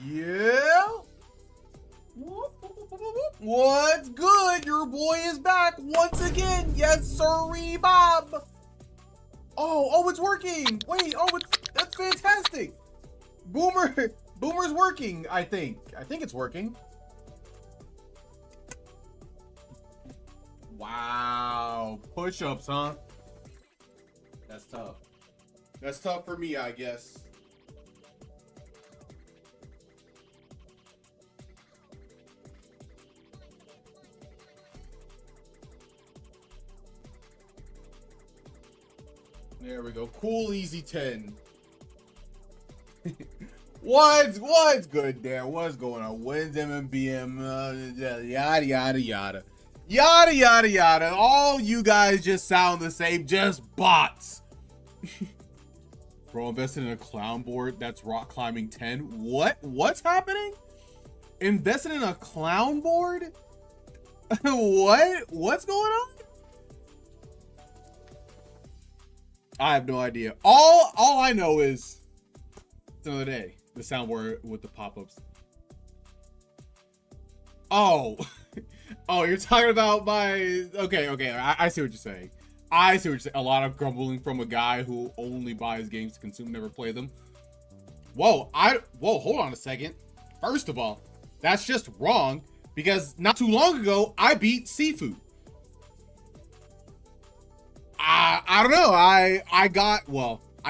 Yeah. What's good? Your boy is back once again. Yes, sirree, Bob. Oh, it's working. Wait, that's fantastic. Boomer's working. I think it's working. Wow, push-ups, huh? That's tough. That's tough for me, I guess. There we go. Cool, easy 10. What's good there? What's going on? When's MMBM? Yada yada yada. Yada yada yada. All you guys just sound the same, just bots. Bro, invested in a clown board that's rock climbing 10. What's happening? Invested in a clown board? What's going on? I have no idea. All I know is it's another day. The soundboard with the pop-ups. Oh. Oh, you're talking about my... Okay. I see what you're saying. I see what you're saying. A lot of grumbling from a guy who only buys games to consume, never play them. Whoa, hold on a second. First of all, that's just wrong because not too long ago, I beat Sifu. I don't know. I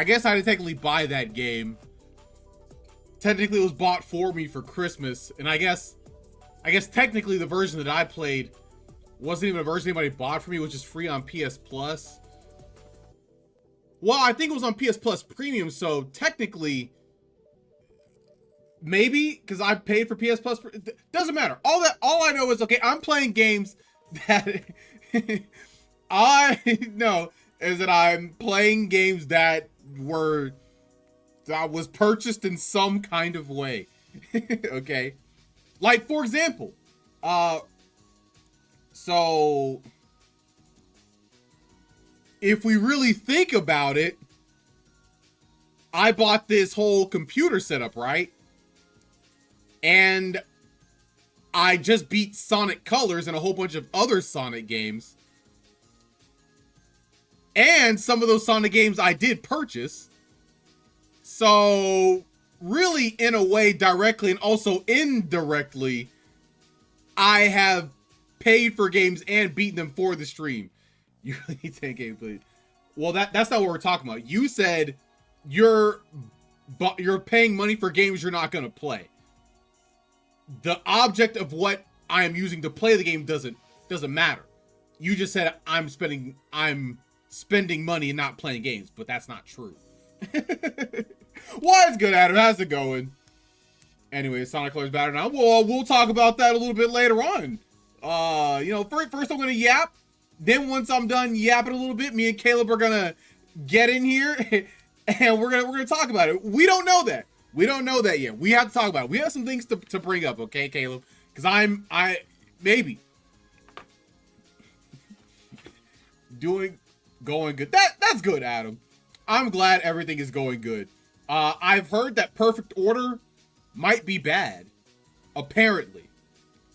guess I didn't technically buy that game. Technically, it was bought for me for Christmas, and I guess technically the version that I played wasn't even a version anybody bought for me, which is free on PS Plus. Well, I think it was on PS Plus Premium, so technically, maybe because I paid for PS Plus. Doesn't matter. All I know is okay. I'm playing games that I know is that I'm playing games that was purchased in some kind of way. Okay. Like, for example, so if we really think about it, I bought this whole computer setup, right? And I just beat Sonic Colors and a whole bunch of other Sonic games. And some of those Sonic games I did purchase. So really, in a way, directly and also indirectly, I have paid for games and beaten them for the stream. You really need 10 gameplays. Well, that's not what we're talking about. You said you're paying money for games you're not going to play. The object of what I am using to play the game doesn't matter. You just said I'm spending money and not playing games, but that's not true. What's good, Adam? How's it going? Anyway, Sonic Colors better now. Well, we'll talk about that a little bit later on. First I'm gonna yap. Then once I'm done yapping a little bit, me and Caleb are gonna get in here and we're gonna talk about it. We don't know that. We don't know that yet. We have to talk about it. We have some things to bring up, okay, Caleb? Because I maybe going good. That's good, Adam. I'm glad everything is going good. I've heard that Perfect Order might be bad. Apparently.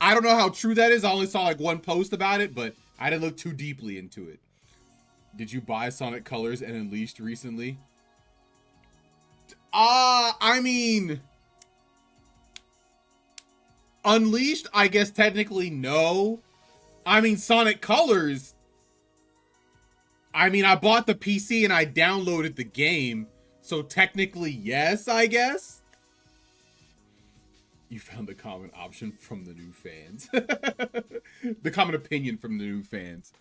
I don't know how true that is. I only saw like one post about it, but I didn't look too deeply into it. Did you buy Sonic Colors and Unleashed recently? I mean, Unleashed, I guess technically no. I mean, Sonic Colors, I mean, I bought the PC and I downloaded the game, so technically yes, I guess. You found the common option from the new fans. The common opinion from the new fans.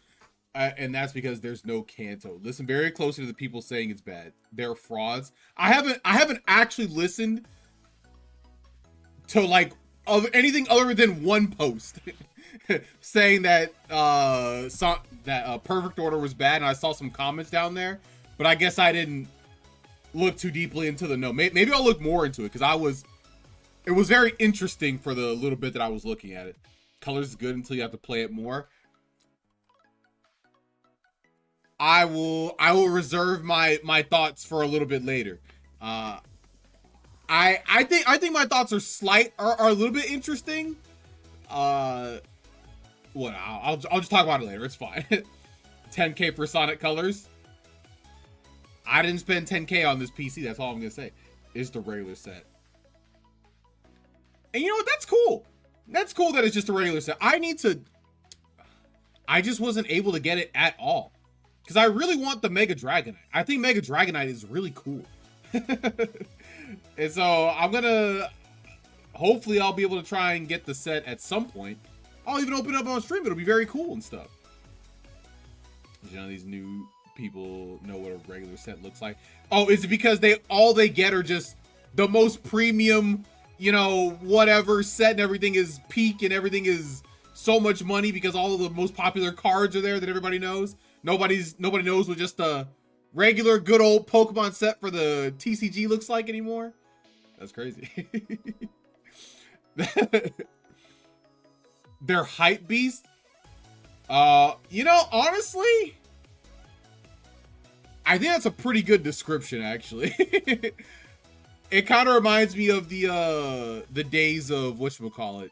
And that's because there's no Kanto. Listen very closely to the people saying it's bad. They're frauds. I haven't actually listened to like anything other than one post saying that Perfect Order was bad, and I saw some comments down there, but I guess I didn't look too deeply into the maybe I'll look more into it because it was very interesting for the little bit that I was looking at it. Colors is good until you have to play it more. I will reserve my thoughts for a little bit later. I think my thoughts are a little bit interesting. What I'll just talk about it later. It's fine. 10K for Sonic Colors. I didn't spend 10K on this PC. That's all I'm gonna say. Is the regular set. And you know what? That's cool. That's cool that it's just a regular set. I just wasn't able to get it at all. Because I really want the Mega Dragonite. I think Mega Dragonite is really cool. And so I'm gonna, hopefully I'll be able to try and get the set at some point. I'll even open it up on stream. It'll be very cool and stuff. You know, these new people know what a regular set looks like. Oh, is it because all they get are just the most premium, you know, whatever set, and everything is peak and everything is so much money because all of the most popular cards are there that everybody knows? Nobody knows what just a regular good old Pokemon set for the TCG looks like anymore. That's crazy. They're hype beast. You know, honestly, I think that's a pretty good description, actually. It kind of reminds me of the days of whatchamacallit,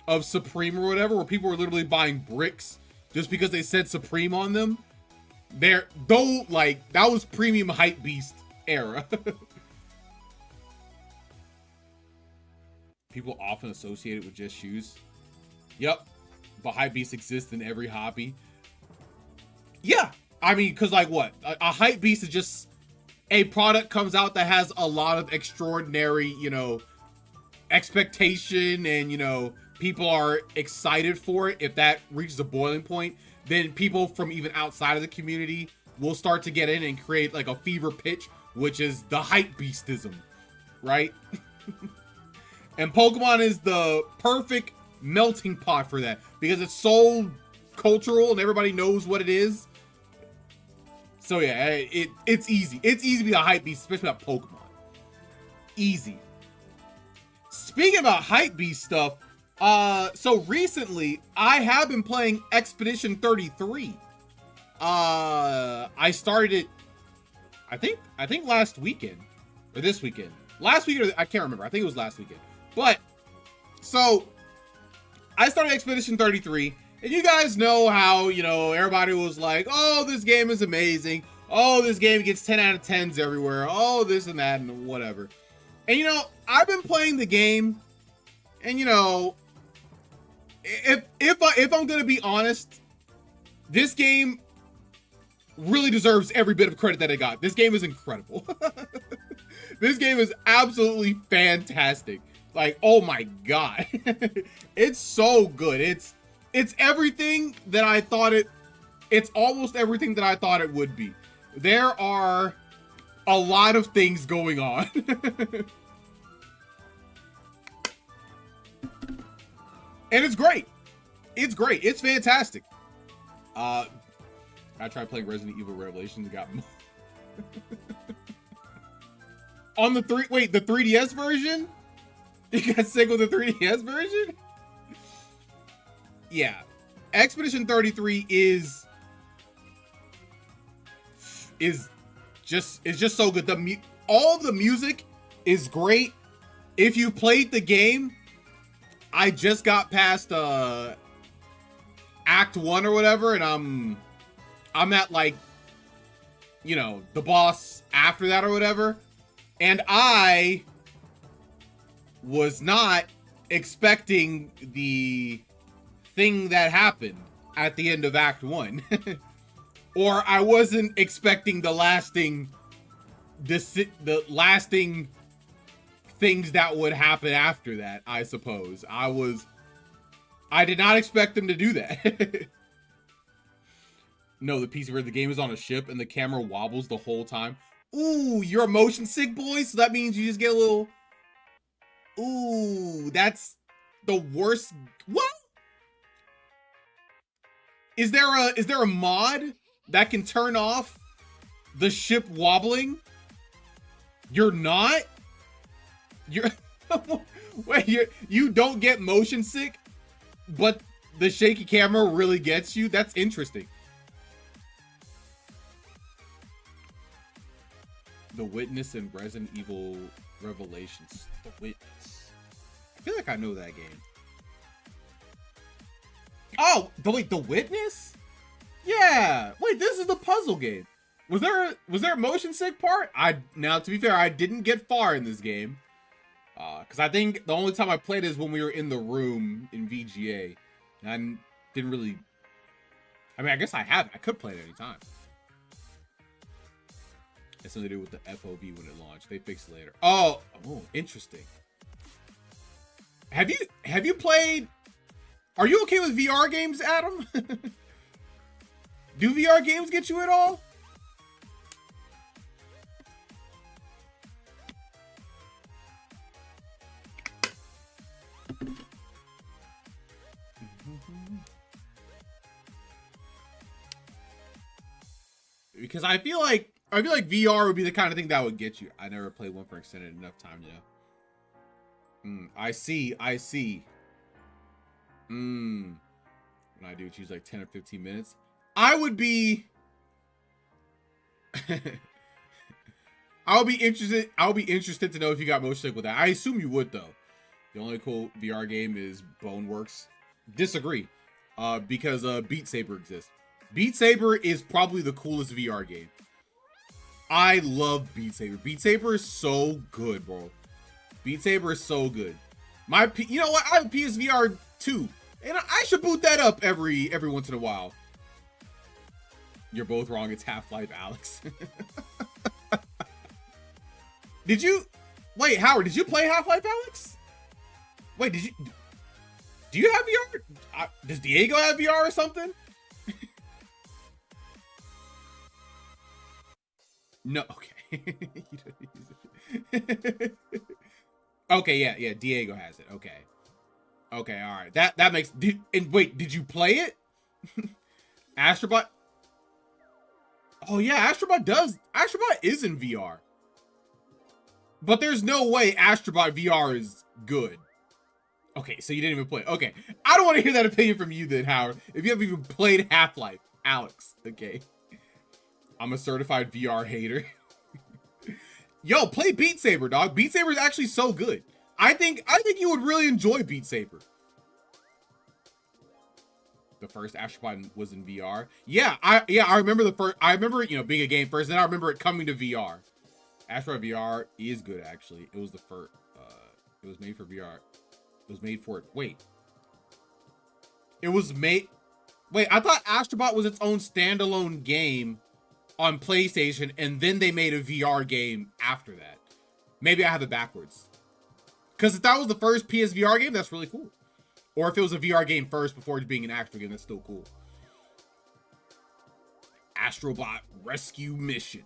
of Supreme or whatever, where people were literally buying bricks just because they said Supreme on them. Like, that was premium hype beast era. People often associate it with just shoes. Yep. But hype beast exists in every hobby. Yeah. I mean, because like what? A hype beast is just a product comes out that has a lot of extraordinary, you know, expectation, and, you know, people are excited for it. If that reaches a boiling point, then people from even outside of the community will start to get in and create like a fever pitch, which is the hype beastism, right? And Pokemon is the perfect melting pot for that because it's so cultural and everybody knows what it is. So yeah, it's easy. It's easy to be a hype beast, especially about Pokemon. Easy. Speaking about hype beast stuff, so recently I have been playing Expedition 33. I started it, I think last weekend or this weekend. Last weekend, I can't remember. I think it was last weekend. But so I started Expedition 33, and you guys know how, you know, everybody was like, oh, this game is amazing. Oh, this game gets 10 out of 10s everywhere. Oh, this and that and whatever. And, you know, I've been playing the game, and, you know, if I'm going to be honest, this game really deserves every bit of credit that it got. This game is incredible. This game is absolutely fantastic. Like, oh my God. It's so good. It's everything that I thought it's almost everything that I thought it would be. There are a lot of things going on. And it's great. It's great. It's fantastic. I tried playing Resident Evil Revelations and got on the 3DS version? You got sick with the 3DS version? Yeah. Expedition 33 is just so good. All of the music is great. If you played the game, I just got past Act 1 or whatever, and I'm at, like, you know, the boss after that or whatever, and I was not expecting the thing that happened at the end of Act 1. Or I wasn't expecting the lasting things that would happen after that, I suppose. I did not expect them to do that. No, the piece where the game is on a ship and the camera wobbles the whole time. Ooh, you're a motion sick boy, so that means you just get a little... Ooh, that's the worst. What? Is there a mod that can turn off the ship wobbling? You're not? You're wait, you don't get motion sick, but the shaky camera really gets you? That's interesting. The Witness and Resident Evil Revelations. The Witness. I feel like I know that game. Oh, wait, The Witness? Yeah. Wait, this is the puzzle game. Was there a motion sick part? Now, to be fair, I didn't get far in this game. Because I think the only time I played is when we were in the room in VGA. And I didn't really... I mean, I guess I could play it any time. It's something to do with the FOV when it launched. They fixed it later. Oh, interesting. Have you played... Are you okay with VR games, Adam? Do VR games get you at all? Because I feel like VR would be the kind of thing that would get you. I never played one for extended enough time, I see. When I do choose like 10 or 15 minutes, I would be I'll be interested to know if you got motion sick with that. I assume you would though. The only cool VR game is Boneworks. Disagree. Because Beat Saber exists. Beat Saber is probably the coolest VR game. I love Beat Saber. Beat Saber is so good, bro. Beat Saber is so good. You know what? I have PSVR 2, and I should boot that up every once in a while. You're both wrong. It's Half-Life, Alex. Wait, Howard, did you play Half-Life, Alex? Wait, do you have VR? Does Diego have VR or something? No, okay. Okay, yeah, Diego has it. Okay, all right. That makes. Wait, did you play it? Astrobot. Oh yeah, Astrobot is in VR. But there's no way Astrobot VR is good. Okay, so you didn't even play it. Okay, I don't want to hear that opinion from you then, Howard. If you haven't even played Half-Life, Alex. Okay. I'm a certified VR hater. Yo, play Beat Saber, dog. Beat Saber is actually so good. I think you would really enjoy Beat Saber. The first Astrobot was in VR. Yeah, I remember the first. I remember it, being a game first. Then I remember it coming to VR. Astrobot VR is good, actually. It was the first. It was made for VR. It was made for it. Wait. It was made. Wait, I thought Astrobot was its own standalone game on PlayStation, and then they made a VR game after that. Maybe I have it backwards. Because if that was the first PSVR game, that's really cool. Or if it was a VR game first before it being an actual game, that's still cool. Astrobot Rescue Mission.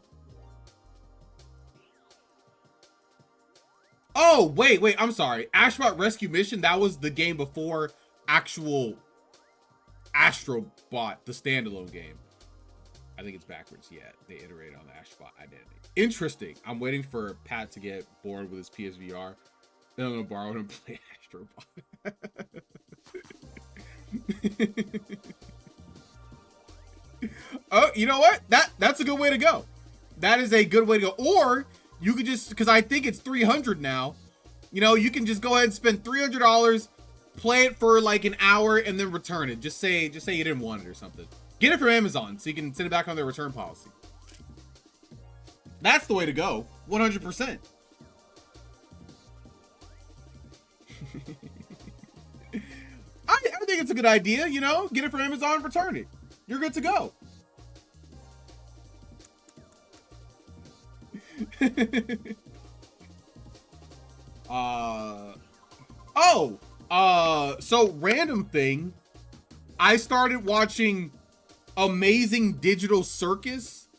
Oh, wait, I'm sorry. Astrobot Rescue Mission, that was the game before actual Astrobot, the standalone game. I think it's backwards. Yeah, they iterated on the Astrobot identity. Interesting. I'm waiting for Pat to get bored with his PSVR. Then I'm going to borrow it and play Astrobot. Oh, you know what? That's a good way to go. That is a good way to go. Or you could just, because I think it's 300 now. You can just go ahead and spend $300, play it for like an hour, and then return it. Just say you didn't want it or something. Get it from Amazon so you can send it back on their return policy. That's the way to go. 100%. I think it's a good idea, Get it from Amazon, return it. You're good to go. So random thing. I started watching Amazing Digital Circus.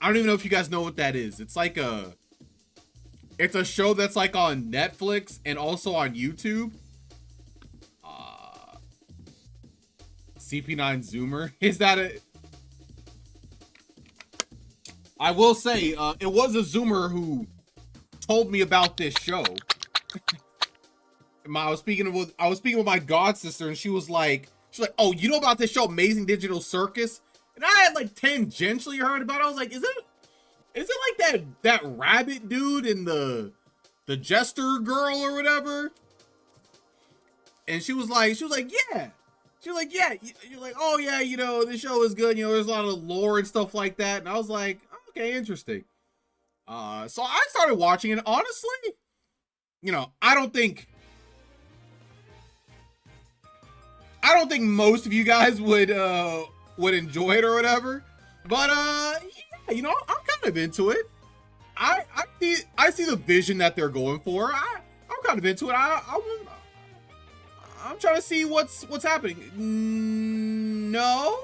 I don't even know if you guys know what that is. It's like it's a show that's like on Netflix and also on YouTube. CP9 Zoomer. Is that a... I will say, it was a Zoomer who told me about this show. I was speaking with my god sister, and she's like, oh, you know about this show, Amazing Digital Circus? And I had like tangentially heard about it. I was like, is Is it like that rabbit dude in the Jester girl or whatever? And she was like, yeah. She was like, yeah. You're like, oh yeah, you know, this show is good. You know, there's a lot of lore and stuff like that. And I was like, okay, interesting. So I started watching it. Honestly, you know, I don't think most of you guys would enjoy it or whatever. But yeah, you know, I'm kind of into it. I see the vision that they're going for. I'm kind of into it. I'm trying to see what's happening. No,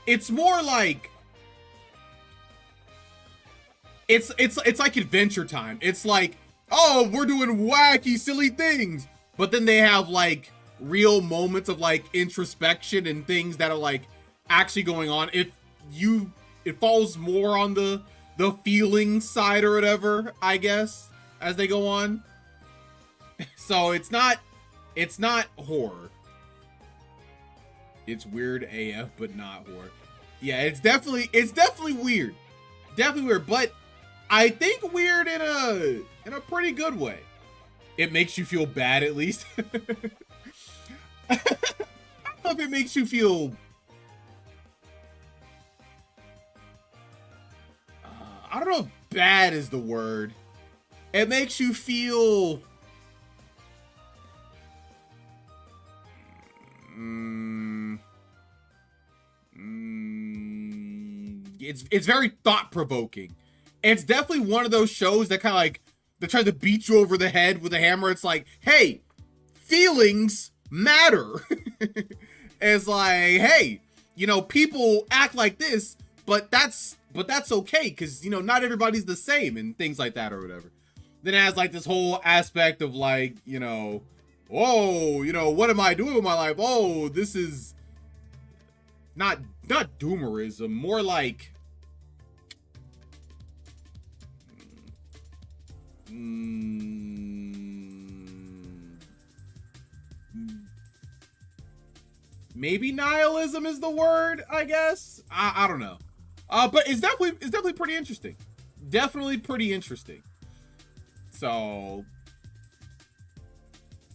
it's more like it's like Adventure Time. It's like, oh, we're doing wacky, silly things, but then they have like real moments of like introspection and things that are like actually going on. It falls more on the feeling side or whatever, I guess, as they go on. So it's not horror. It's weird AF, but not horror. Yeah, it's definitely weird. Definitely weird, but I think weird in a pretty good way. It makes you feel bad, at least. I don't know if it makes you feel I don't know if bad is the word. It makes you feel it's very thought-provoking. It's definitely one of those shows that kind of like they try to beat you over the head with a hammer. It's like, hey, feelings matter. It's like, hey, you know, people act like this, but that's okay, because, you know, not everybody's the same and things like that or whatever. Then it has like this whole aspect of like, you know, oh, you know, what am I doing with my life? Oh, this is not doomerism, more like maybe nihilism is the word, I guess. I don't know. But it's definitely pretty interesting. Definitely pretty interesting. So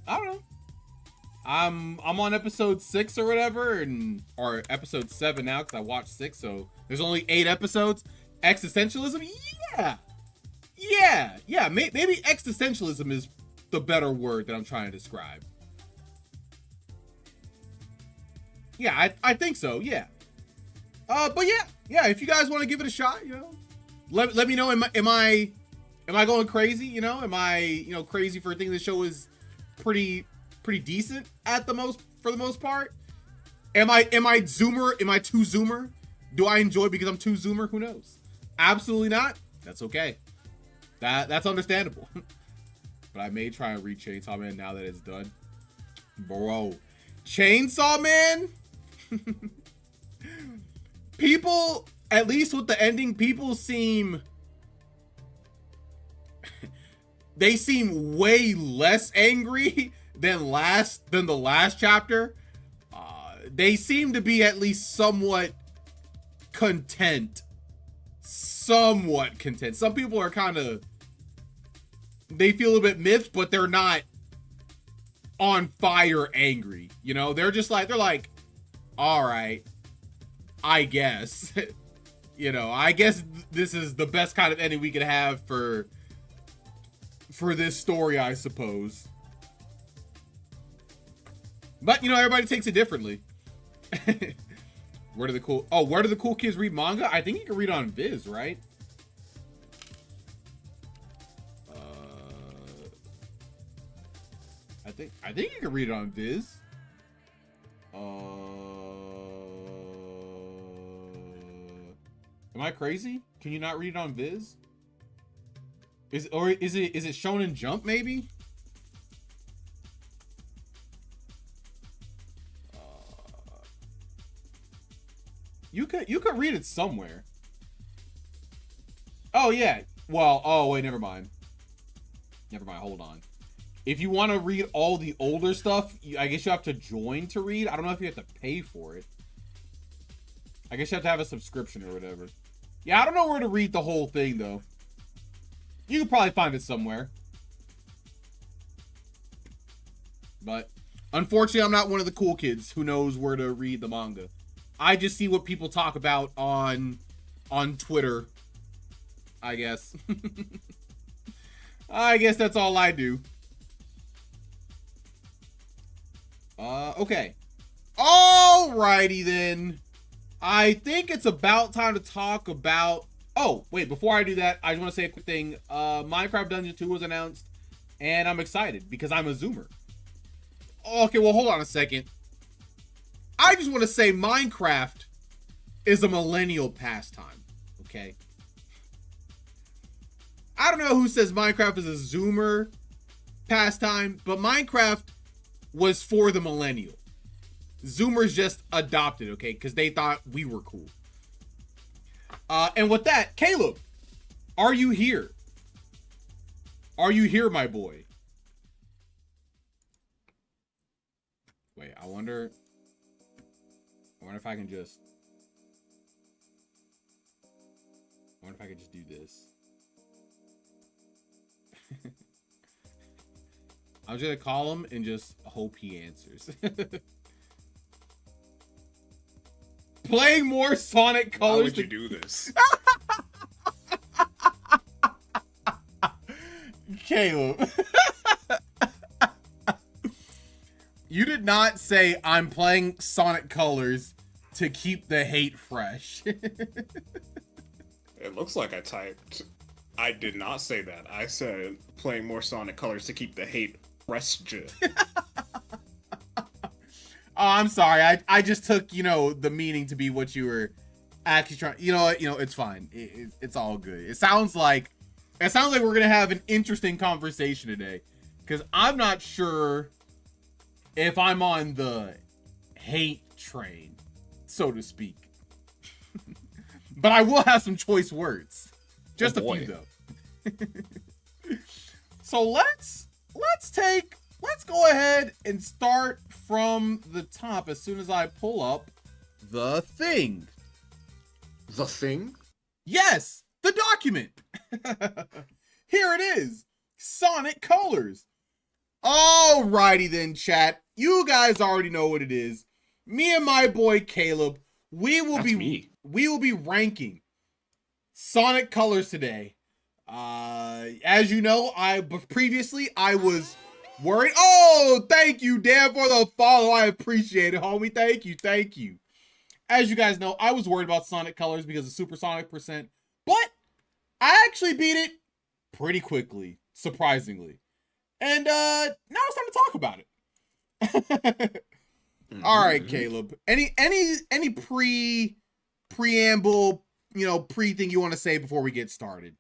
I don't know. I'm on episode 6 or whatever, or episode 7 now because I watched 6, so there's only 8 episodes. Existentialism, yeah. Maybe existentialism is the better word that I'm trying to describe. Yeah, I think so. Yeah. But yeah. If you guys want to give it a shot, you know, let me know. Am I going crazy? You know, am I, you know, crazy for thinking the show is pretty decent for the most part? Am I zoomer? Am I too zoomer? Do I enjoy because I'm too zoomer? Who knows? Absolutely not. That's okay. That's understandable. But I may try and read Chainsaw Man now that it's done. Bro, Chainsaw Man. People, at least with the ending, people seem they seem way less angry than the last chapter. They seem to be at least somewhat content. Some people are kind of, they feel a bit miffed, but they're not on fire angry. You know, they're like, all right, I guess. You know, I guess this is the best kind of ending we could have for this story, I suppose. But, you know, everybody takes it differently. Where do the cool kids read manga? I think you can read on Viz, right? I think you can read it on Viz. Am I crazy? Can you not read it on Viz? Is it Shonen Jump maybe? You could read it somewhere. Oh yeah. Well, oh wait, never mind. Hold on. If you want to read all the older stuff, I guess you have to join to read. I don't know if you have to pay for it. I guess you have to have a subscription or whatever. Yeah, I don't know where to read the whole thing, though. You can probably find it somewhere. But unfortunately, I'm not one of the cool kids who knows where to read the manga. I just see what people talk about on Twitter, I guess. I guess that's all I do. Okay. Alrighty then. I think it's about time to talk about... Oh, wait, before I do that, I just want to say a quick thing. Minecraft Dungeon 2 was announced, and I'm excited because I'm a Zoomer. Okay, well, hold on a second. I just want to say Minecraft is a millennial pastime, okay? I don't know who says Minecraft is a Zoomer pastime, but Minecraft was for the millennial. Zoomers just adopted, okay? Because they thought we were cool. And with that, Caleb, are you here? Are you here, my boy? Wait, I wonder if I can just... I wonder if I could just do this. I'm just gonna call him and just hope he answers. Playing more Sonic Colors. How would you do this? Caleb. You did not say I'm playing Sonic Colors to keep the hate fresh. It looks like I typed. I did not say that. I said playing more Sonic Colors to keep the hate fresh. Oh, I'm sorry. I just took, the meaning to be what you were actually trying. You know what? It's fine. It's all good. It sounds like we're going to have an interesting conversation today, because I'm not sure if I'm on the hate train, so to speak. But I will have some choice words. Just a few, though. So let's go ahead and start from the top as soon as I pull up the thing. The thing? Yes, the document. Here it is. Sonic Colors. Alrighty then, chat. You guys already know what it is. Me and my boy Caleb, we will be ranking Sonic Colors today. As you know, previously I was worried. Oh, thank you, Dan, for the follow. I appreciate it, homie. Thank you. As you guys know, I was worried about Sonic Colors because of Supersonic %, but I actually beat it pretty quickly, surprisingly. And now it's time to talk about it. All right, Caleb. Any preamble, pre thing you want to say before we get started?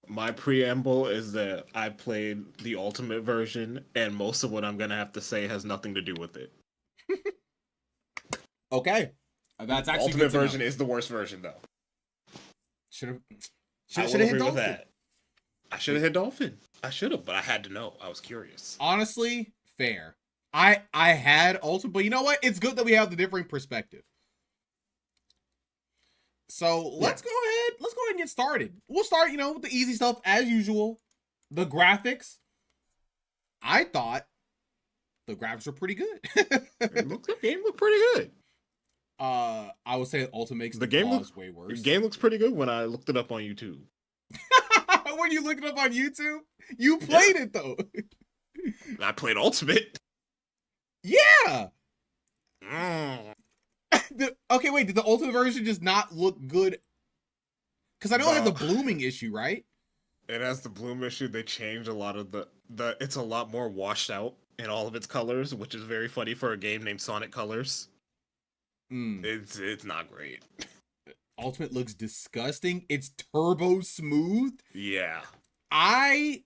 My preamble is that I played the ultimate version, and most of what I'm gonna have to say has nothing to do with it. Okay, that's actually ultimate version is the worst version, though. Should have hit Dolphin. That. I should have hit Dolphin. I should have, but I had to know. I was curious. Honestly, fair. I had ultimate, but you know what? It's good that we have the differing perspective. So let's go ahead and get started. We'll start, with the easy stuff as usual. The graphics. I thought the graphics were pretty good. The game looked pretty good. I would say Ultimate makes the game looks way worse. The game looks pretty good when I looked it up on YouTube. When you looked it up on YouTube? You played it though. I played Ultimate. Yeah. Okay, wait, did the Ultimate version just not look good? Because I know it had the blooming issue, right? It has the bloom issue. They changed a lot of the it's a lot more washed out in all of its colors, which is very funny for a game named Sonic Colors. It's not great. Ultimate looks disgusting. It's turbo smooth. Yeah. Me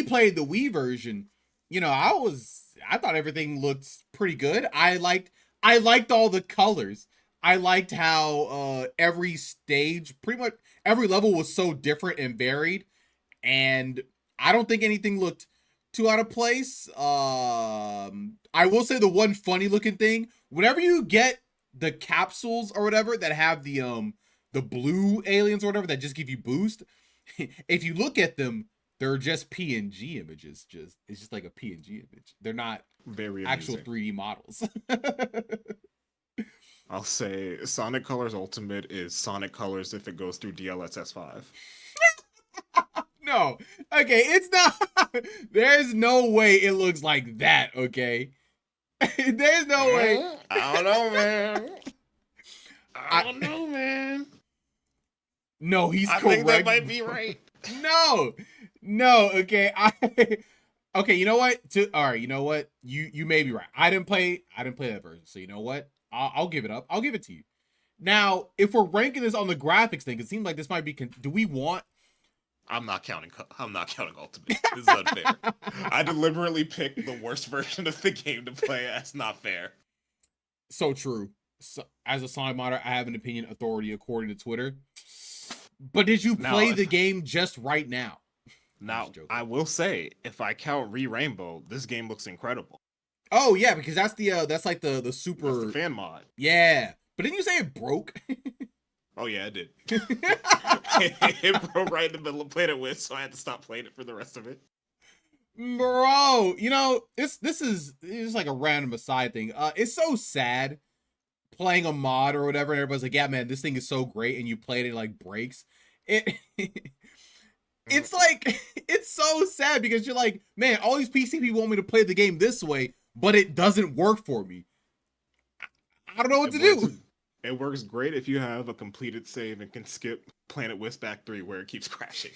played the Wii version. I thought everything looked pretty good. I liked all the colors. I liked how every stage, pretty much every level was so different and varied. And I don't think anything looked too out of place. I will say the one funny looking thing, whenever you get the capsules or whatever that have the blue aliens or whatever that just give you boost. If you look at them, they're just PNG images. It's just like a PNG image. They're not Very actual amusing. 3D models. I'll say Sonic Colors Ultimate is Sonic Colors if it goes through DLSS 5. No. Okay, it's not. There's no way it looks like that, okay? There's no way. I don't know, man. I don't know, man. No, he's correct. I think that might be right. No, okay. Okay, you know what? All right, you know what? You may be right. I didn't play that version, so you know what? I'll give it up. I'll give it to you. Now, if we're ranking this on the graphics thing, it seems like this might be. Do we want? I'm not counting Ultimate. This is unfair. I deliberately picked the worst version of the game to play. That's not fair. So true. So, as a Sonic modder, I have an opinion authority according to Twitter. But did you play the game just right now? Now, I will say, if I count Re-Rainbow, this game looks incredible. Oh yeah, because that's that's like the super that's the fan mod. Yeah, but didn't you say it broke? Oh yeah, it did. It broke right in the middle of Planet Wisp, so I had to stop playing it for the rest of it. Bro, you know this is like a random aside thing. It's so sad playing a mod or whatever, and everybody's like, "Yeah, man, this thing is so great," and you play it, and it like breaks. It's like it's so sad because you're like, man, all these PC people want me to play the game this way, but it doesn't work for me. I don't know what to do. It works great if you have a completed save and can skip Planet Wisp Act 3 where it keeps crashing.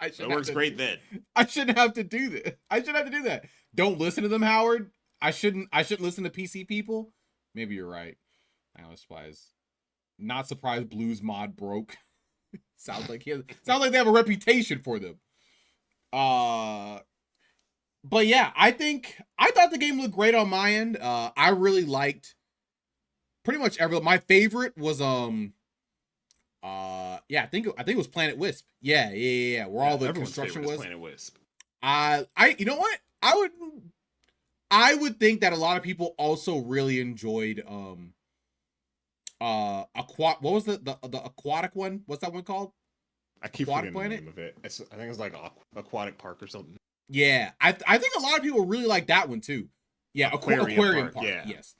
It works great then. I shouldn't have to do that. I shouldn't have to do that. Don't listen to them, Howard. I shouldn't listen to PC people. Maybe you're right. I was surprised. Not surprised Blues mod broke. Sounds like they have a reputation for them. But yeah, I thought the game looked great on my end. I really liked pretty much my favorite was yeah, I think it was Planet Wisp. Yeah. Where all the construction was. Planet Wisp. You know what? I would think that a lot of people also really enjoyed what was the aquatic one? What's that one called? I keep forgetting the name of it. I think it's like Aquatic Park or something. Yeah, I think a lot of people really like that one too. Yeah, Aquarium Park. Yeah. Yes.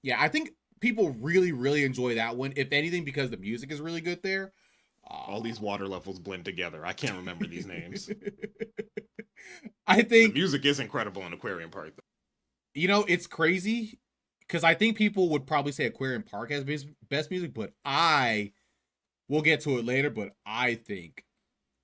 Yeah, I think people really enjoy that one. If anything, because the music is really good there. All these water levels blend together. I can't remember these names. I think the music is incredible in Aquarium Park, though. You know, it's crazy because I think people would probably say Aquarium Park has best music, but we'll get to it later, but I think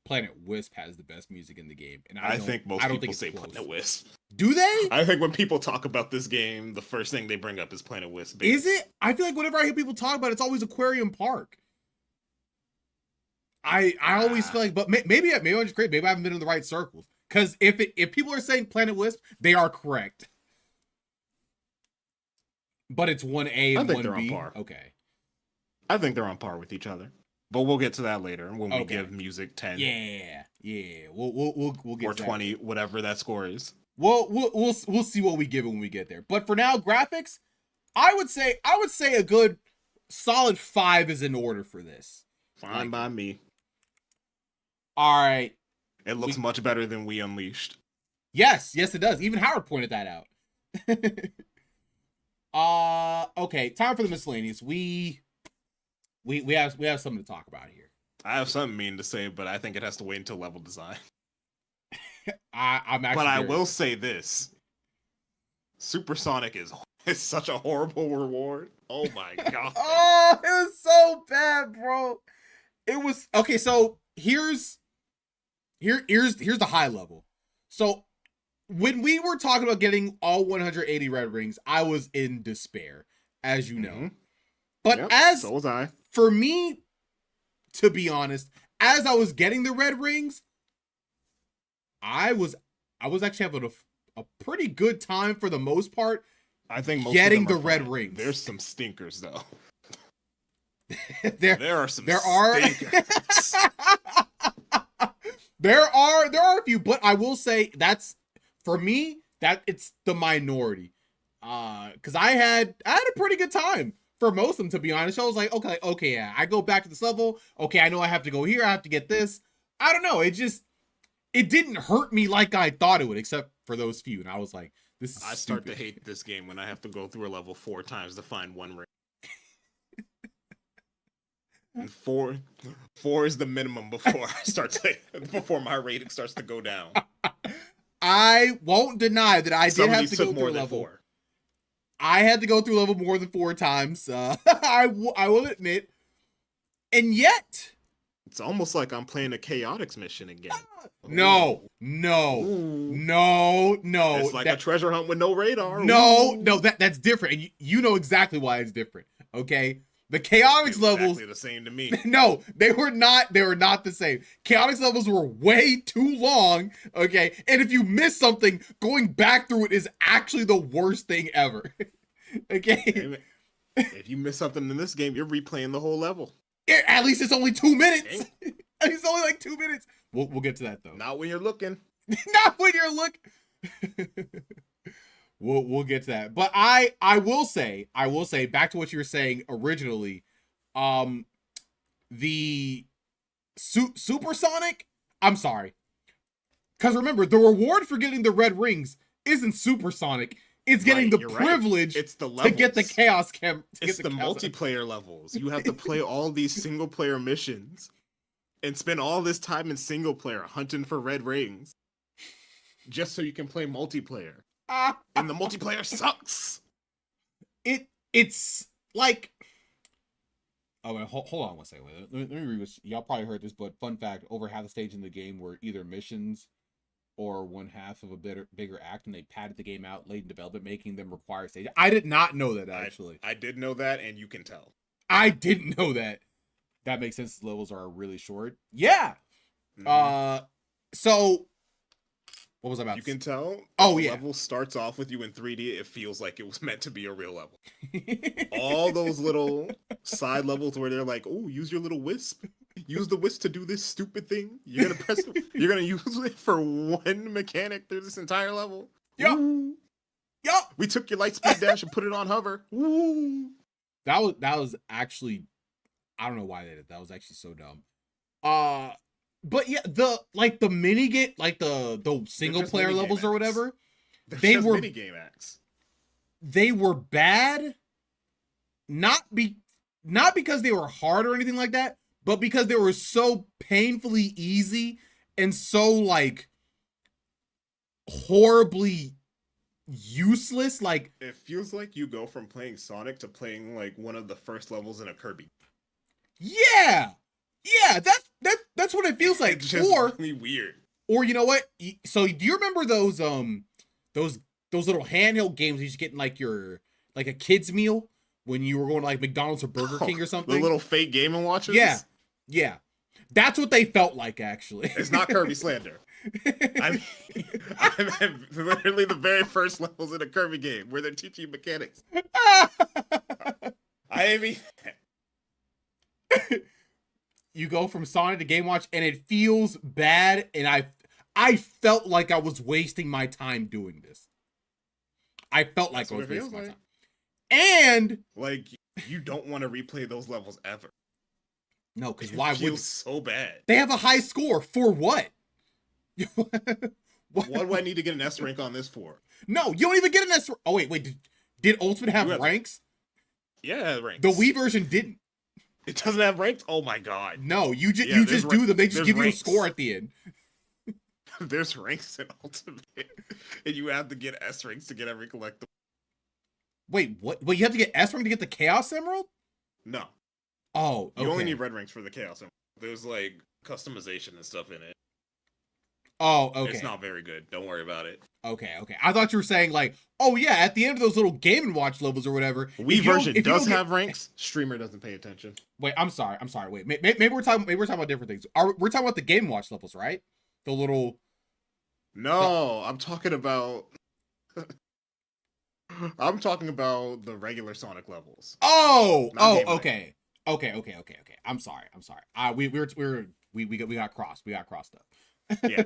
Planet Wisp has the best music in the game. And I think most people say Planet Wisp. Do they? I think when people talk about this game, the first thing they bring up is Planet Wisp. Is it? I feel like whenever I hear people talk about it, it's always Aquarium Park. I always feel like, but maybe I'm just crazy. Maybe I haven't been in the right circles. Because if people are saying Planet Wisp, they are correct. But it's 1A and 1B. They're on par. Okay. I think they're on par with each other. But we'll get to that later when we give music 10. Yeah. We'll get or 20, whatever that score is. We'll see what we give it when we get there. But for now, graphics, I would say a good solid 5 is in order for this. Fine by me. All right. It looks much better than We Unleashed. Yes, it does. Even Howard pointed that out. Okay, time for the miscellaneous. We have something to talk about here. I have something mean to say, but I think it has to wait until level design. I'm actually. But I will say this: Supersonic is such a horrible reward. Oh my god! Oh, it was so bad, bro. It was okay. So here's the high level. So when we were talking about getting all 180 red rings, I was in despair, as you know. Mm-hmm. But so was I. For me, to be honest, as I was getting the red rings, I was actually having a pretty good time for the most part. I think most getting of them the red rings. There's some stinkers though. there are stinkers. There are a few, but I will say that's for me that it's the minority. Because I had a pretty good time for most of them, to be honest. I was like, okay, yeah, I go back to this level. Okay, I know I have to go here. I have to get this. I don't know. It didn't hurt me like I thought it would, except for those few. And I was like, this is I stupid. start to hate this game when I have to go through a level 4 times to find one ring. And four is the minimum before before my rating starts to go down. I won't deny that I did have to go through more a than level. 4. I had to go through a level more than 4 times. I will admit. And yet, it's almost like I'm playing a Chaotix mission again. No. It's like a treasure hunt with no radar. No, that's different. And you know exactly why it's different. Okay? The Chaotix levels exactly the same to me. No, they were not the same. Chaotix levels were way too long, okay? And if you miss something, going back through it is actually the worst thing ever. Okay? If you miss something in this game, you're replaying the whole level. At least it's only 2 minutes. It's only like 2 minutes. We'll get to that though. Not when you're looking. Not when you're looking. We'll get to that. But I will say back to what you were saying originally, the Supersonic, I'm sorry. Cuz remember, the reward for getting the red rings isn't Supersonic. It's getting the privilege it's the to get the Chaos Chem. It's the multiplayer levels. You have to play all these single player missions and spend all this time in single player hunting for red rings just so you can play multiplayer. And the multiplayer sucks. It's like, oh wait, hold on one second. Let me read this. Y'all probably heard this, but fun fact: over half the stage in the game were either missions or one half of a bigger act, and they padded the game out late in development, making them require stage. I did not know that, actually. I did know that, and you can tell. I didn't know that. That makes sense. The levels are really short. Yeah. Mm-hmm. So what was I about? You can tell. Oh, yeah. The level starts off with you in 3D. It feels like it was meant to be a real level. All those little side levels where they're like, "Oh, use your little wisp. Use the wisp to do this stupid thing. You're gonna use it for one mechanic through this entire level." Yup. We took your light speed dash and put it on hover. Ooh. That was actually, I don't know why they did that. Was actually so dumb. But yeah, the mini game, like the single player levels or whatever, they were mini game acts. They were bad, not because they were hard or anything like that, but because they were so painfully easy and so like horribly useless. Like, it feels like you go from playing Sonic to playing like one of the first levels in a Kirby. Yeah, that's what it feels like. It's just really weird. Or you know what? So do you remember those little handheld games you used to get in like a kid's meal when you were going to like McDonald's or Burger King or something? The little fake Game & Watches? Yeah. That's what they felt like, actually. It's not Kirby slander. I mean, literally the very first levels in a Kirby game where they're teaching you mechanics. I mean, you go from Sonic to Game & Watch and it feels bad, and I felt like I was wasting my time doing this. I felt like I was wasting my time. And like, you don't want to replay those levels ever. No, because why would it? Feels so bad. They have a high score for what? What do I need to get an S rank on this for? No, you don't even get an S. Oh wait, did Ultimate have ranks? Yeah, ranks. The Wii version didn't. It doesn't have ranks? Oh my god. No, you just do them. They just give you a score at the end. There's ranks in Ultimate, and you have to get S ranks to get every collectible. Wait, what? Wait, you have to get S rank to get the Chaos Emerald? No. Oh, okay. You only need red ranks for the Chaos Emerald. There's like customization and stuff in it. Oh, okay. It's not very good. Don't worry about it. Okay. I thought you were saying like, oh yeah, at the end of those little Game & Watch levels or whatever. Wii version does have ranks. Streamer doesn't pay attention. Wait, I'm sorry. Wait, maybe we're talking about different things. We're talking about the Game & Watch levels, right? The little. No, I'm talking about. I'm talking about the regular Sonic levels. Okay. I'm sorry. We got crossed. We got crossed up. Yeah.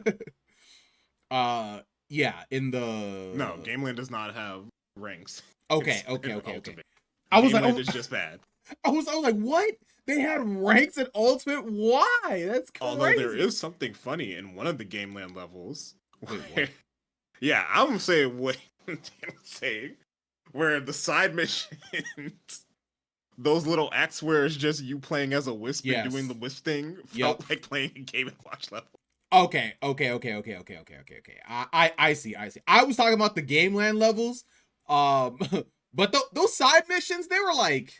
Yeah. In the no, Gameland does not have ranks. Okay, in okay. Ultimate. I was like, Gameland is just bad. I was like, what? They had ranks in Ultimate? Why? That's crazy. Although there is something funny in one of the Gameland levels. Wait, Where, what? yeah, I'm saying what I'm saying. Where the side missions, those little acts where it's just you playing as a wisp and doing the wisp thing, felt like playing a Game and Watch level. Okay. I see. I was talking about the Gameland levels. But those side missions, they were like,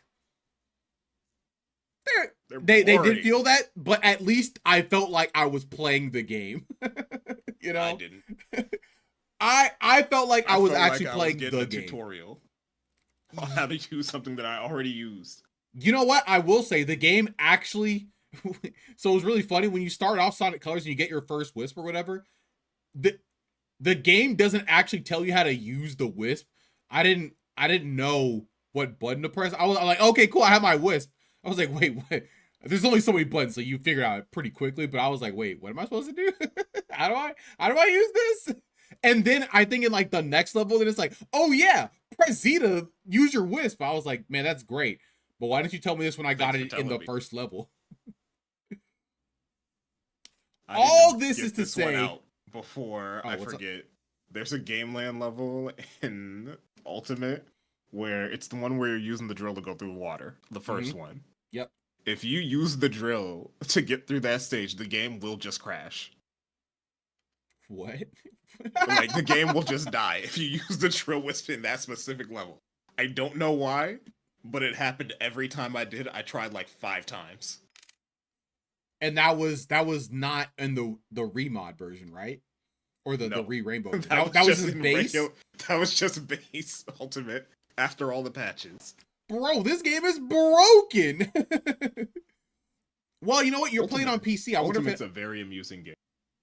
they did feel that, but at least I felt like I was playing the game. You know, I didn't. I felt like I was actually like playing getting the a game. tutorial on how to use something that I already used. You know what? I will say the game actually. So it was really funny when you start off Sonic Colors and you get your first Wisp or whatever. The game doesn't actually tell you how to use the Wisp. I didn't know what button to press. I was like, okay, cool, I have my Wisp. I was like, wait, what? There's only so many buttons, so you figure it out pretty quickly. But I was like, wait, what am I supposed to do? how do I use this? And then I think in like the next level, then it's like, oh yeah, press Z to use your Wisp. I was like, man, that's great. But why didn't you tell me this when I got it in the first level? All this is to say, out before I forget, there's a Gameland level in Ultimate where it's the one where you're using the drill to go through water. The first one. Yep. If you use the drill to get through that stage, the game will just crash. What? Like, the game will just die if you use the drill wisp in that specific level. I don't know why, but it happened every time I did. I tried like 5 times. And that was not in the remod version, right? Or the re-rainbow. That was just base. That was just base Ultimate after all the patches. Bro, this game is broken. Well, you know what? You're playing on PC. Ultimate's a very amusing game.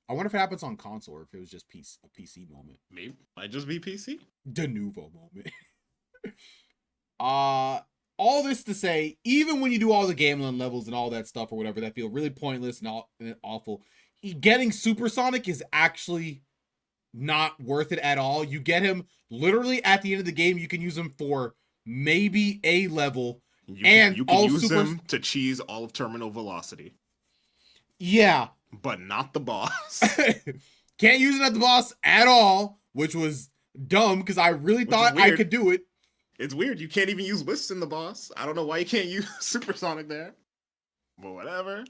I wonder if it happens on console or if it was just a PC moment. Maybe might just be PC. De novo moment. All this to say, even when you do all the Gameland levels and all that stuff or whatever that feel really pointless and awful, getting Supersonic is actually not worth it at all. You get him literally at the end of the game. You can use him for maybe a level. You can use him to cheese all of Terminal Velocity. Yeah. But not the boss. Can't use it at the boss at all, which was dumb because I really thought I could do it. It's weird. You can't even use Wisps in the boss. I don't know why you can't use Supersonic there. But whatever.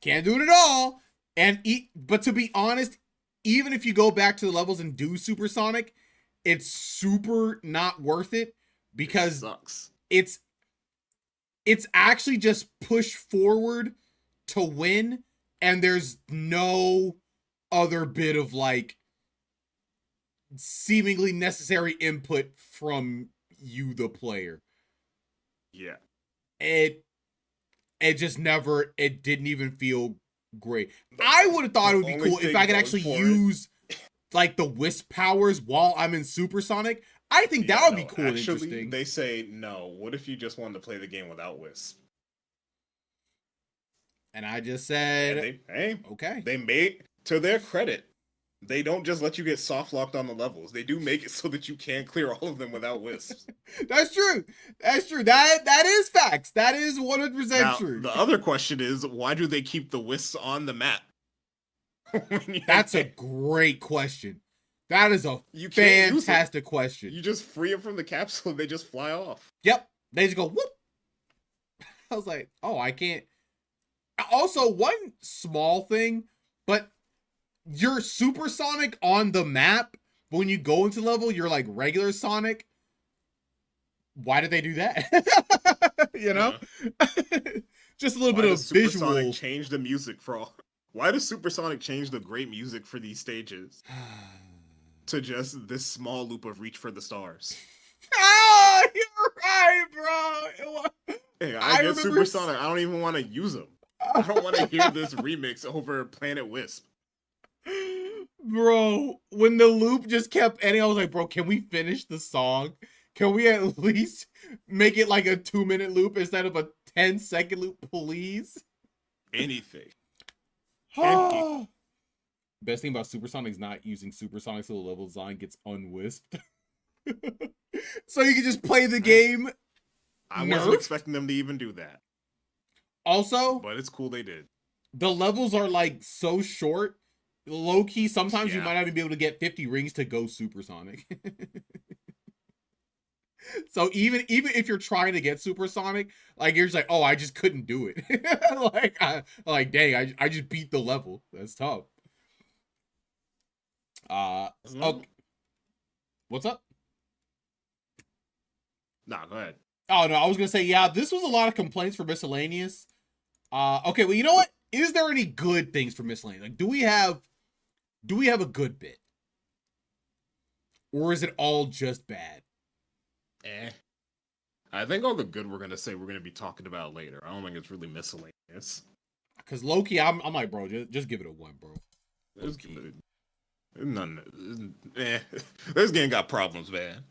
Can't do it at all. But to be honest, even if you go back to the levels and do Supersonic, it's super not worth it because it's actually just push forward to win, and there's no other bit of like seemingly necessary input from you, the player. Yeah. It just never, it didn't even feel great. I would have thought it would be cool if I could actually use like the Wisp powers while I'm in Supersonic. I think that would be cool and interesting. They say, no, what if you just wanted to play the game without Wisp? And I just said, okay. They made, to their credit, they don't just let you get soft locked on the levels. They do make it so that you can clear all of them without Wisps. That's true. That is facts. That is 100% true. The other question is, why do they keep the Wisps on the map? That's a great question. That is a fantastic question. You just free them from the capsule and they just fly off. Yep. They just go, whoop. I was like, oh, I can't. Also, one small thing, but you're Supersonic on the map, but when you go into level, you're like regular Sonic. Why did they do that? You know? Just a little bit of visual. Supersonic change the music for all. Why does Supersonic change the great music for these stages to just this small loop of Reach for the Stars? Oh, you're right, bro. Hey, I get Supersonic. I don't even want to use them. I don't want to hear this remix over Planet Wisp. Bro, when the loop just kept ending, I was like, bro, can we finish the song? Can we at least make it like a 2-minute loop instead of a 10-second loop, please? Anything. Best thing about Supersonic is not using Supersonic so the level design gets unwisped. So you can just play the game. I wasn't expecting them to even do that. Also, but it's cool they did. The levels are like so short. Low key, sometimes you Yeah. might not even be able to get 50 rings to go supersonic. So even if you're trying to get supersonic, like you're just like, oh, I just couldn't do it. Dang, I just beat the level. That's tough. Okay. What's up? Nah, go ahead. Oh no, I was gonna say, yeah, this was a lot of complaints for miscellaneous. Okay, well, you know what? Is there any good things for miscellaneous? Like, do we have a good bit? Or is it all just bad? I think all the good we're gonna be talking about later. I don't think it's really miscellaneous. Because Loki, I'm like, bro, just give it a 1, bro. This game got problems, man.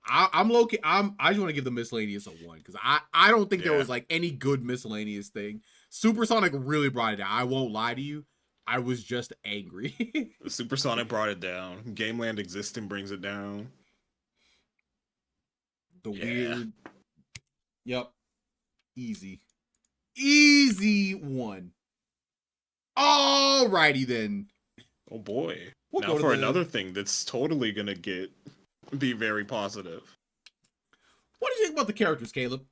I'm Loki. I just want to give the miscellaneous a 1 because I don't think there was like any good miscellaneous thing. Supersonic really brought it down. I won't lie to you. I was just angry. Supersonic brought it down. Gameland existing brings it down. Weird. Yep. Easy 1. Alrighty then. Oh boy. Now for another thing that's totally gonna be very positive. What do you think about the characters, Caleb?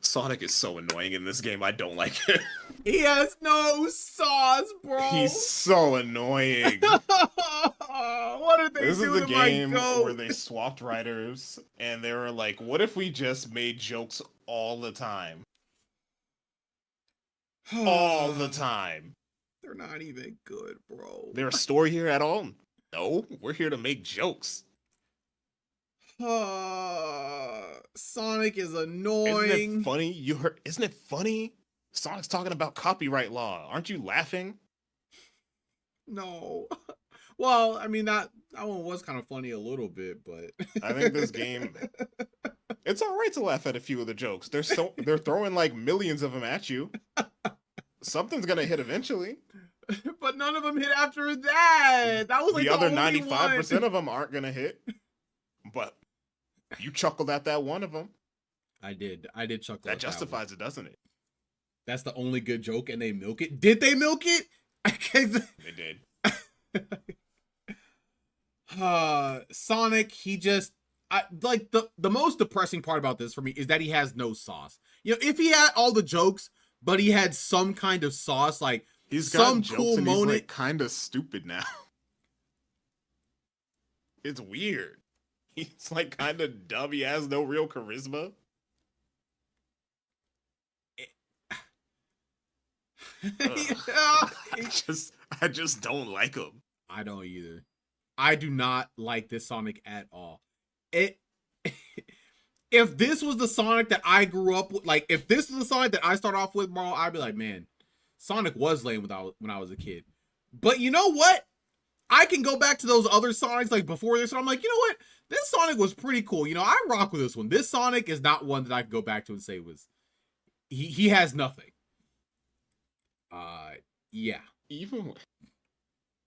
Sonic is so annoying in this game. I don't like it. He has no sauce, bro. He's so annoying. What did they do? This is the game where they swapped writers and they were like, what if we just made jokes all the time? All the time. They're not even good, bro. There a story here at all? No, we're here to make jokes. Sonic is annoying. Isn't it funny? Isn't it funny? Sonic's talking about copyright law. Aren't you laughing? No. Well, I mean that one was kind of funny a little bit, but I think this game, it's all right to laugh at a few of the jokes. They're throwing like millions of them at you. Something's gonna hit eventually. But none of them hit after that. That was like the other 95% of them aren't gonna hit. But you chuckled at that one of them. I did chuckle. That justifies it, doesn't it? That's the only good joke, and they milk it. Did they milk it? They did. Sonic, he just like the most depressing part about this for me is that he has no sauce. You know, if he had all the jokes, but he had some kind of sauce, like he's got some jokes cool and moment. He's like kind of stupid now. It's weird. He's like kind of dumb. He has no real charisma. I just don't like him. I don't either. I do not like this Sonic at all. If this was the Sonic that I grew up with, like if this was the Sonic that I start off with, bro, I'd be like, man, Sonic was lame when I was a kid. But you know what? I can go back to those other Sonics like before this, and I'm like, you know what? This Sonic was pretty cool. You know, I rock with this one. This Sonic is not one that I can go back to and say was he has nothing. Yeah. Even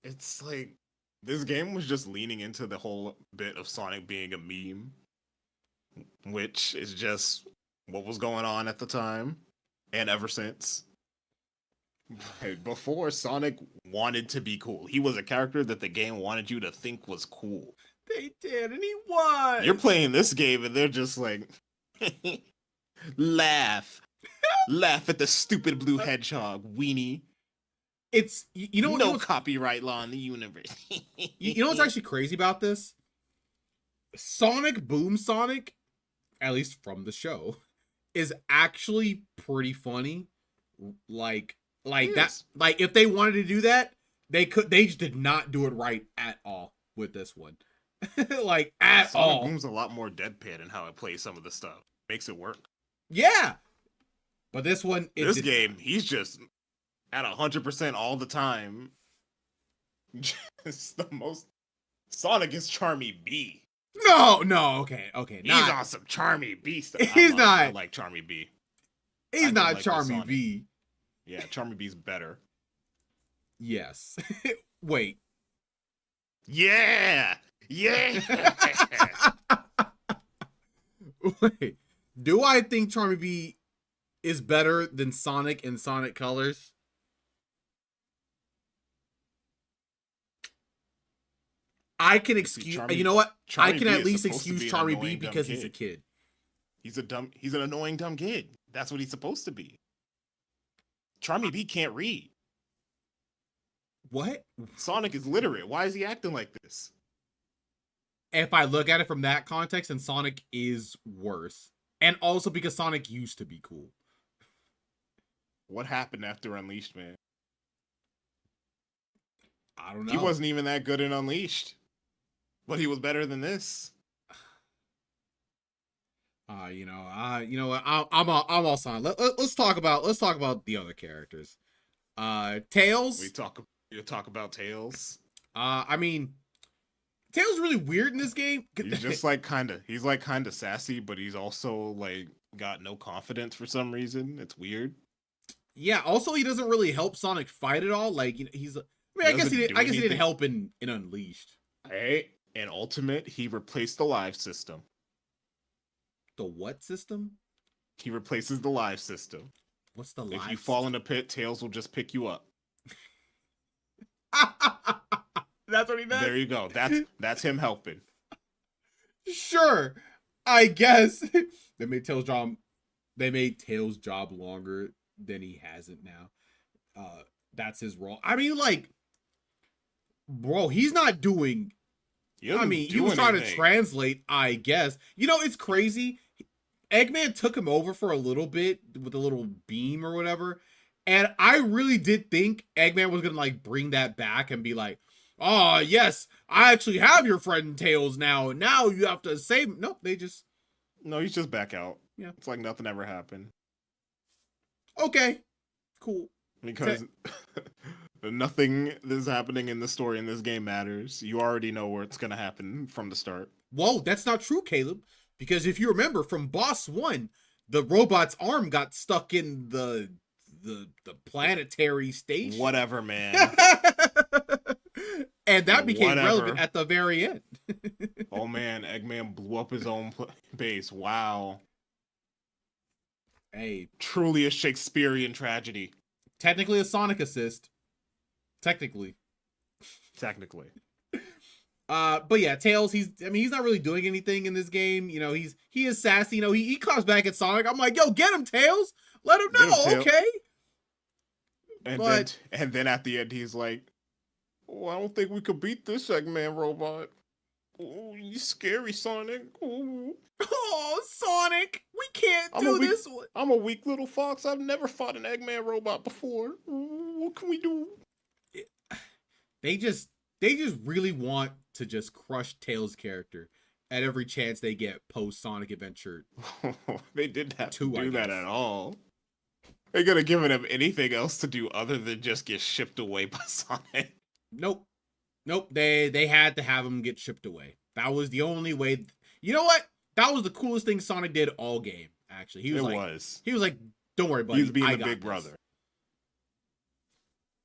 it's like this game was just leaning into the whole bit of Sonic being a meme, which is just what was going on at the time and ever since. Before, Sonic wanted to be cool. He was a character that the game wanted you to think was cool. They did, and he was. You're playing this game and they're just like, laugh. Laugh at the stupid blue hedgehog, weenie. It's, you know, no copyright law in the universe. You know what's actually crazy about this? Sonic Boom Sonic, at least from the show, is actually pretty funny. Like that, like if they wanted to do that, they could. They just did not do it right at all with this one. Like at Sonic all. Boom's a lot more deadpan in how it plays some of the stuff. Makes it work. Yeah, but this one, this game, he's just at 100% all the time. Just the most. Sonic is Charmy B. No, okay. He's on some Charmy B stuff. He's not. I like Charmy B. He's not like Charmy B. Yeah, Charmy B's better. Yes. Wait. Yeah, yeah. Wait, do I think Charmy Bee is better than Sonic and Sonic Colors? I can See, excuse. You Charmy, know what? I Charmy can B at is least supposed to excuse be an Charmy Bee annoying dumb because he's a kid. kid. He's an annoying dumb kid. That's what he's supposed to be. Charmy B can't read. What? Sonic is literate. Why is he acting like this? If I look at it from that context, and Sonic is worse, and also because Sonic used to be cool. What happened after Unleashed, man? I don't know. He wasn't even that good in Unleashed, but he was better than this. You know what? I'm all Sonic. Let's talk about the other characters. Tails. You talk about Tails. I mean, Tails is really weird in this game. He's just like he's like kind of sassy, but he's also like got no confidence for some reason. It's weird. Yeah. Also, he doesn't really help Sonic fight at all. Like, you know, he's. I mean, I guess he didn't help in Unleashed. Hey, in Ultimate, he replaced the live system. The what system? He replaces the live system. What's the live? If you fall in a pit, Tails will just pick you up. That's what he does. There you go. That's him helping. Sure, I guess they made Tails' job longer than he has it now. That's his role. I mean, like, bro, he's not doing. I mean, he was trying to translate, I guess. You know, it's crazy. Eggman took him over for a little bit with a little beam or whatever. And I really did think Eggman was going to, like, bring that back and be like, oh, yes, I actually have your friend Tails now. And now you have to save him. Nope, No, he's just back out. Yeah. It's like nothing ever happened. Okay, cool. Because nothing that's happening in the story in this game matters. You already know where it's going to happen from the start. Whoa, that's not true, Caleb. Because if you remember from Boss 1, the robot's arm got stuck in the planetary station. Whatever, man. And that became relevant at the very end. Oh man, Eggman blew up his own base. Wow. Hey, truly a Shakespearean tragedy. Technically a Sonic assist. Technically. But yeah, Tails, he's not really doing anything in this game. You know, he is sassy. You know, he comes back at Sonic. I'm like, yo, get him, Tails. Let him know, okay? And then at the end, he's like, oh, I don't think we could beat this Eggman robot. Oh, you scary, Sonic. Ooh. Oh, Sonic, we can't do this. I'm a weak little fox. I've never fought an Eggman robot before. Ooh, what can we do? They just really want to just crush Tails' character at every chance they get post Sonic Adventure. They didn't have to do that at all. They could have given him anything else to do other than just get shipped away by Sonic. Nope. They had to have him get shipped away. That was the only way. You know what? That was the coolest thing Sonic did all game. Actually, he was like, "Don't worry, buddy. He was being I the got big this." brother.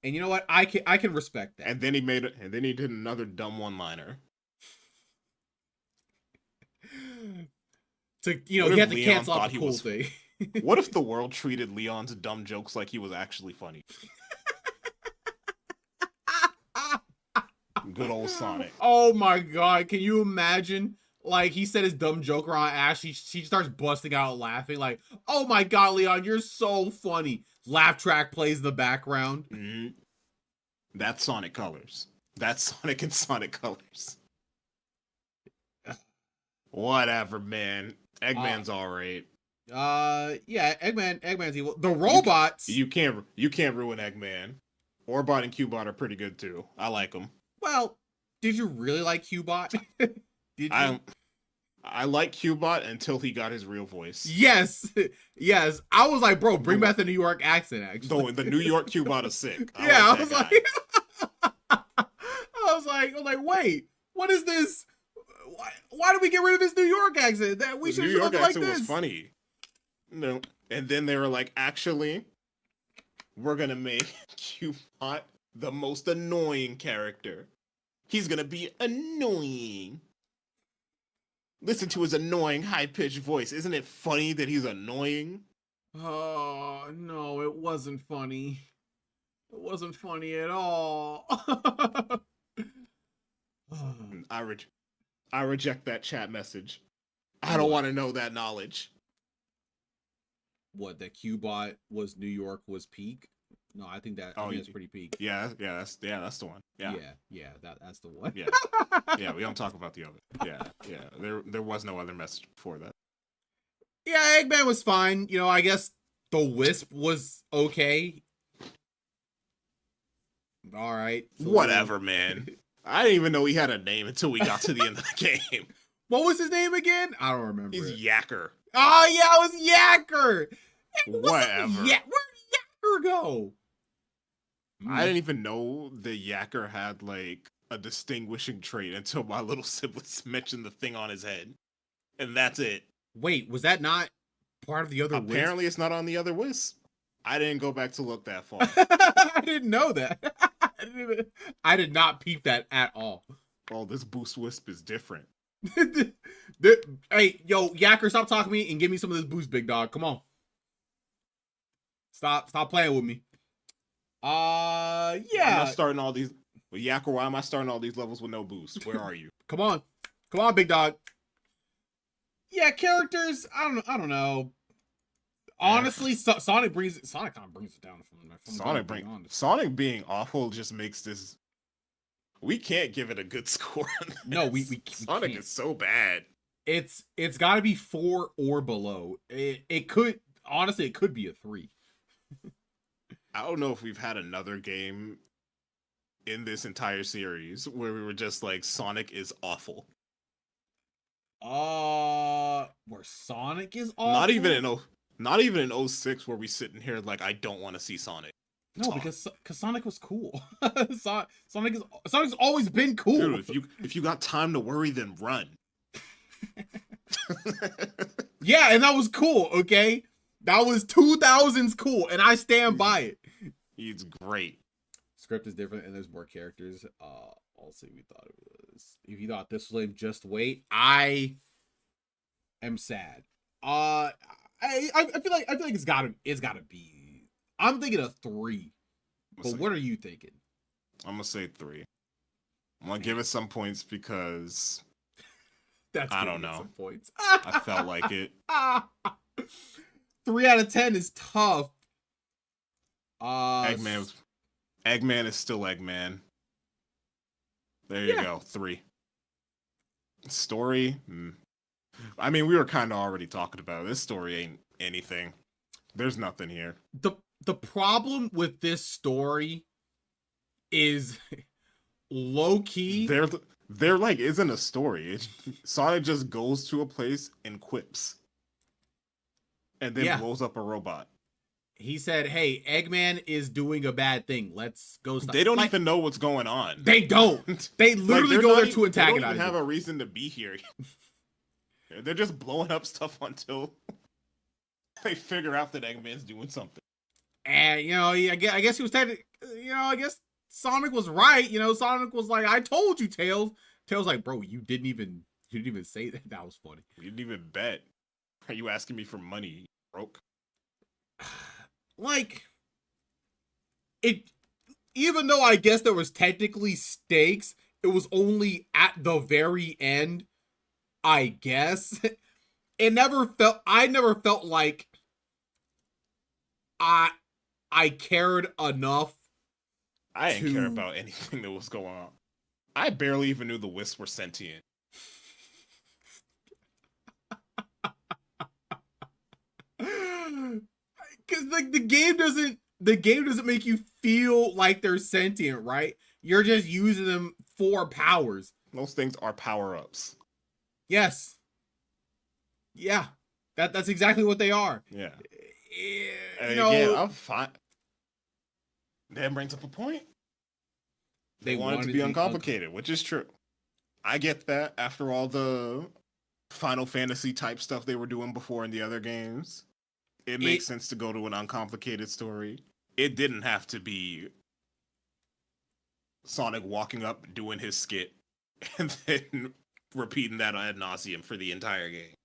And you know what? I can respect that. And then he did another dumb one-liner. He had to cancel out the cool thing. What if the world treated Leon's dumb jokes like he was actually funny? Good old Sonic. Oh my god, can you imagine? Like, he said his dumb joke around Ash, she starts busting out laughing, like, oh my god, Leon, you're so funny. Laugh track plays in the background. Mm-hmm. That's Sonic Colors. That's Sonic and Sonic Colors. Whatever, man. Eggman's alright. Yeah, Eggman's evil. The robots. You can't ruin Eggman. Orbot and Cubot are pretty good too. I like them. Well, did you really like Cubot? Did you? I like Cubot until he got his real voice. Yes. I was like, bro, bring back the New York accent. Actually, the New York Cubot is sick. I was like, wait, what is this? Why did we get rid of his New York accent? That we should New York accent like this. Was funny. No, and then they were like, actually, we're gonna make Cubot the most annoying character. He's gonna be annoying. Listen to his annoying high-pitched voice. Isn't it funny that he's annoying? Oh, no, it wasn't funny. It wasn't funny at all. I reject that chat message. I don't want to know that knowledge. What, that Qbot was New York was peak? No, I think that I think that's pretty peak. Yeah, that's the one. Yeah, that's the one. Yeah, yeah. We don't talk about the other. Yeah. There was no other message before that. Yeah, Eggman was fine. You know, I guess the Wisp was okay. All right. So whatever, man. I didn't even know he had a name until we got to the end of the game. What was his name again? I don't remember. He's Yacker. Oh yeah, it was Yacker. Whatever. Yeah, where did Yacker go? I didn't even know the Yacker had like a distinguishing trait until my little siblings mentioned the thing on his head, and that's it. Wait, was that not part of the other? Apparently, Wisp? It's not on the other Wisp. I didn't go back to look that far. I didn't know that. I did not peep that at all. Oh, this Boost Wisp is different. Hey, yo, Yacker, stop talking to me and give me some of this boost, big dog. Come on. Stop playing with me. Yeah. I'm not starting all these. Well, Yacker, why am I starting all these levels with no boost? Where are you? Come on, big dog. Yeah, characters. I don't know. Honestly, Sonic kind of brings it down from Sonic being awful just makes this. We can't give it a good score. No, we Sonic can't. is so bad. It's got to be 4 or below. It could honestly it could be a 3. I don't know if we've had another game in this entire series where we were just like Sonic is awful. Where Sonic is awful? Not even in 06 where we sit in here like I don't want to see Sonic. No, because Sonic was cool. Sonic's always been cool. Dude, if you got time to worry, then run. Yeah, and that was cool, okay? That was 2000s cool, and I stand by it. He's great. Script is different, and there's more characters. Also, we thought it was. If you thought this was lame, just wait. I am sad. I feel like it's gotta be. I'm thinking a 3. But what are you thinking? I'm gonna say 3. I'm gonna give it some points because I don't know. Some points. I felt like it. 3 out of 10 is tough. Eggman is still Eggman. There you go. 3. Story. I mean, we were kind of already talking about it. This story ain't anything. There's nothing here. The problem with this story is low key. There like isn't a story. Sonic just goes to a place and quips, and then blows up a robot. He said, "Hey, Eggman is doing a bad thing. Let's go." They don't even know what's going on. They don't. They literally go there to antagonize. They don't even have a reason to be here. They're just blowing up stuff until they figure out that Eggman's doing something. And I guess he was I guess Sonic was right. Sonic was like, "I told you, Tails." Tails like, "Bro, you didn't even say that." That was funny. You didn't even bet. Are you asking me for money, you broke? Like, it. Even though I guess there was technically stakes, it was only at the very end. I guess I never felt like I cared enough. I didn't care about anything that was going on. I barely even knew the Wisps were sentient. Because like the game doesn't make you feel like they're sentient, right? You're just using them for powers. Those things are power-ups. Yes. Yeah. That's exactly what they are. Yeah. Again, I'm fine. That brings up a point. They wanted to be uncomplicated, which is true. I get that after all the Final Fantasy type stuff they were doing before in the other games. It makes sense to go to an uncomplicated story. It didn't have to be Sonic walking up, doing his skit, and then repeating that ad nauseum for the entire game.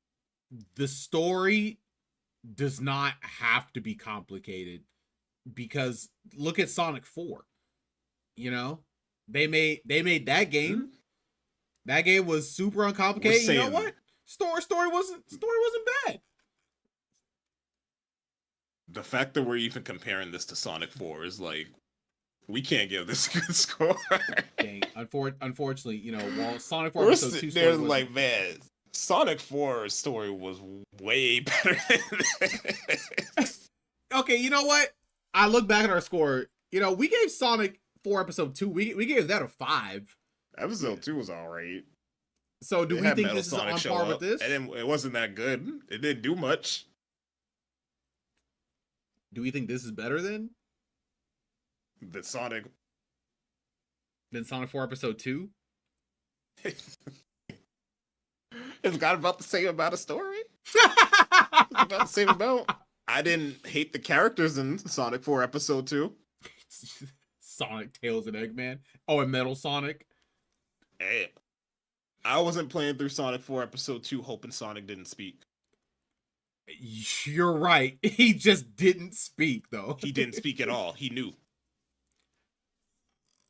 The story does not have to be complicated because look at Sonic 4. You know, they made that game. Mm-hmm. That game was super uncomplicated. You know what? Story wasn't bad. The fact that we're even comparing this to Sonic 4 is like, we can't give this a good score. Dang, unfortunately, you know, while Sonic 4 We're Episode 2 there story like, man, Sonic 4's story was way better than this. Okay, you know what? I look back at our score. You know, we gave Sonic 4 Episode 2, we gave that a 5. Episode 2 was alright. So do we think this is on par with this? And it wasn't that good. It didn't do much. Do we think this is better than Sonic 4 Episode 2? It's got about the same amount of story. It's about the same amount. I didn't hate the characters in Sonic 4 Episode 2. Sonic, Tails, and Eggman. Oh, and Metal Sonic. Hey, I wasn't playing through Sonic 4 Episode 2 hoping Sonic didn't speak. You're right. He just didn't speak, though. He didn't speak at all. He knew.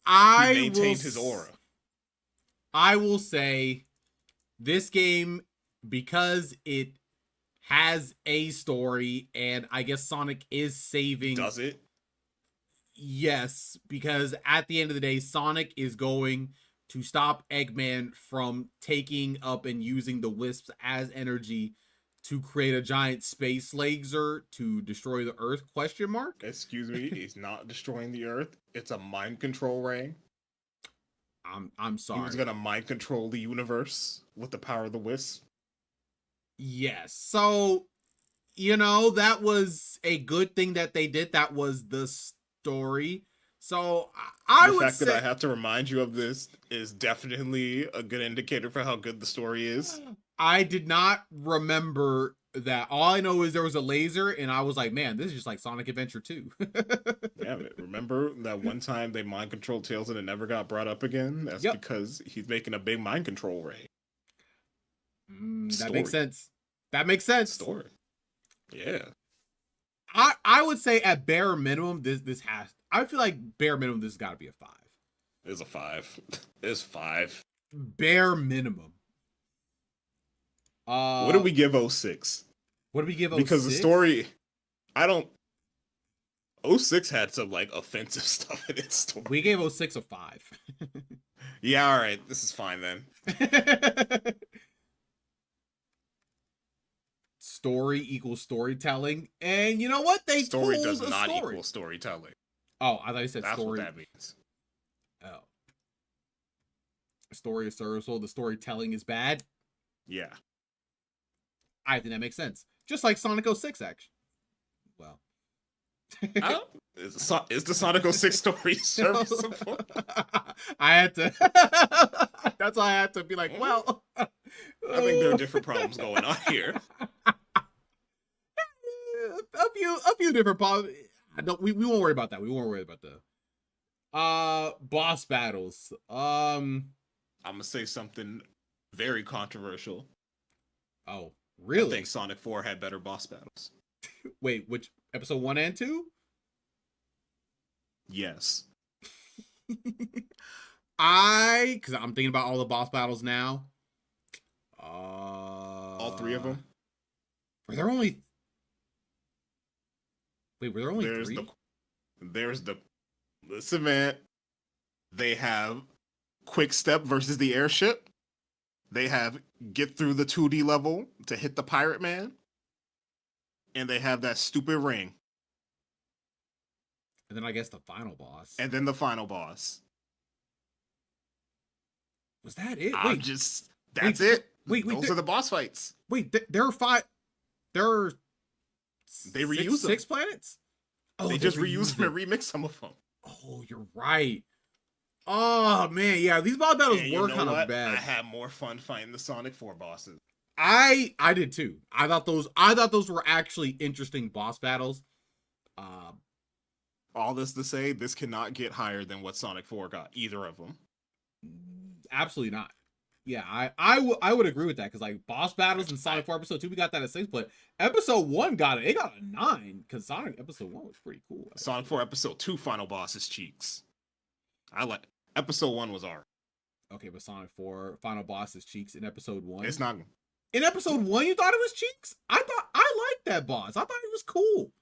He maintained his aura. I will say this game, because it has a story, and I guess Sonic is saving. Does it? Yes, because at the end of the day, Sonic is going to stop Eggman from taking up and using the wisps as energy to create a giant space laser to destroy the Earth, ? Excuse me, he's not destroying the Earth. It's a mind control ray. I'm sorry. He was gonna mind control the universe with the power of the wisp. Yes. So, you know, that was a good thing that they did. That was the story. So I would say... The fact that I have to remind you of this is definitely a good indicator for how good the story is. I did not remember that. All I know is there was a laser, and I was like, man, this is just like Sonic Adventure 2. Yeah, remember that one time they mind controlled Tails and it never got brought up again? That's because he's making a big mind control ray. That makes sense. That makes sense. Story. Yeah. I would say at bare minimum, this has... I feel like bare minimum, this has got to be a 5. It's a 5. It's 5. Bare minimum. What did we give 06? What did we give 06? Because the story, 06 had some like offensive stuff in its story. We gave 06 a 5. Yeah, all right, this is fine then. Story equals storytelling, and you know what? Story does not equal storytelling. Oh, I thought you said that's story. That's what that means. Oh, story is serviceable. The storytelling is bad. Yeah. I think that makes sense. Just like Sonic 06, actually. Well. Is the Sonic 06 story serviceable? I had to... That's why I had to be like, well... I think there are different problems going on here. A few different problems. We won't worry about that. We won't worry about the boss battles. I'm gonna say something very controversial. Oh, really? I think Sonic 4 had better boss battles. Wait, which episode 1 and 2? Yes. Because I'm thinking about all the boss battles now. All 3 of them? Were there only... Wait, were there only 3? Listen, man. They have Quick Step versus the airship. They have get through the 2D level to hit the Pirate Man. And they have that stupid ring. And then I guess the final boss. And then the final boss. Was that it? That's it. Wait, those are the boss fights. Wait, there are 5. There are... They reuse 6 planets? Oh, they just reuse them and remix some of them. Oh, you're right. Oh, man. Yeah, these boss battles were kind of bad. I had more fun fighting the Sonic 4 bosses. I did too. I thought those were actually interesting boss battles. All this to say, this cannot get higher than what Sonic 4 got. Either of them. Absolutely not. Yeah, I would agree with that, because like boss battles in Sonic 4 Episode 2, we got that at 6, but Episode 1 got it. It got a 9, because Sonic Episode 1 was pretty cool. Sonic 4 Episode 2 final boss is Cheeks. I like Episode 1 was art. Okay, but Sonic 4 final boss is Cheeks in Episode 1. It's not. In Episode 1, you thought it was Cheeks? I liked that boss. I thought it was cool.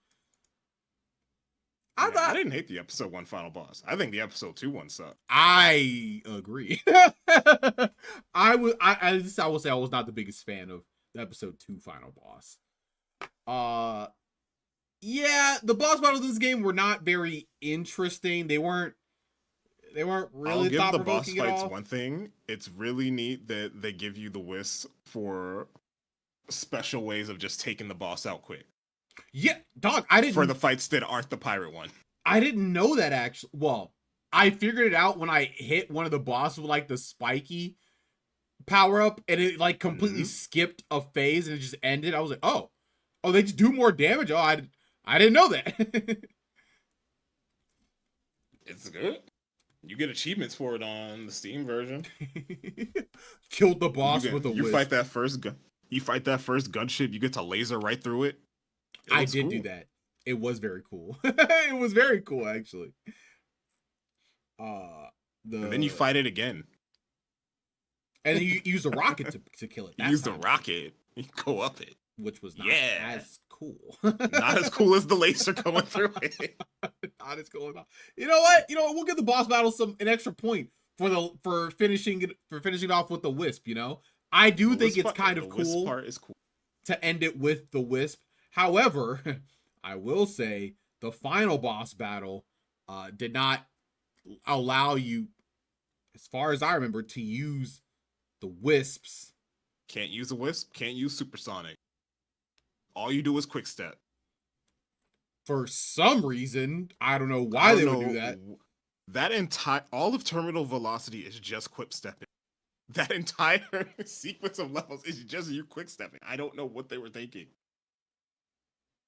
I didn't hate the Episode 1 final boss. I think the Episode 2 one sucked. I agree. I will say I was not the biggest fan of the Episode 2 final boss. Yeah, the boss battles in this game were not very interesting. They weren't really I'll give the boss thought-provoking at fights all. one thing. It's really neat that they give you the wisp for special ways of just taking the boss out quick. Yeah, dog, I didn't For the fights that aren't the pirate one. I didn't know that, actually. Well, I figured it out when I hit one of the bosses with like the spiky power up, and it like completely skipped a phase and it just ended. I was like, oh, they just do more damage. Oh, I didn't know that. It's good. You get achievements for it on the Steam version. Killed the boss with a you whisk. fight that first gun. You fight that first gunship. You get to laser right through it. I did do that. It was very cool. It was very cool, actually. And then you fight it again. And then you use a rocket to kill it. You use the rocket. You go up it. Which was not as cool. Not as cool as the laser going through it. Not as cool. You know what? We'll give the boss battle an extra point for finishing it off with the wisp. I do think it's kind of cool. Wisp part is cool to end it with the wisp. However, I will say the final boss battle did not allow you, as far as I remember, to use the wisps. Can't use a wisp. Can't use supersonic. All you do is quick step. For some reason, I don't know why they would do that. That all of Terminal Velocity is just quick stepping. That entire sequence of levels is just you quick stepping. I don't know what they were thinking.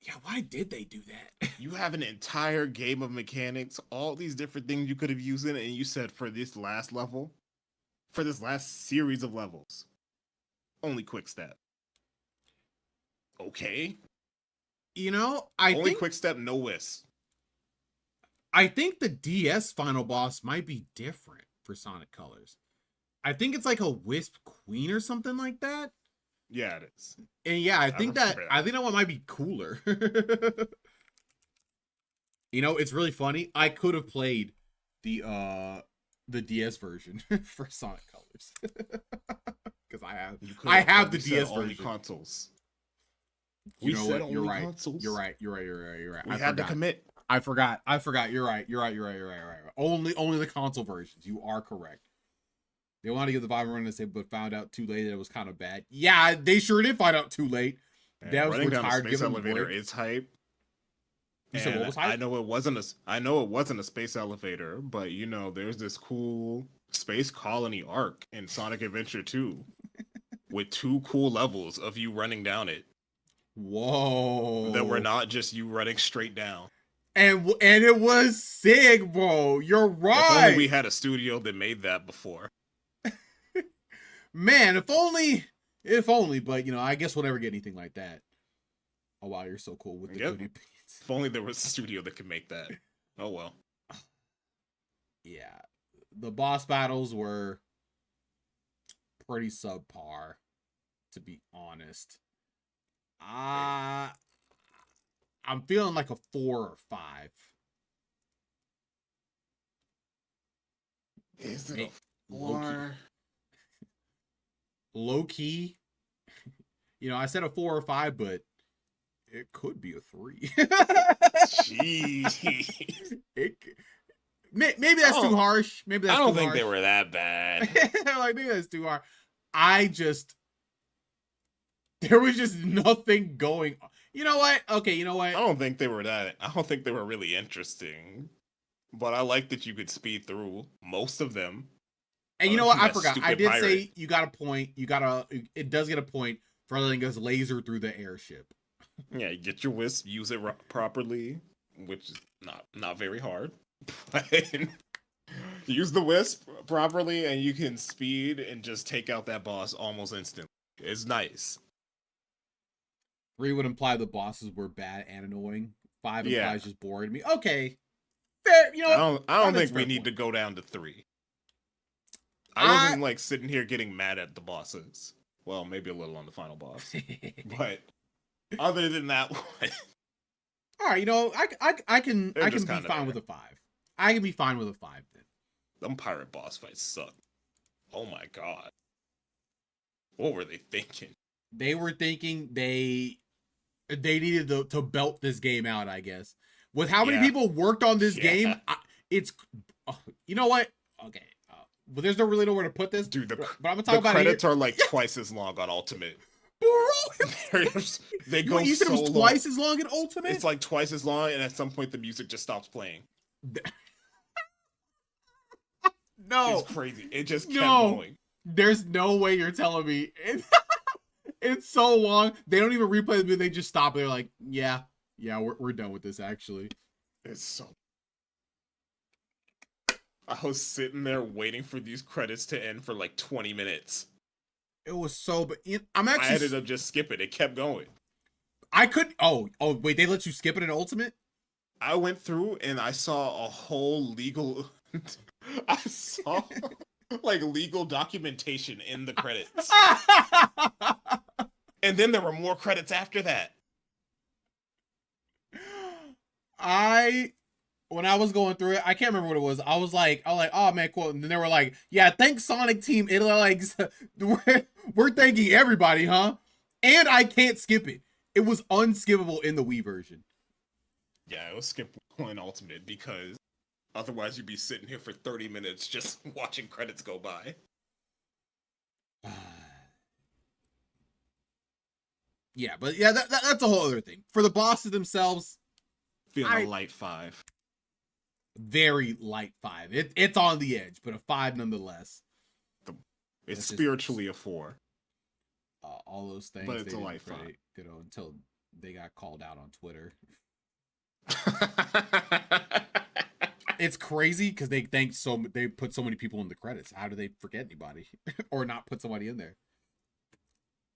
Yeah, why did they do that? You have an entire game of mechanics, all these different things you could have used in it, and you said for this last level, for this last series of levels, only quick step. Okay. I only think quick step, no wisp. I think the DS final boss might be different for Sonic Colors. I think it's like a Wisp Queen or something like that. Yeah, it is. And yeah, I think that one might be cooler. It's really funny. I could have played the DS version for Sonic Colors. Because I have the DS version. Only consoles. You're right. Consoles. You're right. We had to commit. I forgot. You're right. Only the console versions. You are correct. They wanted to give the Vibe run to say, but found out too late that it was kind of bad. Yeah, they sure did find out too late. Running down the space elevator is hype. You said what was hype? I know it wasn't a space elevator, but there's this cool space colony arc in Sonic Adventure 2 with 2 cool levels of you running down it. Whoa. That were not just you running straight down. And it was sick, bro. You're right. If only we had a studio that made that before. Man, if only, but I guess we'll never get anything like that. Oh wow, you're so cool with the goody beats. If only there was a studio that could make that. Oh well. Yeah. The boss battles were pretty subpar, to be honest. I'm feeling like a 4 or 5. Is it a 4? Low key. I said a 4 or 5, but it could be a 3. Jeez. Maybe that's too harsh. Maybe that's I don't too think harsh. they were that bad. Maybe that's too hard. There was just nothing going on. You know what? Okay, you know what? I don't think they were really interesting. But I like that you could speed through most of them. And you know what? I forgot. I did say you got a point. It does get a point for letting us laser through the airship. Yeah, you get your wisp, use it properly. which is not very hard. But use the wisp properly, and you can speed and just take out that boss almost instantly. It's nice. 3 would imply the bosses were bad and annoying. 5 Yeah. implies just boring to me. Okay, fair. You know, I don't that's think we fair need point. to go down to 3. I wasn't like sitting here getting mad at the bosses. Well, maybe a little on the final boss, but other than that one, All right, you know, I can They're be just kinda fine there. with a 5. I can be fine with a 5 then. them pirate boss fights suck. Oh my god, what were they thinking? They were thinking they needed to belt this game out, I guess. With how many Yeah. people worked on this Yeah. game, it's you know what? Okay, but there's no really nowhere to put this. Dude, but I'm gonna talk about credits it are like twice as long on Ultimate. here. They go You said so it was long. twice as long in Ultimate. It's like twice as long, and at some point the music just stops playing. No, It's crazy. It just kept No. going. there's no way you're telling me it's so long. They don't even replay the movie. They just stop. They're like, yeah, we're done with this. Actually, It's so. I was sitting there waiting for these credits to end for like 20 minutes. it was so. But I'm I actually. ended up just skipping. It kept going. I could. Oh, wait. They let you skip it in Ultimate. I went through and I saw a whole legal. I saw like legal documentation in the credits, and then there were more credits after that. When I was going through it, I can't remember what it was. I was like, oh man, cool. And then they were like, yeah, thanks Sonic Team. It like we're thanking everybody, huh? And I can't skip it. It was unskippable in the Wii version. Yeah, it was skip point ultimate because otherwise you'd be sitting here for 30 minutes just watching credits go by. Yeah, but yeah, that's a whole other thing. For the bosses themselves, Feeling a light 5. very light 5. It's on the edge, but a 5 nonetheless. It's That's just- spiritually a 4. All those things, But it's they a didn't light 5. credit, you know, until they got called out on Twitter. It's crazy because they put so many people in the credits. How do they forget anybody or not put somebody in there?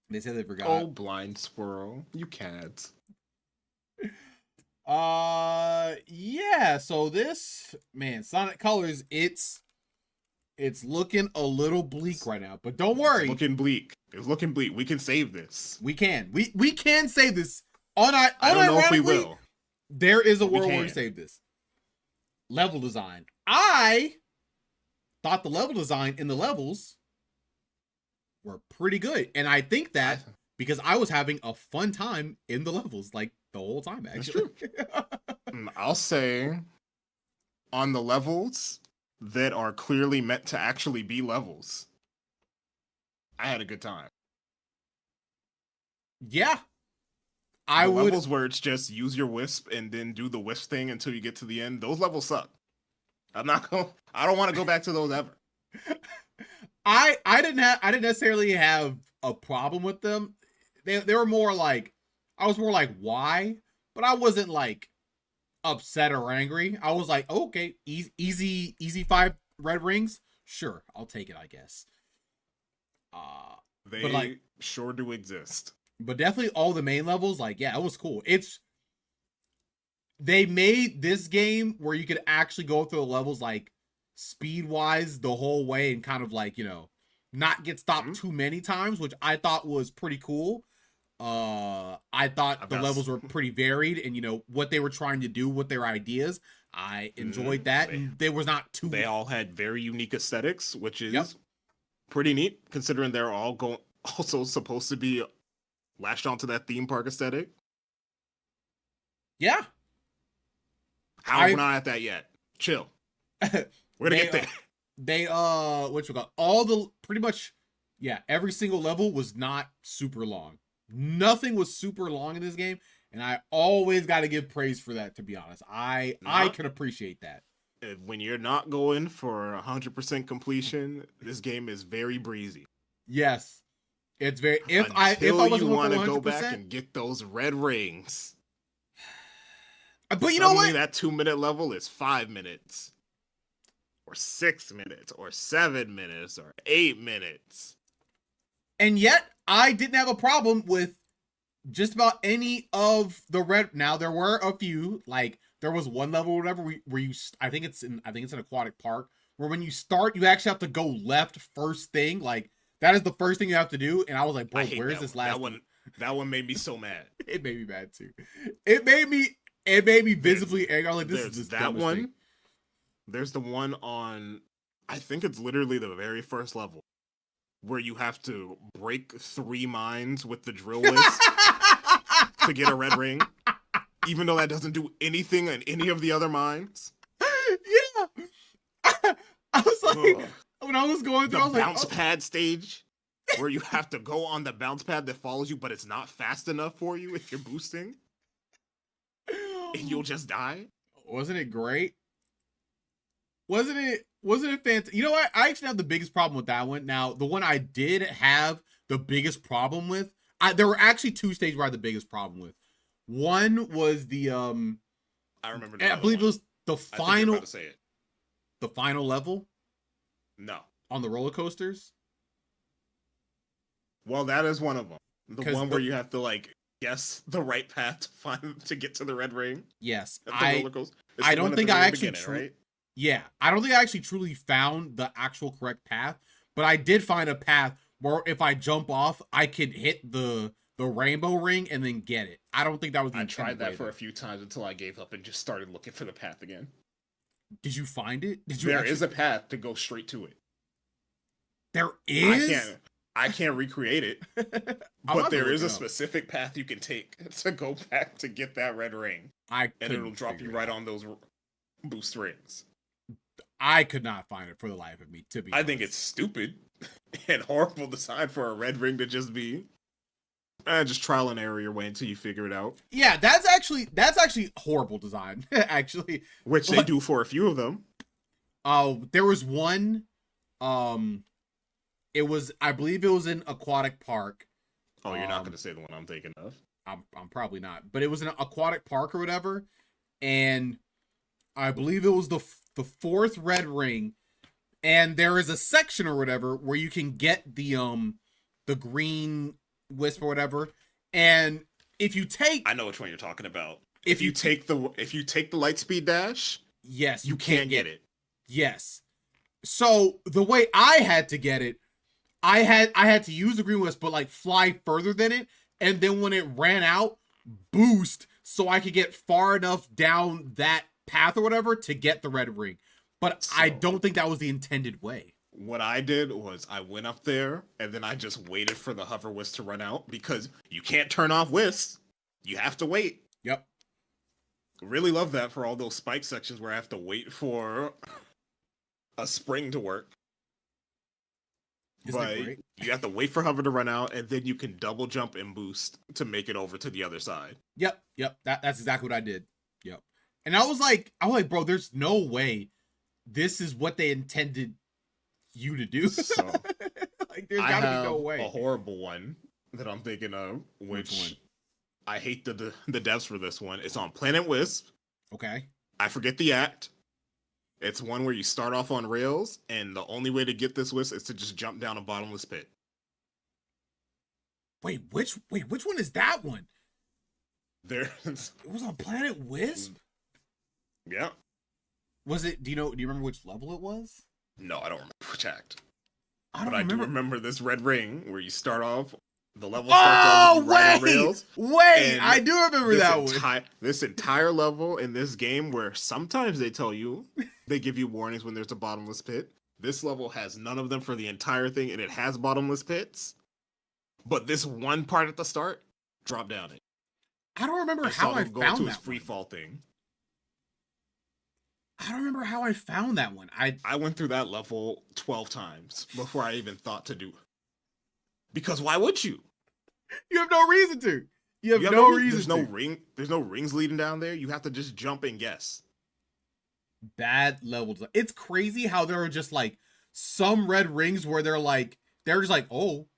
They said they forgot. Oh, blind squirrel, you can't. Yeah. So this, man, Sonic Colors, it's looking a little bleak right now. But don't worry, It's looking bleak. It's looking bleak. We can save this. we can save this. I don't know if we unironically, will. There is a We world where we can. save this. Level design. I thought the level design in the levels were pretty good. And I think that because I was having a fun time in the levels, like the whole time, actually. I'll say on the levels that are clearly meant to actually be levels, I had a good time. Yeah. The levels where it's just use your wisp and then do the wisp thing until you get to the end, those levels suck. I don't want to go back to those ever. I didn't necessarily have a problem with them. They were more like, I was more like, why? But I wasn't like upset or angry. I was like, oh, okay, easy 5 red rings. Sure, I'll take it, I guess. They But, like- sure do exist. But definitely all the main levels, like, yeah, it was cool. They made this game where you could actually go through the levels like speed wise the whole way and kind of like, you know, not get stopped too many times, which I thought was pretty cool. I thought the levels were pretty varied and, you know, what they were trying to do with their ideas. I enjoyed that. And there was not too. They all had very unique aesthetics, which is Yep. pretty neat considering they're all also supposed to be latched onto that theme park aesthetic. Yeah. We're not at that yet. Chill. We're gonna get there. They what you got? All the pretty much, yeah, every single level was not super long. Nothing was super long in this game, and I always got to give praise for that, to be honest. I can appreciate that. When you're not going for 100% completion, this game is very breezy. Yes. It's very if Until I wasn't you want to go 100%, back and get those red rings. But you know Suddenly what? that 2-minute level is 5 minutes, or 6 minutes, or 7 minutes, or 8 minutes. And yet, I didn't have a problem with just about any of the red. Now there were a few, like there was one level, or whatever, where you. I think it's an aquatic park where when you start, you actually have to go left first thing. Like that is the first thing you have to do. And I was like, bro, I hate where's that this one. last That one? That one made me so mad. It made me mad too. It made me visibly angry. I was like, this is There's this that dumbest one. thing. There's the one on, I think it's literally the very first level, where you have to break 3 mines with the drill wisp to get a red ring, even though that doesn't do anything in any of the other mines. Yeah. I was like, Ugh. when I was going through, The I was like, bounce oh. pad stage, where you have to go on the bounce pad that follows you, but it's not fast enough for you if you're boosting, and you'll just die. Wasn't it great? Wasn't it fantastic? You know what? I actually have the biggest problem with that one. Now, the one I did have the biggest problem with, there were actually 2 stages where I had the biggest problem with. One was the I remember. I believe it was the I think you're final about to say it. the final level No. on the roller coasters. Well, that is one of them. The 'Cause one where you have to like guess the right path to find to get to the red ring Yes, at the roller coaster. It's I the don't one at think the I very actually beginning, right? Yeah, I don't think I actually truly found the actual correct path, but I did find a path where if I jump off, I could hit the rainbow ring and then get it. I don't think that was the I intended tried that way, for though. a few times until I gave up and just started looking for the path again. Did you find it? Did you There actually... is a path to go straight to it. There is? I can't recreate it, I'm but about to there look is it a up. specific path you can take to go back to get that red ring, and it'll drop you right on those boost rings. I could not find it for the life of me, to be honest. I think it's stupid and horrible design for a red ring to just be just trial and error your way until you figure it out. Yeah, that's actually horrible design, actually. Which they do for a few of them. Oh, there was one, I believe it was an aquatic park. Oh, you're not going to say the one I'm thinking of. I'm probably not, but it was an aquatic park or whatever, and I believe it was the 4th red ring, and there is a section or whatever where you can get the green wisp or whatever, and if you take... I know which one you're talking about. If you take the light speed dash, yes, you can't get it. Yes. So the way I had to get it, I had to use the green wisp, but like fly further than it, and then when it ran out, boost so I could get far enough down that path or whatever to get the red ring. But I don't think that was the intended way. What I did was I went up there and then I just waited for the hover wisp to run out because you can't turn off wisps. You have to wait. Yep. Really love that for all those spike sections where I have to wait for a spring to work. Isn't that great? You have to wait for hover to run out and then you can double jump and boost to make it over to the other side. Yep. That's exactly what I did. Yep. And I was like, bro, there's no way this is what they intended you to do. So like, there's gotta be no way. A horrible one that I'm thinking of, which I hate the devs for this one. It's on Planet Wisp. Okay. I forget the act. It's one where you start off on rails, and the only way to get this wisp is to just jump down a bottomless pit. Wait, which one is that one? It was on Planet Wisp? Yeah. Was it? Do you remember which level it was? No, I don't remember which act. I do remember this red ring where you start off. The level starts off with right on rails. Wait, I do remember that one. This entire level in this game, where sometimes they tell you, they give you warnings when there's a bottomless pit. This level has none of them for the entire thing, and it has bottomless pits. But this one part at the start, drop down it. I don't remember how I found that free fall thing. I don't remember how I found that one. I went through that level 12 times before I even thought to do it. Because why would you? You have no reason to. You have no reason. There's no rings leading down there. You have to just jump and guess. Bad levels. It's crazy how there are just like some red rings where they're just like, oh,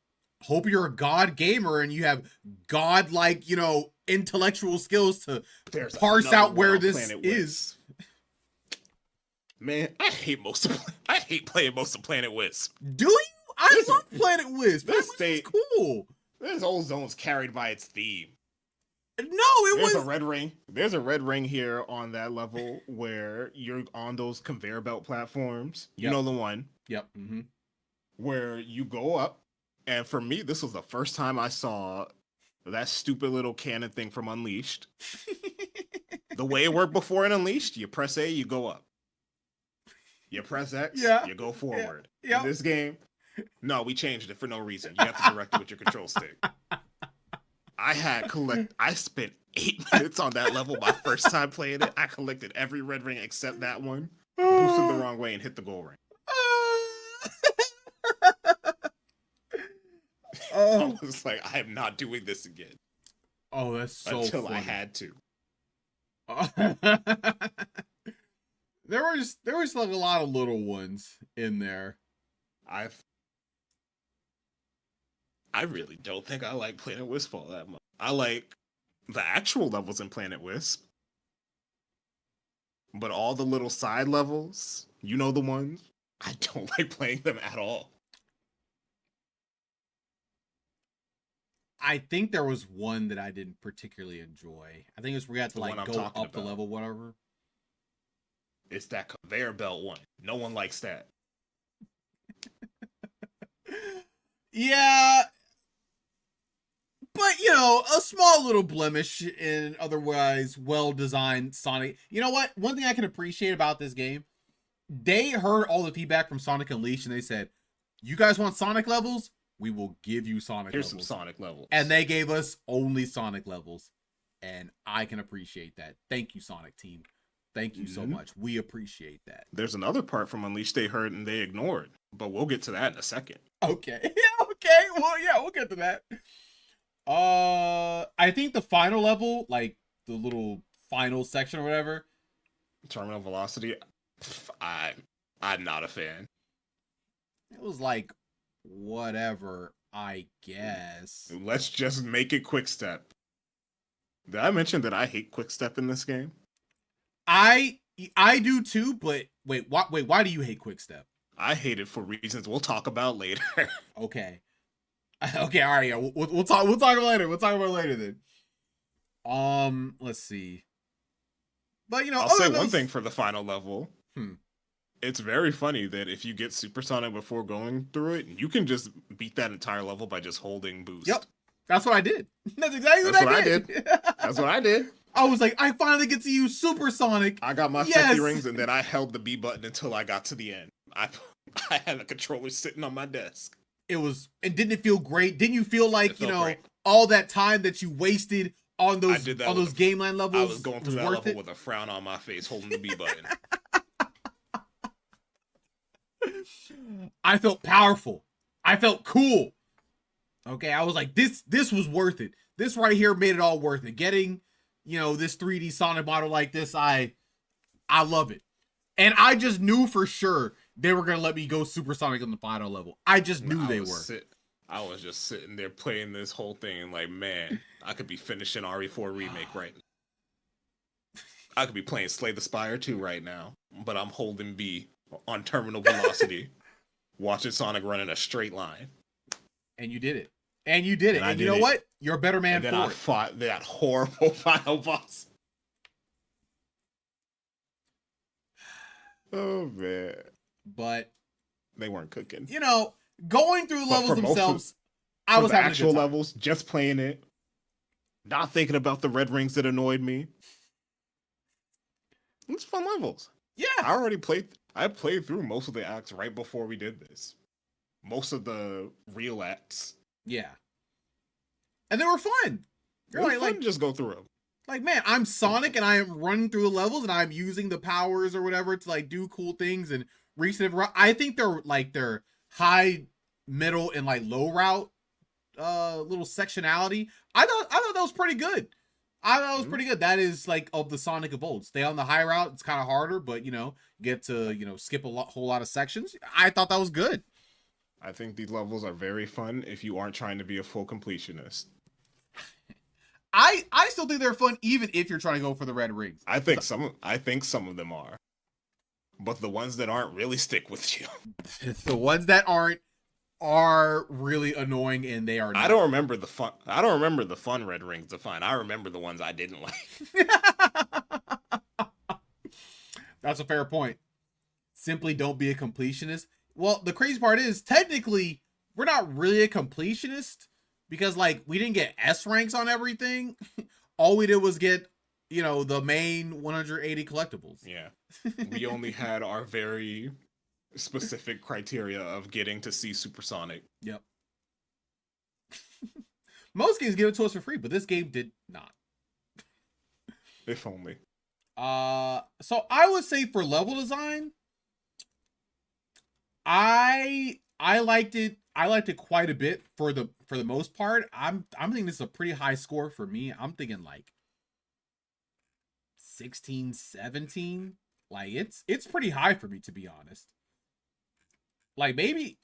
hope you're a god gamer and you have god like, intellectual skills to There's parse another out one where on this Planet is. Wisp. Man, I hate playing most of Planet Wisp. Do you? I Listen, love Planet Wisp. Planet this Wisp state- was cool. This whole zone's carried by its theme. No, it There's was. a red ring. There's a red ring here on that level where you're on those conveyor belt platforms. You Yep. know the one Yep. Mm-hmm. where you go up. And for me, this was the first time I saw that stupid little cannon thing from Unleashed. The way it worked before in Unleashed, you press A, you go up. You press X, Yeah. you go forward. Yeah. In this game, no, we changed it for no reason. You have to direct it with your control stick. I spent 8 minutes on that level my first time playing it. I collected every red ring except that one, boosted the wrong way, and hit the goal ring. I was like, I am not doing this again. Oh, that's so until funny. I had to. There was like a lot of little ones in there. I really don't think I like Planet Wisp all that much. I like the actual levels in Planet Wisp, but all the little side levels, you know the ones, I don't like playing them at all. I think there was one that I didn't particularly enjoy. I think it was where you had to The one like I'm go talking up the about. level, whatever. It's that conveyor belt one. No one likes that. Yeah. But, you know, a small little blemish in otherwise well-designed Sonic. You know what? One thing I can appreciate about this game, they heard all the feedback from Sonic Unleashed and they said, you guys want Sonic levels? We will give you Sonic Here's levels. some Sonic levels. And they gave us only Sonic levels. And I can appreciate that. Thank you, Sonic team. Thank you so much. We appreciate that. There's another part from Unleashed they heard and they ignored, but we'll get to that in a second. Okay. Yeah, okay. Well, yeah, we'll get to that. I think the final level, like the little final section or whatever. Terminal Velocity, I'm not a fan. It was like whatever, I guess. Let's just make it quick step. Did I mention that I hate quick step in this game? I do too, but wait, why do you hate quick step? I hate it for reasons we'll talk about later. Okay. Okay, all right, yeah, we'll talk about it later. We'll talk about it later then. Let's see. But you know, I'll say one thing for the final level. It's very funny that if you get Supersonic before going through it, you can just beat that entire level by just holding boost. Yep. That's what I did. That's exactly That's what I did. That's what I did. I was like, I finally get to use Supersonic. I got my Yes. 50 rings and then I held the B button until I got to the end. I had a controller sitting on my desk. It was, and didn't it feel great? Didn't you feel like, It you felt know, great. all that time that you wasted on those did that on with those game line levels? I was going through that worth level it? with a frown on my face, holding the B button. I felt powerful. I felt cool. Okay, I was like, this was worth it. This right here made it all worth it. Getting, you know, this 3D Sonic model like this, I love it. And I just knew for sure they were gonna let me go Supersonic on the final level. I just knew they were. I was just sitting there playing this whole thing and like, man, I could be finishing RE4 Remake right now. I could be playing Slay the Spire 2 right now, but I'm holding B on terminal velocity, watching Sonic run in a straight line. And you did it. And you did it. I And you did know it. what? You're a better man And then for I it. fought that horrible final boss. Oh man, But they weren't cooking. you know, going through the But levels for most of- themselves, I For was the having actual a good time. levels, just playing it, not thinking about the red rings that annoyed me. It's fun levels. Yeah. I played through most of the acts right before we did this. Most of the real acts. Yeah. And they were fun. It was fun to just go through them. Like, man, I'm Sonic and I am running through the levels and I'm using the powers or whatever to like do cool things and reach the. I think they're like their high, middle, and like low route little sectionality. I thought that was pretty good. I thought it was pretty good. That is like of the Sonic of old. Stay on the high route. It's kind of harder, but you know, get to, you know, skip a whole lot of sections. I thought that was good. I think these levels are very fun if you aren't trying to be a full completionist. I still think they're fun, even if you're trying to go for the red rings. I think some of them are, but the ones that aren't really stick with you. The ones that aren't are really annoying, and they are not. I don't remember the fun red rings to find. I remember the ones I didn't like. That's a fair point. Simply don't be a completionist. Well, the crazy part is, technically, we're not really a completionist because, like, we didn't get S ranks on everything. All we did was get, the main 180 collectibles. Yeah. We only had our very specific criteria of getting to see Supersonic. Yep. Most games give it to us for free, but this game did not. If only. So I would say for level design, I liked it. I liked it quite a bit for the most part. I'm thinking this is a pretty high score for me. I'm thinking like 16, 17. Like it's pretty high for me, to be honest. Like maybe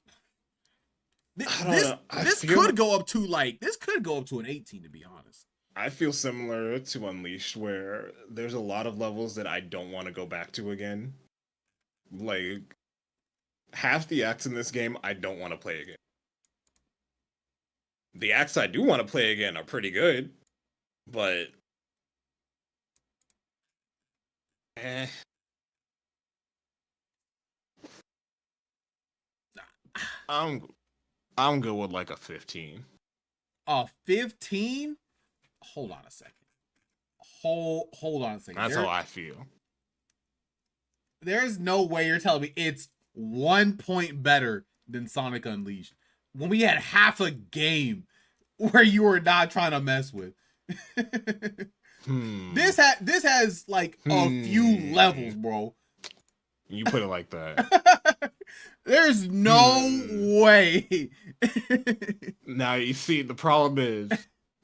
this could go up to an 18, to be honest. I feel similar to Unleashed, where there's a lot of levels that I don't want to go back to again. Like, half the acts in this game I don't want to play again. The acts I do want to play again are pretty good, but I'm good with like a 15. A 15? Hold on a second. Hold on a second. That's how I feel. There's no way you're telling me it's 1 point better than Sonic Unleashed when we had half a game where you were not trying to mess with. This has like a few levels, bro. You put it like that. There's no way. Now you see, the problem is,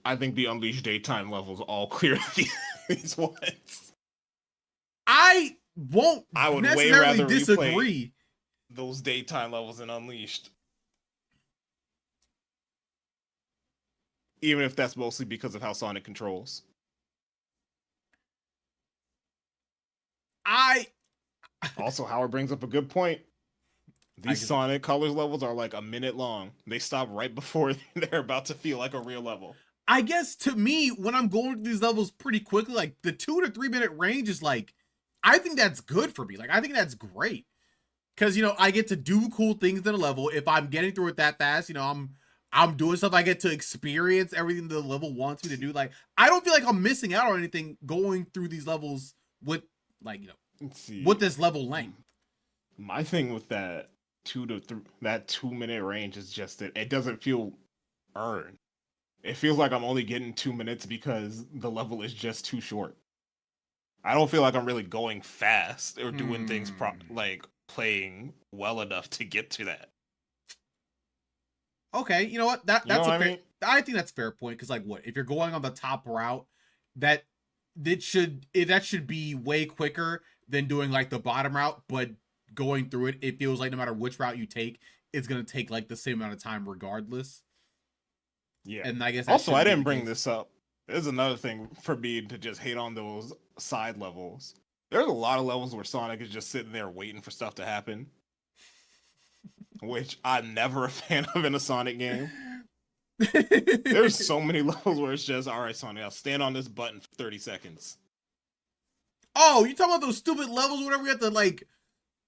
I think the Unleashed daytime levels all clear these ones. I would way rather disagree. Those daytime levels in Unleashed. Even if that's mostly because of how Sonic controls. Also, Howard brings up a good point. These Sonic Colors levels are like a minute long. They stop right before they're about to feel like a real level. I guess to me, when I'm going through these levels pretty quickly, like the 2 to 3 minute range is like, I think that's good for me. Like, I think that's great. Because, I get to do cool things in a level. If I'm getting through it that fast, I'm doing stuff. I get to experience everything the level wants me to do. Like, I don't feel like I'm missing out on anything going through these levels with, like, with this level length. My thing with that 2 minute range is just that it doesn't feel earned. It feels like I'm only getting 2 minutes because the level is just too short. I don't feel like I'm really going fast or doing things like playing well enough to get to that. Okay, you know what? I think that's a fair point, because like, what if you're going on the top route, that should be way quicker than doing like the bottom route, but going through it feels like no matter which route you take, it's gonna take like the same amount of time regardless. Yeah, and I guess also I didn't bring this up. There's another thing for me to just hate on those side levels. There's a lot of levels where Sonic is just sitting there waiting for stuff to happen, which I'm never a fan of in a Sonic game. There's so many levels where it's just, all right, Sonic, I'll stand on this button for 30 seconds. Oh, you talking about those stupid levels where we have to like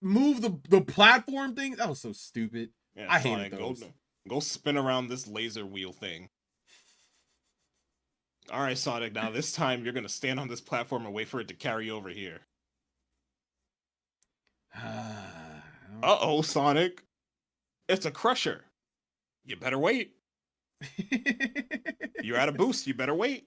move the platform thing? That was so stupid. Yeah, I Sonic, hated those. Go spin around this laser wheel thing. All right, Sonic, now this time you're going to stand on this platform and wait for it to carry over here. Uh-oh, Sonic. It's a crusher. You better wait. You're at a boost. You better wait.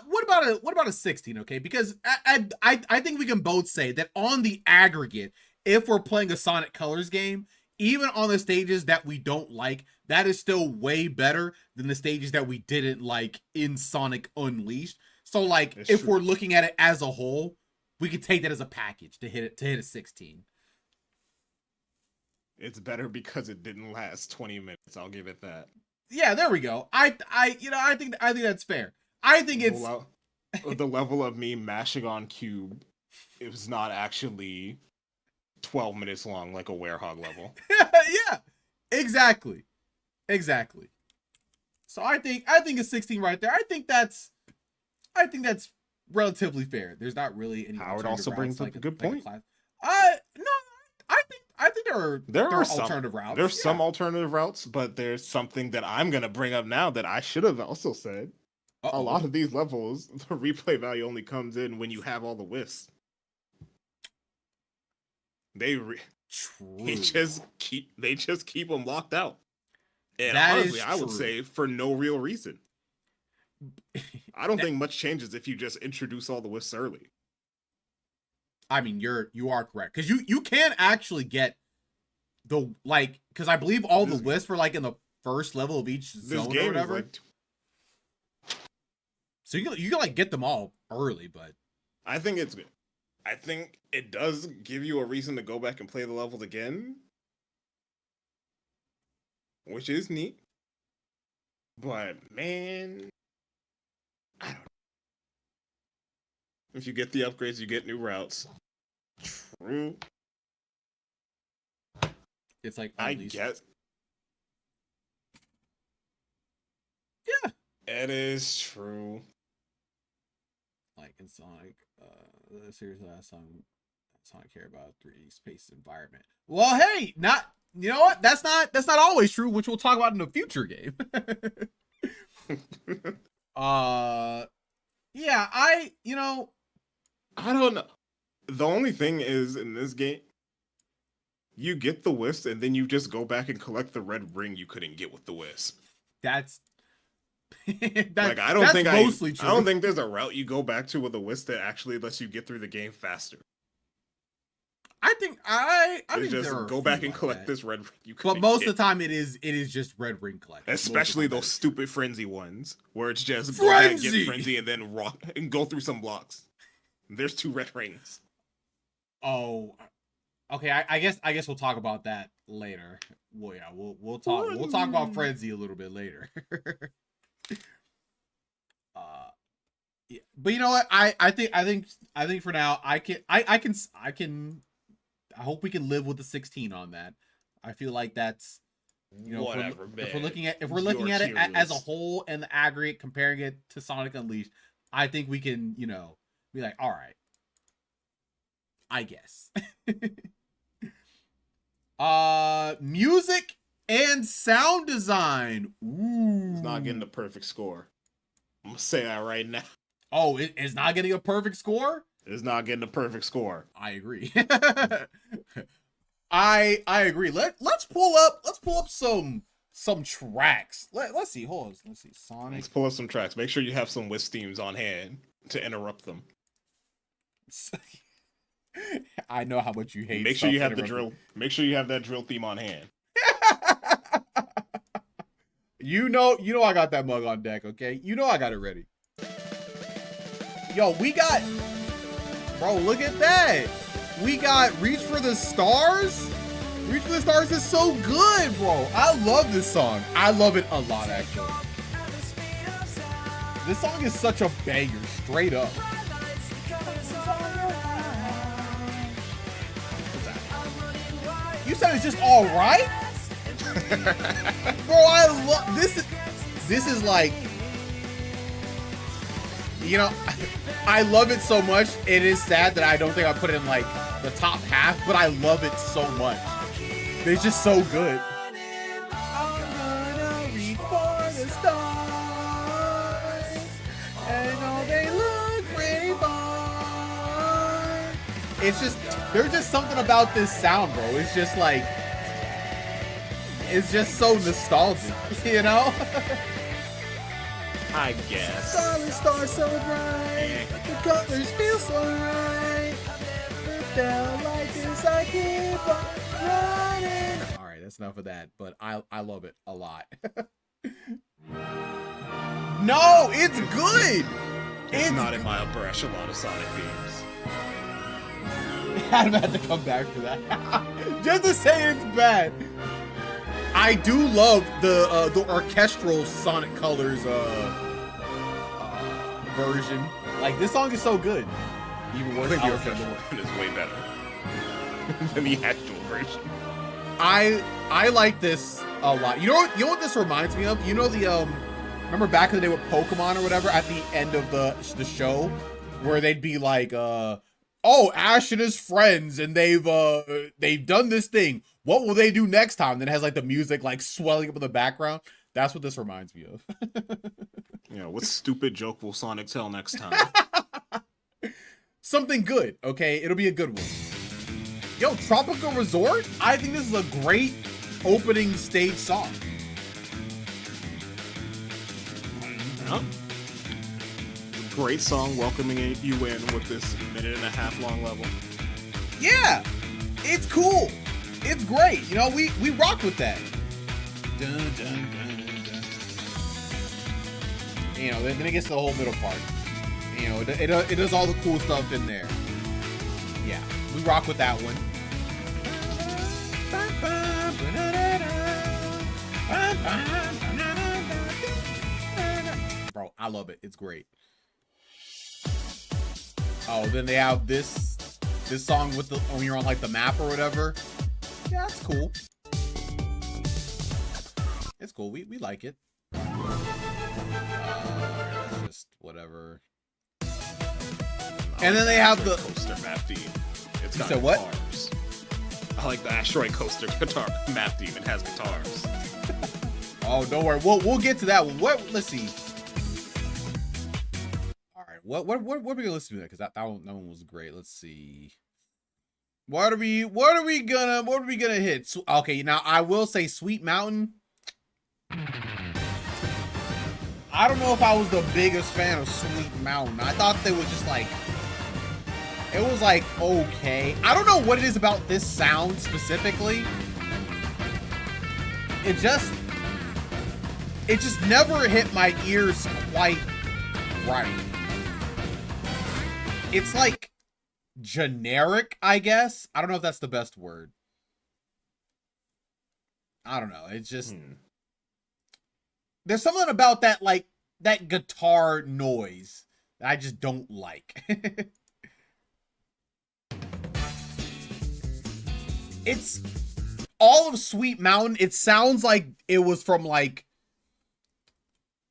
What about a 16? Okay, because I think we can both say that on the aggregate, if we're playing a Sonic Colors game, even on the stages that we don't like, that is still way better than the stages that we didn't like in Sonic Unleashed. So like, if we're looking at it as a whole, we could take that as a package to hit a 16. It's better because it didn't last 20 minutes. I'll give it that. Yeah, there we go. I think that's fair. I think it's the level of me mashing on cube. It was not actually 12 minutes long like a werehog level. Yeah, exactly. So I think it's 16 right there. I think that's relatively fair. There's not really any. Howard also brings up a good point. No, I think there are some alternative routes. There's some alternative routes, but there's something that I'm gonna bring up now that I should have also said. A lot of these levels, the replay value only comes in when you have all the wisps. They just keep them locked out. And that honestly, I would say for no real reason. I don't think much changes if you just introduce all the wisps early. I mean, you are correct, because you can actually get the because I believe all the wisps were like in the first level of each zone or whatever. So you can like get them all early, but I think it's good. I think it does give you a reason to go back and play the levels again, which is neat. But man, I don't know. If you get the upgrades, you get new routes. True. It's like I guess. Yeah. It is true. Like in Sonic, the series last time, Sonic care about 3D space environment. Well, hey, you know what? That's not always true, which we'll talk about in a future game. Yeah, I don't know. The only thing is in this game, you get the wisp and then you just go back and collect the red ring you couldn't get with the wisp. That's like I don't think there's a route you go back to with a wisp that actually lets you get through the game faster. I think just go back and collect this red ring you couldn't. But most of the time it is just red ring collection. Especially those stupid frenzy ones where it's just go back, get frenzy, and then rock and go through some blocks. There's 2 red rings. Oh, okay. I guess we'll talk about that later. Well, yeah, we'll talk about frenzy a little bit later. Yeah. But you know what? I think for now I hope we can live with the 16 on that. I feel like that's whatever. If we're looking at it as a whole and the aggregate, comparing it to Sonic Unleashed, I think we can be like, all right, I guess. Music and sound design. Ooh, it's not getting the perfect score. I'm gonna say that right now. Oh, it's not getting a perfect score? It's not getting a perfect score. I agree. I agree. Let's pull up some tracks. Let's see. Hold on. Let's see. Sonic. Let's pull up some tracks. Make sure you have some wisp themes on hand to interrupt them. I know how much you hate. Make sure you have the drill. Make sure you have that drill theme on hand. You know I got that mug on deck, okay? You know I got it ready. Yo, bro, look at that. We got Reach for the Stars. Reach for the Stars is so good, bro. I love this song. I love it a lot, actually. This song is such a banger, straight up. You said it's just all right? Bro, I love this. This is like, I love it so much. It is sad that I don't think I put it in like the top half, but I love it so much. It's just so good. I'm gonna reach for the stars, and all they look pretty far. It's just, there's just something about this sound, bro. It's just like, it's just so nostalgic, I guess. Starlit stars so bright, the colors feel so right. It felt like this, I keep on running. All right, that's enough of that, but I love it a lot. No, it's good. It's not in my upper echelon of Sonic themes. I'd have to come back for that. Just to say it's bad. I do love the orchestral Sonic Colors version. Like, this song is so good. Even worse, I think the orchestral version is way better than the actual version. I like this a lot. You know what this reminds me of? You know the remember back in the day with Pokemon or whatever at the end of the show where they'd be like oh, Ash and his friends and they've done this thing. What will they do next time? Then it has like the music like swelling up in the background. That's what this reminds me of. Yeah, what stupid joke will Sonic tell next time? Something good, okay? It'll be a good one. Yo, Tropical Resort? I think this is a great opening stage song. Yeah. Great song welcoming you in with this 1.5 minute long level. Yeah, it's cool. It's great. You know, we rock with that. Dun, dun, dun, dun. You know, then it gets to the whole middle part. You know, it does all the cool stuff in there. Yeah, we rock with that one. Bro, I love it. It's great. Oh, then they have this song with the when you're on like the map or whatever. Yeah, that's cool. It's cool. We like it. That's just whatever. And then they have the coaster map theme. It's got said what? guitars. I like the Asteroid Coaster guitar map theme. It has guitars. Oh, don't worry. We'll get to that one. Let's see. All right. What are we gonna listen to? Because that one was great. Let's see. What are we gonna hit? Okay, now I will say Sweet Mountain. I don't know if I was the biggest fan of Sweet Mountain. I thought they were just like, it was like okay. I don't know what it is about this sound specifically. It just never hit my ears quite right. It's like generic, I guess. I don't know if that's the best word. I don't know. It's just there's something about that, like that guitar noise that I just don't like. It's all of Sweet Mountain. It sounds like it was from like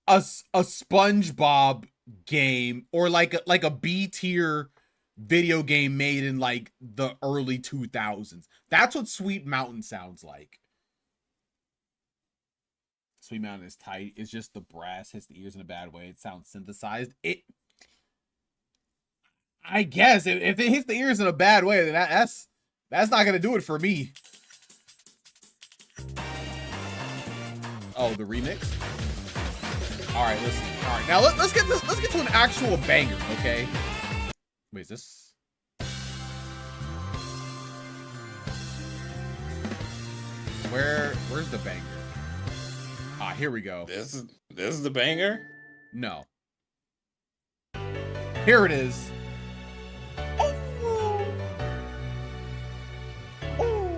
a SpongeBob game or like a B tier video game made in like the early 2000s. That's what Sweet Mountain sounds like. Sweet Mountain is tight. It's just the brass hits the ears in a bad way. It sounds synthesized. I guess if it hits the ears in a bad way, then that's not gonna do it for me. Oh, the remix. All right, listen. All right, now let's get to an actual banger, okay? Wait, is this? Where's the banger? Ah, here we go. This is the banger? No. Here it is.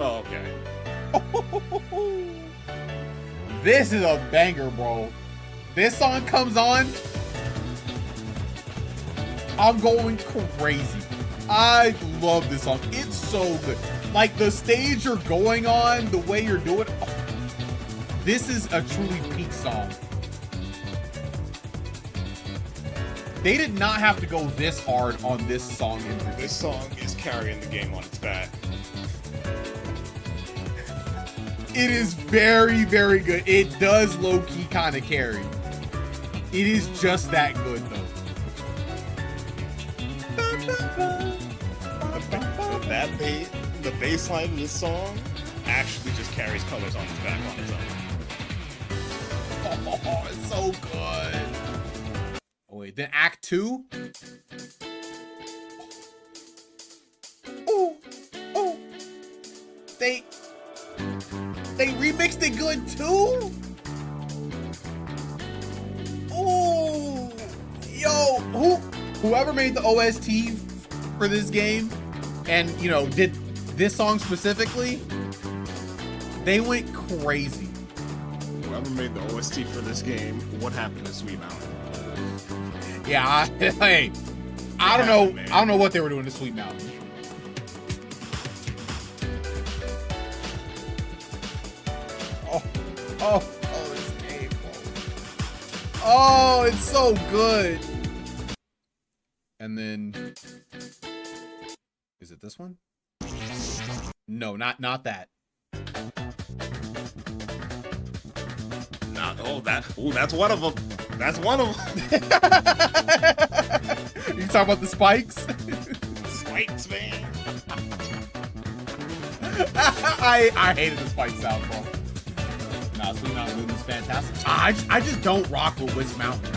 Oh, okay. This is a banger, bro. This song comes on, I'm going crazy. I love this song. It's so good. Like the stage you're going on, the way you're doing it. Oh, this is a truly peak song. They did not have to go this hard on this song. This song is carrying the game on its back. It is very, very good. It does low-key kind of carry. It is just that good, though. The bass line of this song actually just carries colors on its back on its own. Oh, it's so good. Oh, wait, then Act 2? Oh, they remixed it good too? Oh, yo, whoever made the OST for this game, and you know, did this song specifically, they went crazy. Whoever made the OST for this game, what happened to Sweet Mountain? Yeah, hey, I don't know. Man. I don't know what they were doing to Sweet Mountain. Oh, this game. Oh, it's so good. And then, is it this one? No, not that. That's one of them. That's one of them. You talking about the spikes? Spikes, man. I hated the spike sound, bro. Nah, Sweet Mountain is fantastic. I just don't rock with Wisp Mountain.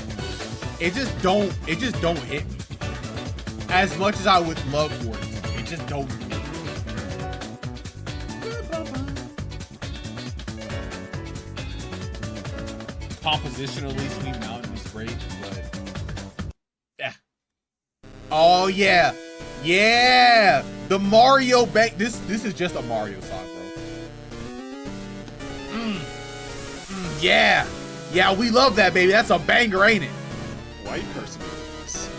It just don't hit me. As much as I would love for it to, it just don't hit me. Compositionally, Sweet Mountain is great, but yeah. Oh yeah, yeah. The Mario bank. This is just a Mario song, bro. Yeah, yeah. We love that, baby. That's a banger, ain't it? Why are you cursing me with this?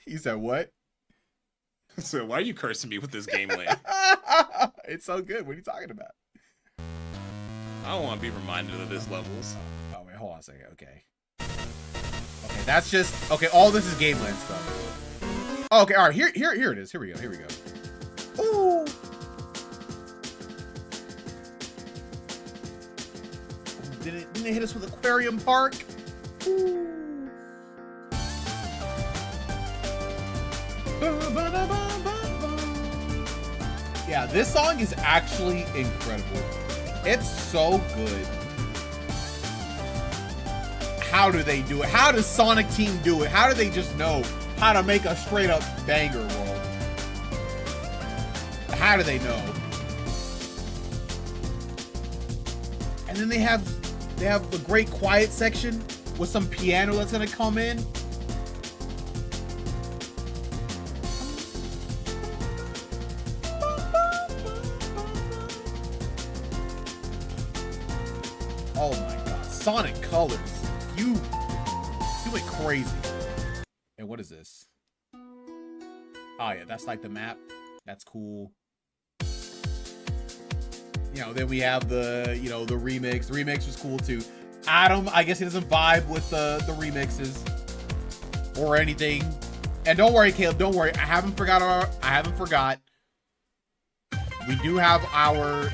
You said what? So why are you cursing me with this game, Lane? It's so good. What are you talking about? I don't want to be reminded of this levels. Oh wait, hold on a second. Okay. Okay, that's just okay. All this is Game Land stuff. Oh, okay, all right. Here it is. Here we go. Here we go. Ooh. Didn't it hit us with Aquarium Park? Ooh. Yeah, this song is actually incredible. It's so good. How do they do it? How does Sonic Team do it? How do they just know how to make a straight up banger world? How do they know? And then they have the great quiet section with some piano that's gonna come in. Oh my god, Sonic Colors. You went crazy. And what is this? Oh yeah, that's like the map. That's cool. You know, then we have the, you know, the remix. The remix was cool too. Adam, I guess he doesn't vibe with the remixes or anything. And don't worry, Caleb, don't worry. I haven't forgot. We do have our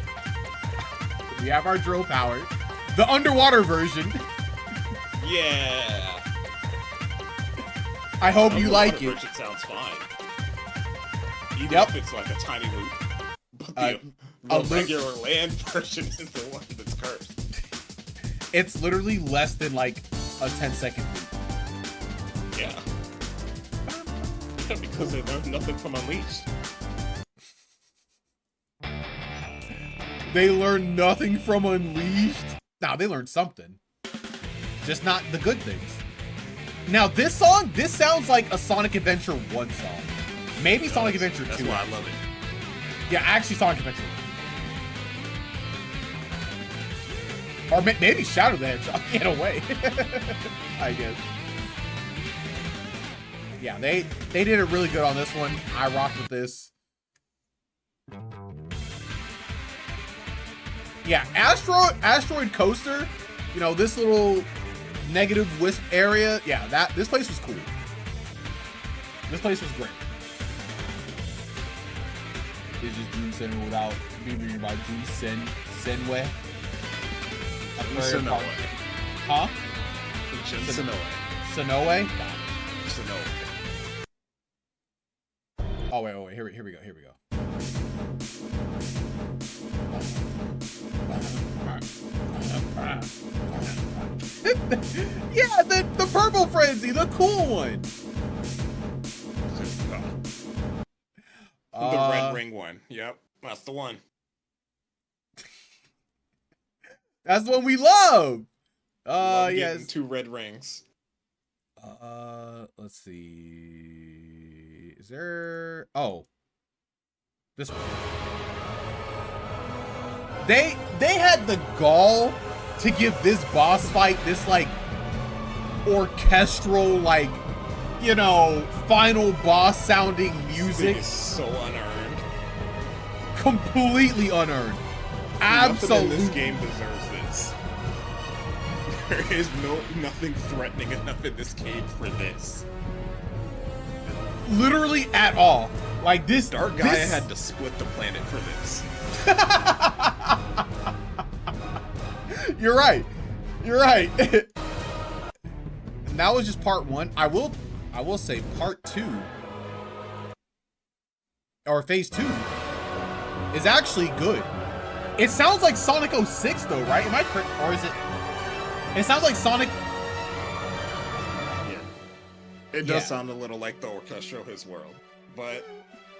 drill power. The underwater version. Yeah. I hope you like it. Version sounds fine. Even Yep. if it's like a tiny loop. But the regular land version is the one that's cursed. It's literally less than like a 10-second loop. Yeah. Because they learned nothing from Unleashed. They learned nothing from Unleashed. Nah, they learned something. Just not the good things. Now, this sounds like a Sonic Adventure 1 song. Maybe Sonic Adventure 2. That's why I love it. Yeah, actually Sonic Adventure 1. Or maybe Shadow the Hedgehog. In a way. I guess. Yeah, they did it really good on this one. I rock with this. Yeah, Asteroid Coaster, you know, this little negative wisp area. Yeah, this place was cool. This place was great. It's just Jun Senwe without being about Jun Senwe. Sonoe. Huh? Sonoe. Sonoe? Sonoe. Oh wait, here we go. Yeah, the Purple Frenzy, the cool one. The red ring one. Yep, that's the one. That's the one we love. Love yes. 2 red rings. Let's see. Is there? Oh, This one. They had the gall to give this boss fight this like orchestral, like, you know, final boss sounding music. It's so unearned. Completely unearned. Absolutely. This game deserves this. There is nothing threatening enough in this game for this. Literally at all. Like this. Dark Gaia had to split the planet for this. You're right. You're right. And that was just part 1. I will say part 2 or phase 2 is actually good. It sounds like Sonic 06 though, right? Am I correct? Or is it? It sounds like Sonic. Yeah. It does sound a little like the orchestral His World, but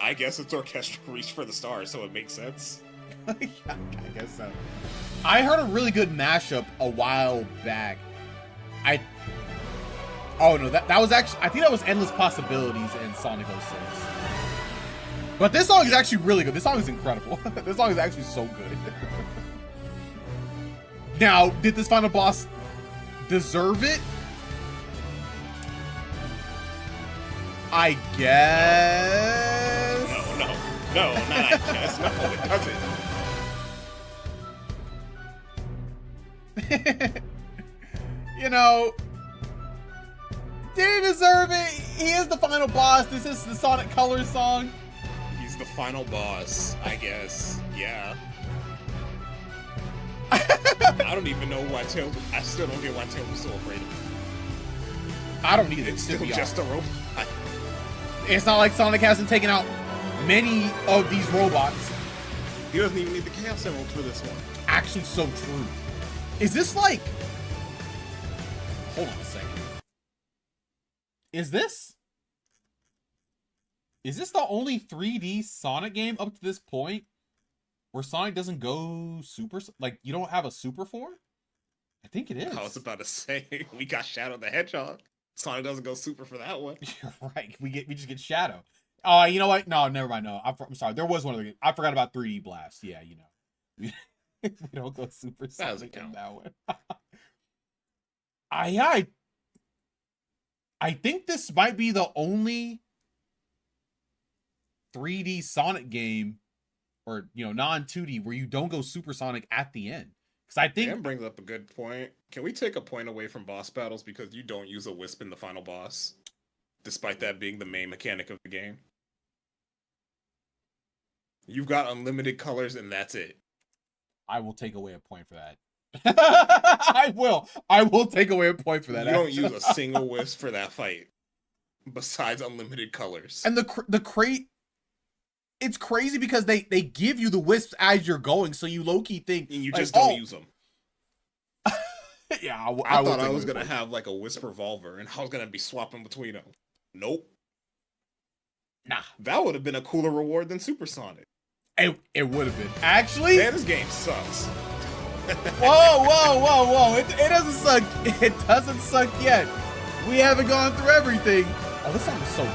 I guess it's orchestral Reach for the Stars, so it makes sense. Yeah, I guess so. I heard a really good mashup a while back. Oh no, that was actually, I think that was Endless Possibilities in Sonic 06. But this song is actually really good. This song is incredible. This song is actually so good. Now, did this final boss deserve it? I guess. No, not I guess. No, it doesn't. You know, did he deserve it? He is the final boss. This is the Sonic Colors song. He's the final boss, I guess. Yeah. I don't even know why Tails. I still don't get why Tails was so afraid of him. I don't either. It's still just a robot. It's not like Sonic hasn't taken out many of these robots. He doesn't even need the Chaos Emeralds for this one. Actually, so true. Is this like... Hold on a second. Is this the only 3D Sonic game up to this point where Sonic doesn't go super... Like, you don't have a super form? I think it is. I was about to say, we got Shadow the Hedgehog. Sonic doesn't go super for that one. You're right. We just get Shadow. You know what? No, never mind. No, I'm sorry. There was one other game. I forgot about 3D Blast. Yeah, you know. We don't go super Sonic in that one. I think this might be the only 3D Sonic game, or, you know, non-2D, where you don't go supersonic at the end. Because I think... Dan brings up a good point. Can we take a point away from boss battles because you don't use a Wisp in the final boss, despite that being the main mechanic of the game? You've got unlimited colors and that's it. I will take away a point for that. I will take away a point for that. You don't use a single Wisp for that fight, besides unlimited colors. And the crate... It's crazy because they give you the wisps as you're going, so you low-key think... And you just don't use them. Yeah, I thought I was going to have like a Wisp revolver, and I was going to be swapping between them. Nope. Nah. That would have been a cooler reward than Supersonic. It would have been. Actually... Man, this game sucks. Whoa. It doesn't suck. It doesn't suck yet. We haven't gone through everything. Oh, this song is so good.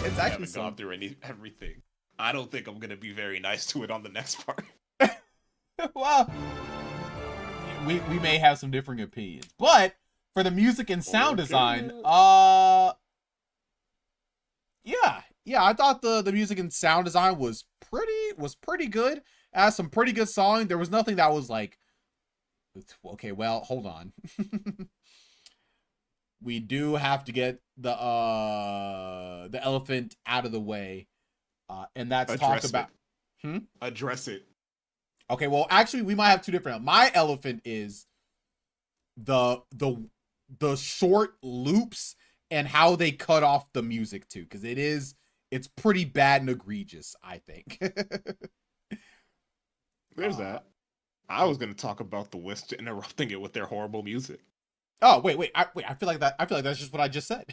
It's actually gone through everything. I don't think I'm gonna be very nice to it on the next part. Well, we may have some differing opinions, but for the music and sound design, yeah, I thought the music and sound design was pretty good. It has some pretty good song. There was nothing that was like, okay, well, hold on. We do have to get the elephant out of the way, and that's talk about. Address it. Okay, well, actually, we might have two different. My elephant is the short loops and how they cut off the music too, because it's pretty bad and egregious, I think. There's that. I was gonna talk about the Wisp interrupting it with their horrible music. Oh, wait. I feel like that's just what I just said.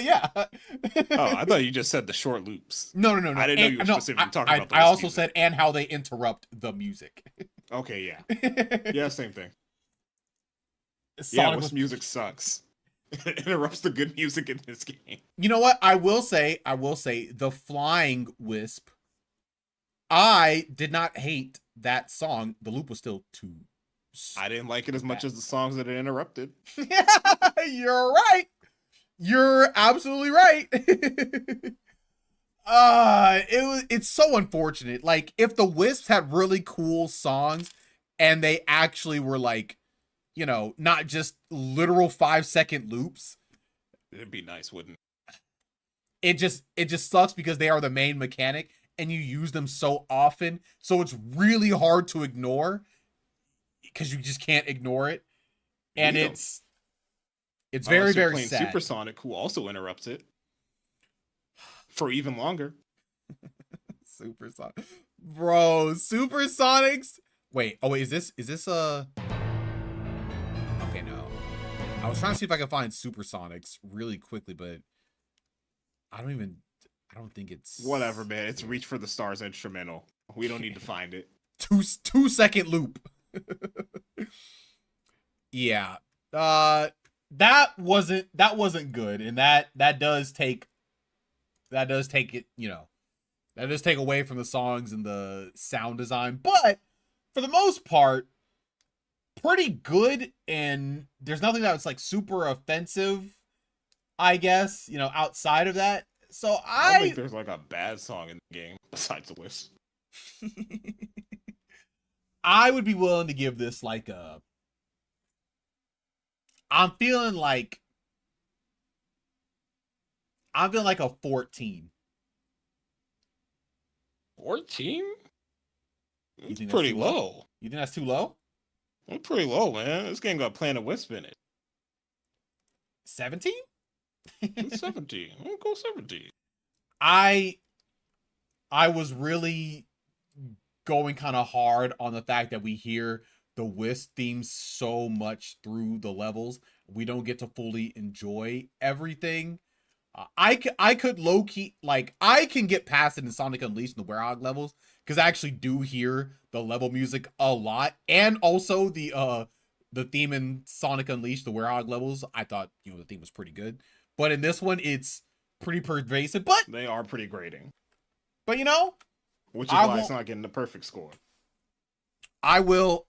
Yeah. Oh, I thought you just said the short loops. No. I didn't know you were specifically talking about the I also music. said, and how they interrupt the music. Okay, yeah. Yeah, same thing. Sonic Wisp music sucks. It interrupts the good music in this game. You know what? I will say, the Flying Wisp. I did not hate that song. The loop was still too. I didn't like it as much as the songs that it interrupted. You're right. You're absolutely right. It's so unfortunate. Like, if the Wisps had really cool songs and they actually were like, you know, not just literal 5-second loops, It'd be nice, wouldn't it just sucks because they are the main mechanic and you use them so often, so it's really hard to ignore because you just can't ignore it. And it's very, very sad. Supersonic, who also interrupts it for even longer. Supersonic, bro. Supersonics. Wait. Oh, wait. Is this okay? No. I was trying to see if I could find Supersonics really quickly, but I don't think it's whatever, man. It's Reach for the Stars instrumental. We don't need to find it. 2-second loop. Yeah. That wasn't good, and that does take it, you know, that does take away from the songs and the sound design, but for the most part, pretty good. And there's nothing that's like super offensive, I guess, you know, outside of that. So I don't think there's like a bad song in the game besides the Wisp. I would be willing to give this like a. I'm feeling like a 14. 14? You think pretty low. You think that's too low? It's pretty low, man. This game got Planet Wisp in it. 17? It's 17. I'll go 17. I was really going kind of hard on the fact that we hear the Wisp theme so much through the levels. We don't get to fully enjoy everything. I could low key, like, I can get past it in Sonic Unleashed and the Werehog levels because I actually do hear the level music a lot, and also the theme in Sonic Unleashed, the Werehog levels. I thought, you know, the theme was pretty good, but in this one, it's pretty pervasive. But they are pretty grating. But you know, which is why it's not getting the perfect score. I will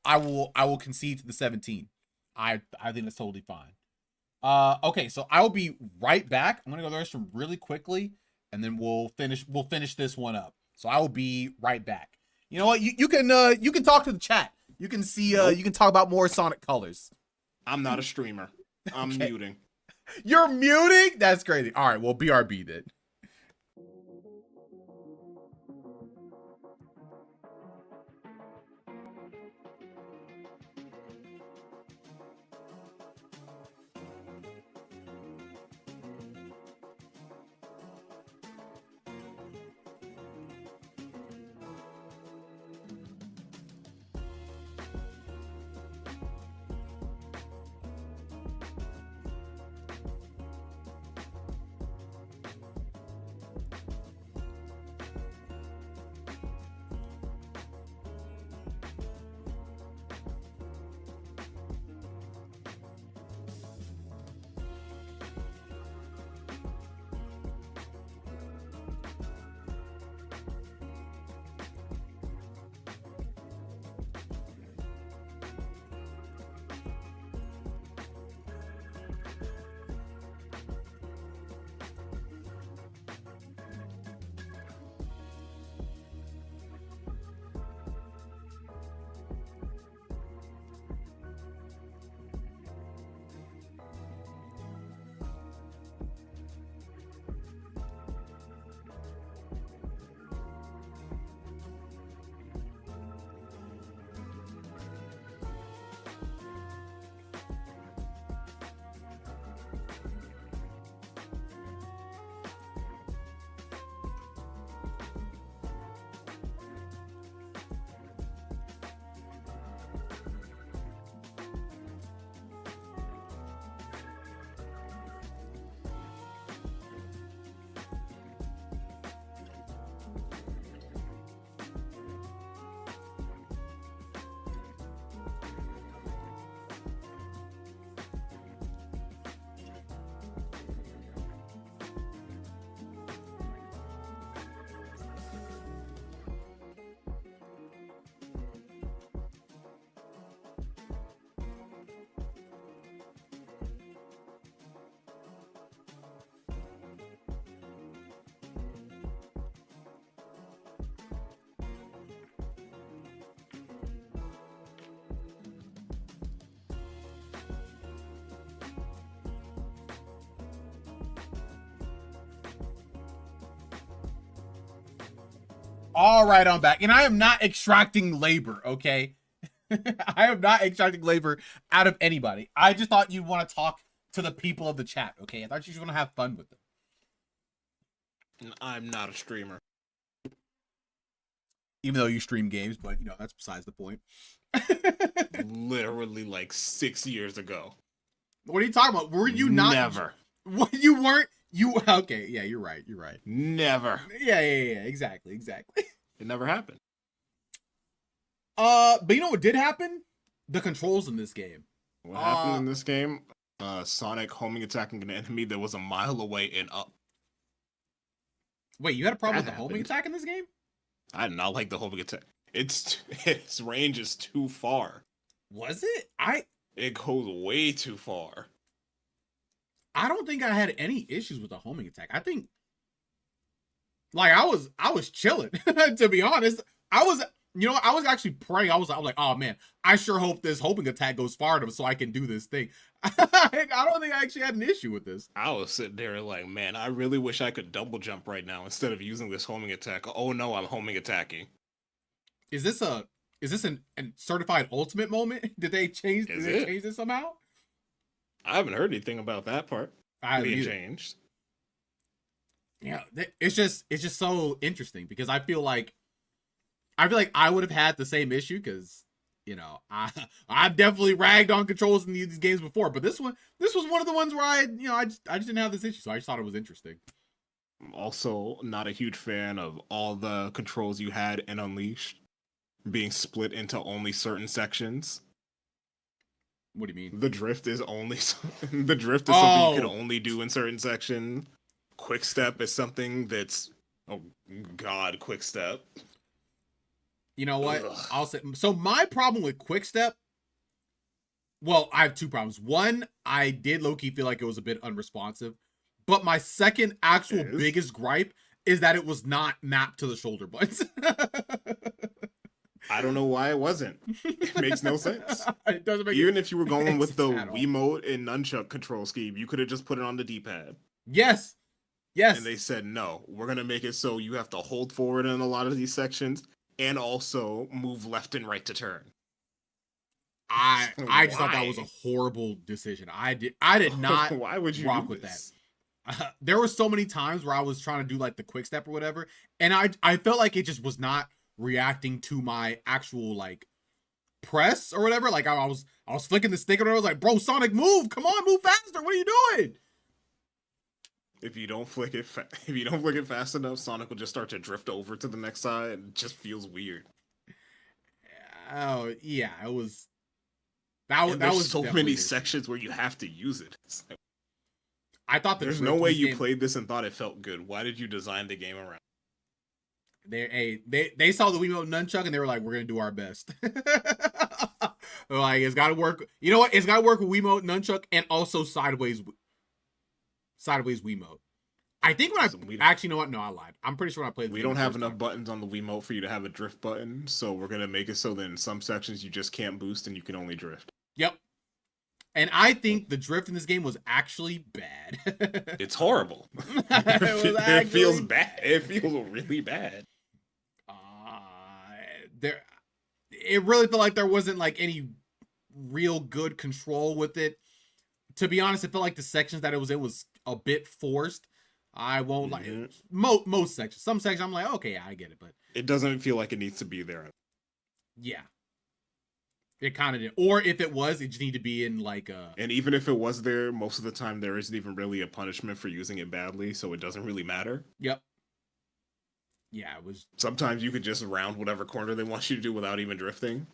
concede to the 17. I think that's totally fine. Okay, so I will be right back. I'm gonna go to the restroom really quickly, and then we'll finish this one up. So I will be right back. You know what? You can talk to the chat. You can see you can talk about more Sonic Colors. I'm not a streamer. I'm okay. muting. You're muting? That's crazy. All right, well, BRB then. All right, I'm back. And I am not extracting labor, okay? I am not extracting labor out of anybody. I just thought you'd want to talk to the people of the chat, okay? I thought you were going to have fun with them. I'm not a streamer. Even though you stream games, but, you know, that's besides the point. Literally like 6 years ago. What are you talking about? Were you not? Never. What, you weren't? You okay? Yeah, you're right. You're right. Never. Yeah. Exactly. It never happened. But you know what did happen? The controls in this game. What happened in this game? Sonic homing attacking an enemy that was a mile away and up. Wait, you had a problem That with the homing happened. attack in this game? I did not like the homing attack. Its range is too far. Was it? It goes way too far. I don't think I had any issues with the homing attack. I think, like, I was chilling. To be honest, I was actually praying. I was like, oh man, I sure hope this homing attack goes far enough so I can do this thing. I don't think I actually had an issue with this. I was sitting there like, man, I really wish I could double jump right now instead of using this homing attack. Oh no, I'm homing attacking. Is this a certified ultimate moment? Did they change? Is Did they it? change this somehow? I haven't heard anything about that part I being either. changed. Yeah, it's just so interesting because I feel like I would have had the same issue because, you know, I've definitely ragged on controls in these games before, but this was one of the ones where I just didn't have this issue, so I just thought it was interesting. I'm also not a huge fan of all the controls you had in Unleashed being split into only certain sections. What do you mean? The drift is only something you can only do in certain sections. Quick step is something that's quick step. You know what? Ugh. I'll say so. My problem with quick step. Well, I have two problems. One, I did low-key feel like it was a bit unresponsive. But my second actual biggest gripe is that it was not mapped to the shoulder buttons. I don't know why it wasn't. It makes no sense. It doesn't make Even if you were going with the at all. Wiimote and nunchuck control scheme, you could have just put it on the D-pad. Yes. And they said, no, we're going to make it so you have to hold forward in a lot of these sections and also move left and right to turn. I just thought that was a horrible decision. I did not Why would you rock do with this? that. There were so many times where I was trying to do like the quick step or whatever, and I felt like it just was not reacting to my actual like press or whatever. Like I was flicking the stick and I was like, bro, Sonic, move! Come on, move faster! What are you doing? If you don't flick it fast enough, Sonic will just start to drift over to the next side. It just feels weird. Oh yeah, it was. That was so definitely many weird. sections where you have to use it. It's like, I thought there's no way you played this and thought it felt good. Why did you design the game around? They saw the Wiimote nunchuck and they were like, we're gonna do our best. Like, it's gotta work. You know what? It's gotta work with Wiimote nunchuck and also sideways Wiimote. I think when actually, you know what? No, I lied. I'm pretty sure when I played. We don't have enough buttons on the Wiimote for you to have a drift button, so we're gonna make it so that in some sections you just can't boost and you can only drift. Yep. And I think the drift in this game was actually bad. It's horrible. It feels bad. It feels really bad. It really felt like there wasn't like any real good control with it. To be honest, it felt like the sections that it was in was a bit forced. I won't like most sections. Some sections I'm like, okay, yeah, I get it, but it doesn't feel like it needs to be there. Yeah. It kind of did. Or if it was, it just need to be in like a... And even if it was there, most of the time there isn't even really a punishment for using it badly, so it doesn't really matter. Yep. Yeah, it was... Sometimes you could just round whatever corner they want you to do without even drifting.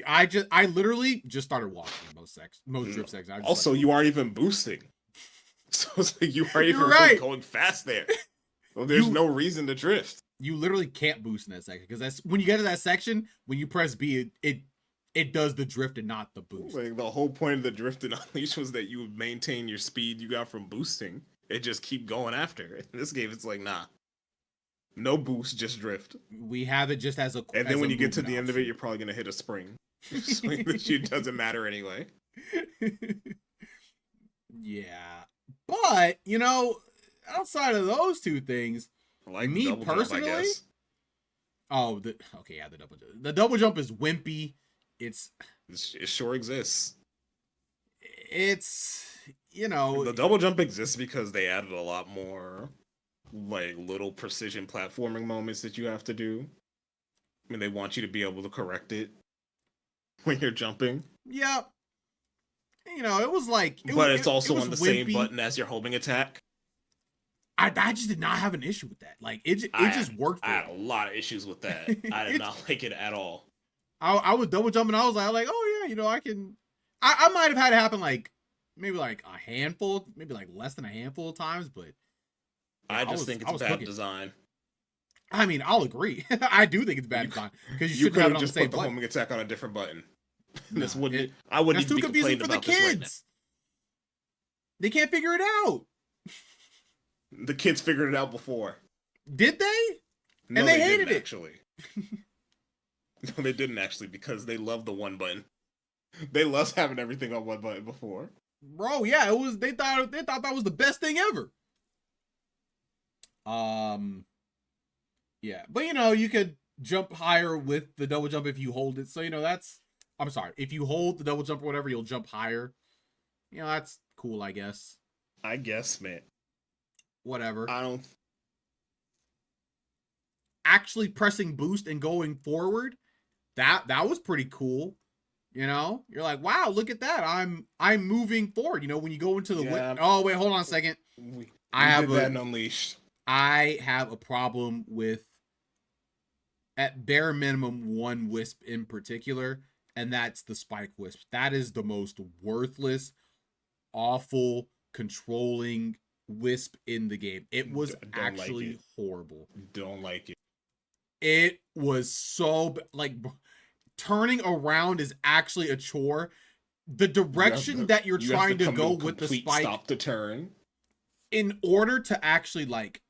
I literally just started walking most drift sections. Also, you aren't even boosting. So it's like you aren't even right. going fast there. Well, there's no reason to drift. You literally can't boost in that section because that's when you get to that section, when you press B, it does the drift and not the boost. Like the whole point of the drift in Unleashed was that you would maintain your speed you got from boosting. It just keep going after. In this game, it's like, nah. No boost, just drift. We have it just as a... And then when you get to the end of it, you're probably going to hit a spring. So it doesn't matter anyway. Yeah. But, you know, outside of those two things, like me personally, Oh, okay, yeah, the double jump is wimpy. It's It sure exists. it's you know The double jump exists because they added a lot more like little precision platforming moments that you have to do. I mean, they want you to be able to correct it when you're jumping. yeah, it was like But it's it also was on the same wimpy. button as your homing attack. I just did not have an issue with that. Like it I just worked I for had a lot of issues with that. me. I did not like it at all. I was double jumping. I was like, oh yeah, I can. I might have had it happen like maybe like a handful, maybe like less than a handful of times, but yeah, I just think I it's was bad cooking. design. I mean, I'll agree. I do think it's bad design because you You shouldn't could have have it on the just same put the button. homing attack on a different button. No, I wouldn't that's too even be confusing complaining for the about this right now. kids. They can't figure it out. The kids figured it out before. Did they? No, And they they hated didn't it. actually. No, they didn't actually because they love the one button. They love having everything on one button before. Bro, yeah, it was. They thought that was the best thing ever. Yeah, but you could jump higher with the double jump if you hold it. So that's. I'm sorry, if you hold the double jump or whatever, you'll jump higher. That's cool, I guess. I guess, man. Whatever. I don't. Actually pressing boost and going forward, that was pretty cool. You're like, wow, look at that. I'm moving forward. When you go into the oh wait, hold on a second. I have that in Unleashed. I have a problem with, at bare minimum, one wisp in particular, and that's the spike wisp. That is the most worthless, awful, controlling wisp in the game. It was actually horrible. Don't like it. It was so like turning around is actually a chore. The direction that you're trying to go with the spike, stop the turn, in order to actually like.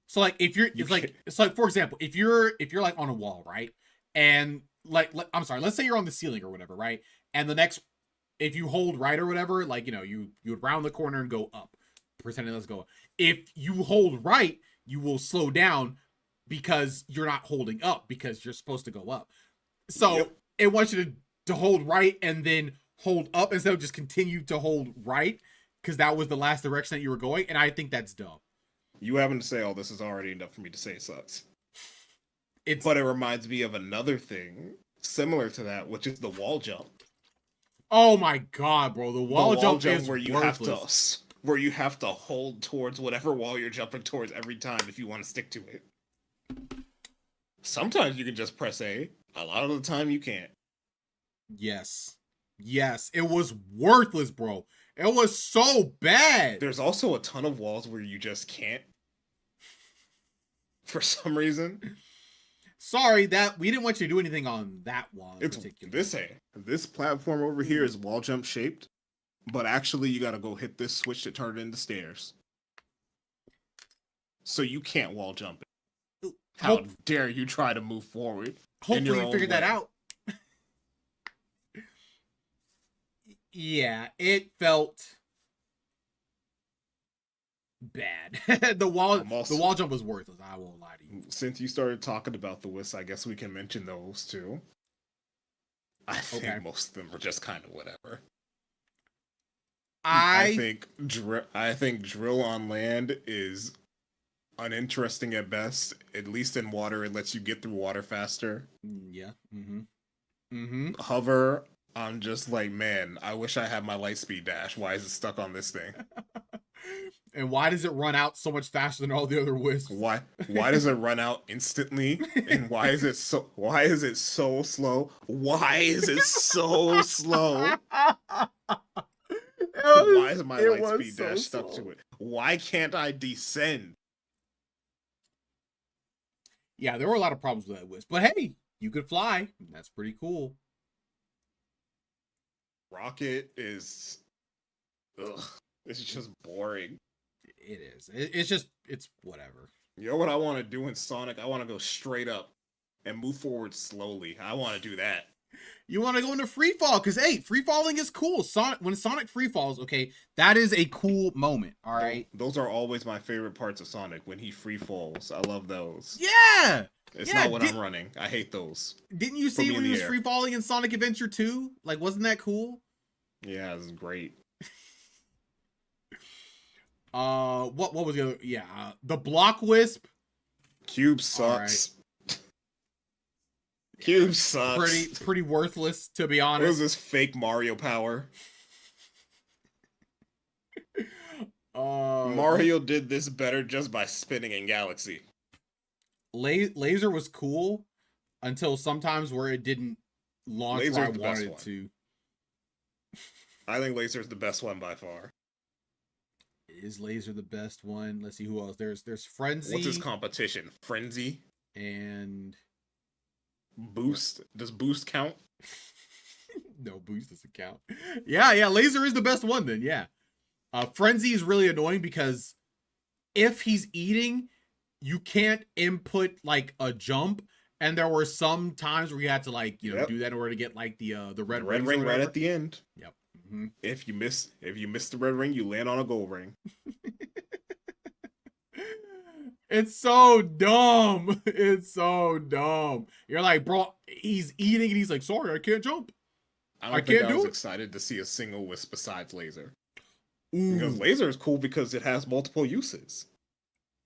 So like if it's like for example, if you're like on a wall, right? And like I'm sorry, let's say you're on the ceiling or whatever, right? And if you hold right or whatever, like you would round the corner and go up. Pretending let's go. If you hold right, you will slow down because you're not holding up because you're supposed to go up. So it wants you to hold right and then hold up instead of just continue to hold right because that was the last direction that you were going. And I think that's dumb. You having to say all this is already enough for me to say it sucks. But it reminds me of another thing similar to that, which is the wall jump. Oh my god, bro! The wall jump is where you have to hold towards whatever wall you're jumping towards every time if you want to stick to it. Sometimes you can just press A. A lot of the time you can't. Yes, it was worthless, bro. It was so bad. There's also a ton of walls where you just can't. For some reason. Sorry, that we didn't want you to do anything on that wall in particular. This platform over here is wall jump shaped, but actually you gotta go hit this switch to turn it into stairs. So you can't wall jump it. How dare you try to move forward? Hopefully you figured that out. Yeah, it felt bad. The wall jump was worthless. I won't lie to you. Since you started talking about the wisps, I guess we can mention those too. I think most of them are just kind of whatever. I think drill on land is uninteresting at best. At least in water, it lets you get through water faster. Yeah. Hover, I'm just like, man, I wish I had my light speed dash. Why is it stuck on this thing? And why does it run out so much faster than all the other wisps? Why does it run out instantly? And why is it so slow? Why is it so slow? Why is my light speed dash stuck to it? Why can't I descend? Yeah, there were a lot of problems with that wisp. But hey, you could fly. That's pretty cool. Rocket is... Ugh. It's just boring. It is. It's whatever. You know what I want to do in Sonic? I want to go straight up and move forward slowly. I want to do that. You want to go into free fall because hey, free falling is cool. Sonic when Sonic free falls, okay, that is a cool moment. All right. Those are always my favorite parts of Sonic when he free falls. I love those. Yeah. It's Yeah. not when I'm running. I hate those. Didn't you see when he was free falling in Sonic Adventure 2? Like, wasn't that cool? Yeah, this is great. What was the other? Yeah, the Block Wisp. Cube sucks. Cube sucks. Pretty worthless, to be honest. What is this fake Mario power? Mario did this better just by spinning in Galaxy. Laser was cool until sometimes where it didn't launch Laser's where I wanted it to. I think Laser's the best one by far. Is Laser the best one? Let's see who else. There's Frenzy. What's his competition? Frenzy and Boost. Does Boost count? No, Boost doesn't count. Yeah, Laser is the best one then, yeah. Frenzy is really annoying because if he's eating, you can't input like a jump, and there were some times where you had to like, you know, do that in order to get like the red ring right at the end. Yep. Mm-hmm. If you miss the red ring, you land on a gold ring. It's so dumb. It's so dumb. You're like, bro, he's eating and he's like, sorry, I can't jump. I was excited to see a single wisp besides Laser. Ooh. Because Laser is cool because it has multiple uses.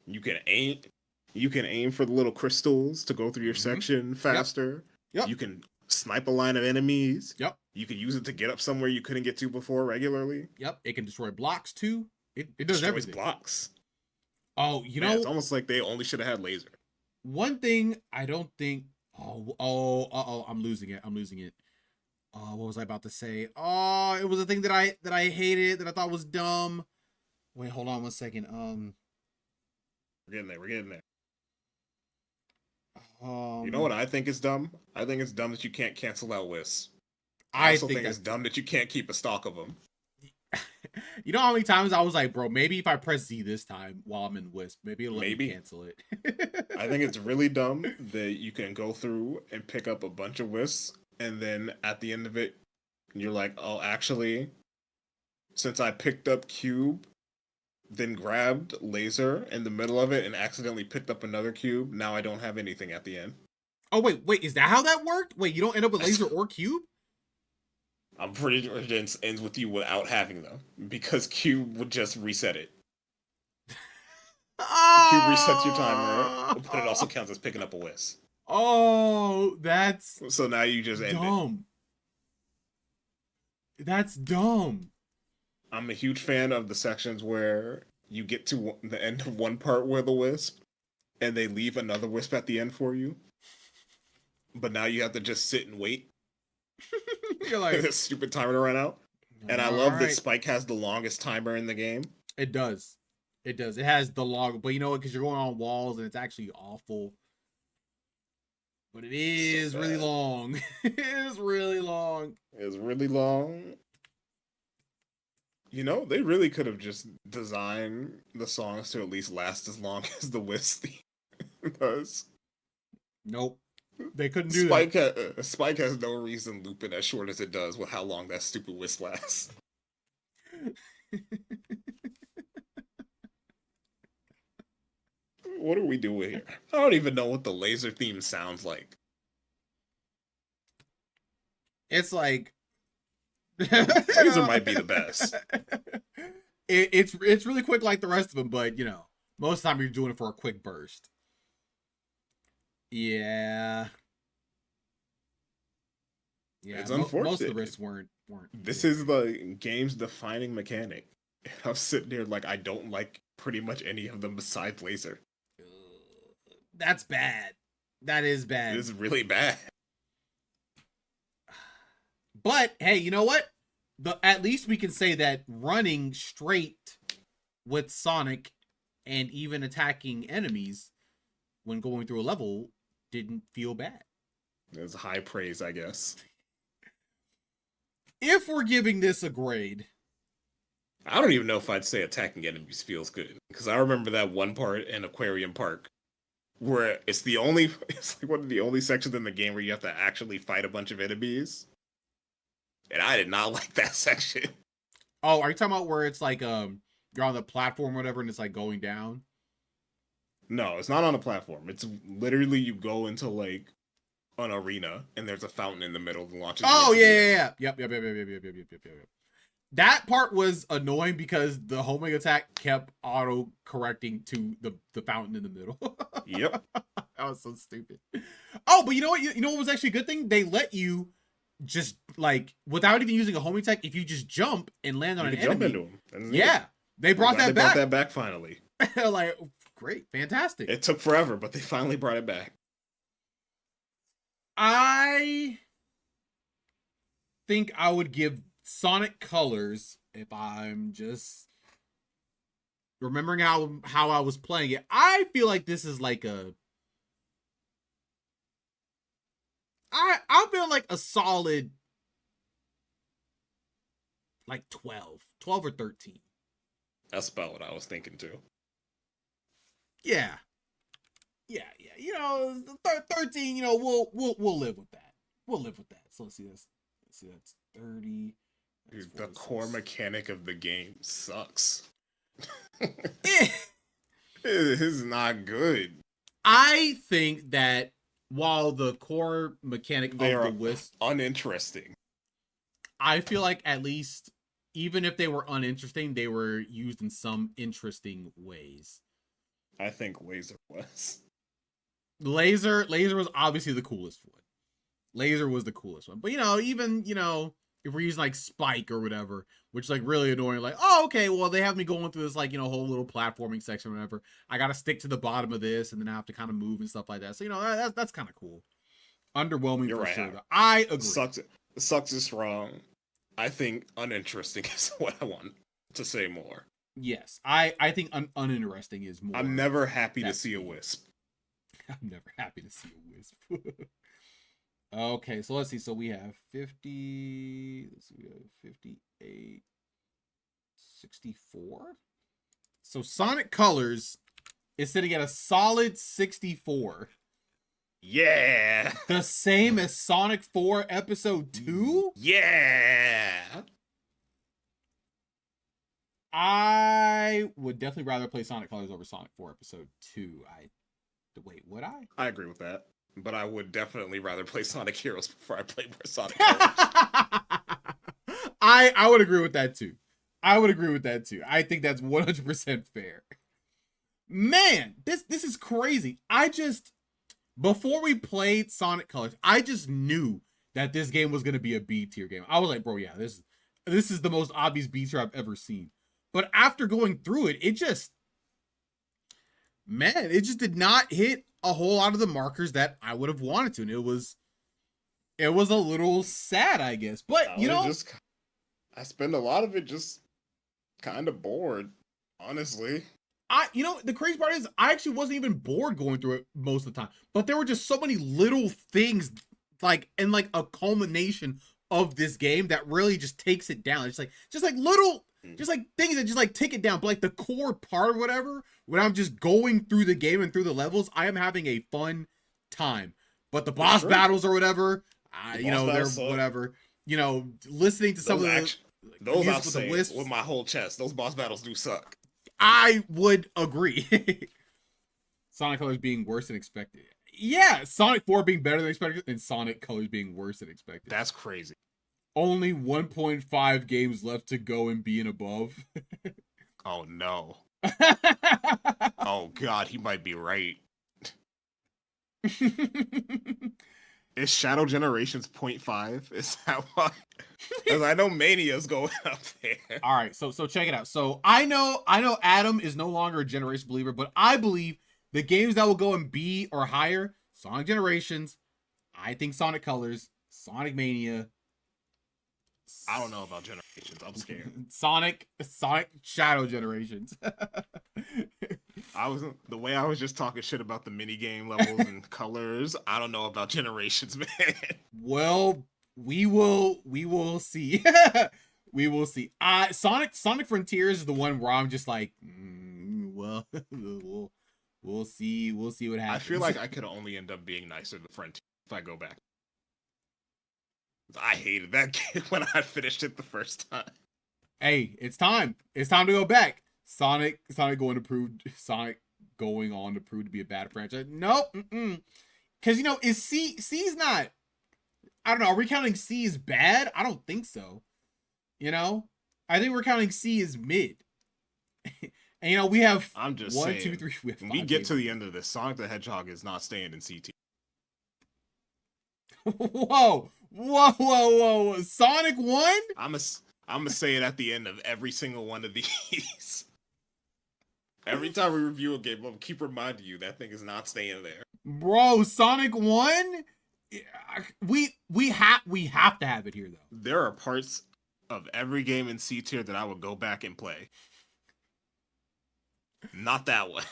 You can aim for the little crystals to go through your section faster. Yep. You can snipe a line of enemies. Yep. You could use it to get up somewhere you couldn't get to before regularly. Yep. It can destroy blocks too. It does everything. Blocks. Oh, you know, it's almost like they only should have had Laser. One thing I don't think. I'm losing it. What was I about to say? Oh, it was a thing that I hated, that I thought was dumb. Wait, hold on 1 second. We're getting there. You know what I think is dumb? I think it's dumb that you can't cancel out wisps. I also think it's dumb that you can't keep a stock of them. You know how many times I was like, bro, maybe if I press Z this time while I'm in Wisp, maybe it'll let me cancel it. I think it's really dumb that you can go through and pick up a bunch of Wisps, and then at the end of it, you're like, oh, actually, since I picked up Cube, then grabbed Laser in the middle of it and accidentally picked up another Cube, now I don't have anything at the end. Oh, wait, is that how that worked? Wait, you don't end up with Laser or Cube? I'm pretty sure it ends with you without having them, because Cube would just reset it. Cube resets your timer, but it also counts as picking up a wisp. Oh, that's so now you just end dumb. That's dumb. I'm a huge fan of the sections where you get to the end of one part with a wisp, and they leave another wisp at the end for you. But now you have to just sit and wait. You're like this stupid timer to run out. And I love that Spike has the longest timer in the game. It does. It has the long, but you know what? Because you're going on walls and it's actually awful. But it is really long. It is really long. It's really long. You know, they really could have just designed the songs to at least last as long as the Wisp theme does. Nope. They couldn't do that. Spike has no reason looping as short as it does with how long that stupid Wisp lasts. What are we doing here? I don't even know what the Laser theme sounds like. It's like Laser might be the best. It's really quick like the rest of them, but you know, most of the time you're doing it for a quick burst. Yeah. It's unfortunate. Most of the risks weren't. This is the game's defining mechanic. I'm sitting there like I don't like pretty much any of them besides Laser. That's bad. That is bad. It is really bad. But hey, you know what? At least we can say that running straight with Sonic and even attacking enemies when going through a level didn't feel bad. It's high praise, I guess. If we're giving this a grade, I don't even know if I'd say attacking enemies feels good, because I remember that one part in Aquarium Park where it's it's like one of the only sections in the game where you have to actually fight a bunch of enemies. And I did not like that section. Oh, are you talking about where it's like you're on the platform or whatever and it's like going down? No, it's not on a platform. It's literally you go into like an arena and there's a fountain in the middle that launches you Oh into yeah, the yeah, air. yeah. Yep. That part was annoying because the homing attack kept auto correcting to the fountain in the middle. Yep. That was so stupid. Oh, but you know what? You know what was actually a good thing? They let you just like without even using a homing attack, if you just jump and land on You an can jump enemy. into them. Yeah, they brought that They back. brought that back finally. Like, great, fantastic. It took forever, but they finally brought it back. I think I would give Sonic Colors, if I'm just remembering how I was playing it. I feel like this is like I feel like a solid like 12 or 13. That's about what I was thinking too. Yeah. You know, 13, you know, we'll live with that. We'll live with that. So let's see that's 30. That's Dude, the core mechanic of the game sucks. Eh. It is not good. I think that while the core mechanic They of are the Wisp, uninteresting. I feel like at least even if they were uninteresting, they were used in some interesting ways. I think Laser was. Laser was obviously the coolest one. Laser was the coolest one. But even, if we're using like Spike or whatever, which is like really annoying, like, oh, okay, well, they have me going through this like, whole little platforming section or whatever. I gotta stick to the bottom of this and then I have to kind of move and stuff like that. So, that's kind of cool. Underwhelming. You're for right, sure. I agree. Sucks is wrong. I think uninteresting is what I want to say more. Yes, I think uninteresting is more. I'm never happy to see a Wisp. I'm never happy to see a Wisp. Okay, so let's see. So we have 50. Let's see, we have 58, 64. So Sonic Colors is sitting at a solid 64. Yeah. The same as Sonic 4 Episode 2? Yeah. I would definitely rather play Sonic Colors over Sonic 4 Episode 2. Wait, would I? I agree with that. But I would definitely rather play Sonic Heroes before I play more Sonic Colors. I would agree with that too. I think that's 100% fair. Man, this is crazy. Before we played Sonic Colors, I just knew that this game was going to be a B tier game. I was like, bro, yeah, this is the most obvious B tier I've ever seen. But after going through it, it just did not hit a whole lot of the markers that I would have wanted to. And it was a little sad, I guess. But, I spend a lot of it just kind of bored, honestly. The crazy part is I actually wasn't even bored going through it most of the time. But there were just so many little things and a culmination of this game that really just takes it down. It's just little things that just take it down. But like the core part or whatever, when I'm just going through the game and through the levels, I am having a fun time. But the boss battles or whatever, they're whatever. Listening to some of those I'll say with my whole chest. Those boss battles do suck. I would agree. Sonic Colors being worse than expected. Yeah, Sonic 4 being better than expected, and Sonic Colors being worse than expected. That's crazy. Only 1.5 games left to go and be and above. Oh no. Oh god, he might be right. Is Shadow Generations 0.5? Is that why? Because I know Mania's going up there. All right, so check it out. So I know Adam is no longer a Generation believer, but I believe the games that will go in B or higher, Sonic Generations, I think Sonic Colors, Sonic Mania. I don't know about Generations. I'm scared. Sonic Shadow Generations. The way I was just talking shit about the mini game levels and colors. I don't know about Generations, man. Well, we will see. We will see. Sonic Frontiers is the one where I'm just like, well, We'll see. We'll see what happens. I feel like I could only end up being nicer to Frontier if I go back. I hated that game when I finished it the first time. Hey, it's time. It's time to go back. Sonic going on to prove to be a bad franchise. Nope. Because is C's not. I don't know. Are we counting C as bad? I don't think so. I think we're counting C as mid. And we have. I'm just one, saying, 2, 3. We have when we five get games. to the end of this, Sonic the Hedgehog is not staying in CT. Whoa. Sonic 1? I'm gonna say it at the end of every single one of these. Every time we review a game, I'll keep reminding you that thing is not staying there. Bro, Sonic 1? We have to have it here though. There are parts of every game in C tier that I would go back and play. Not that one.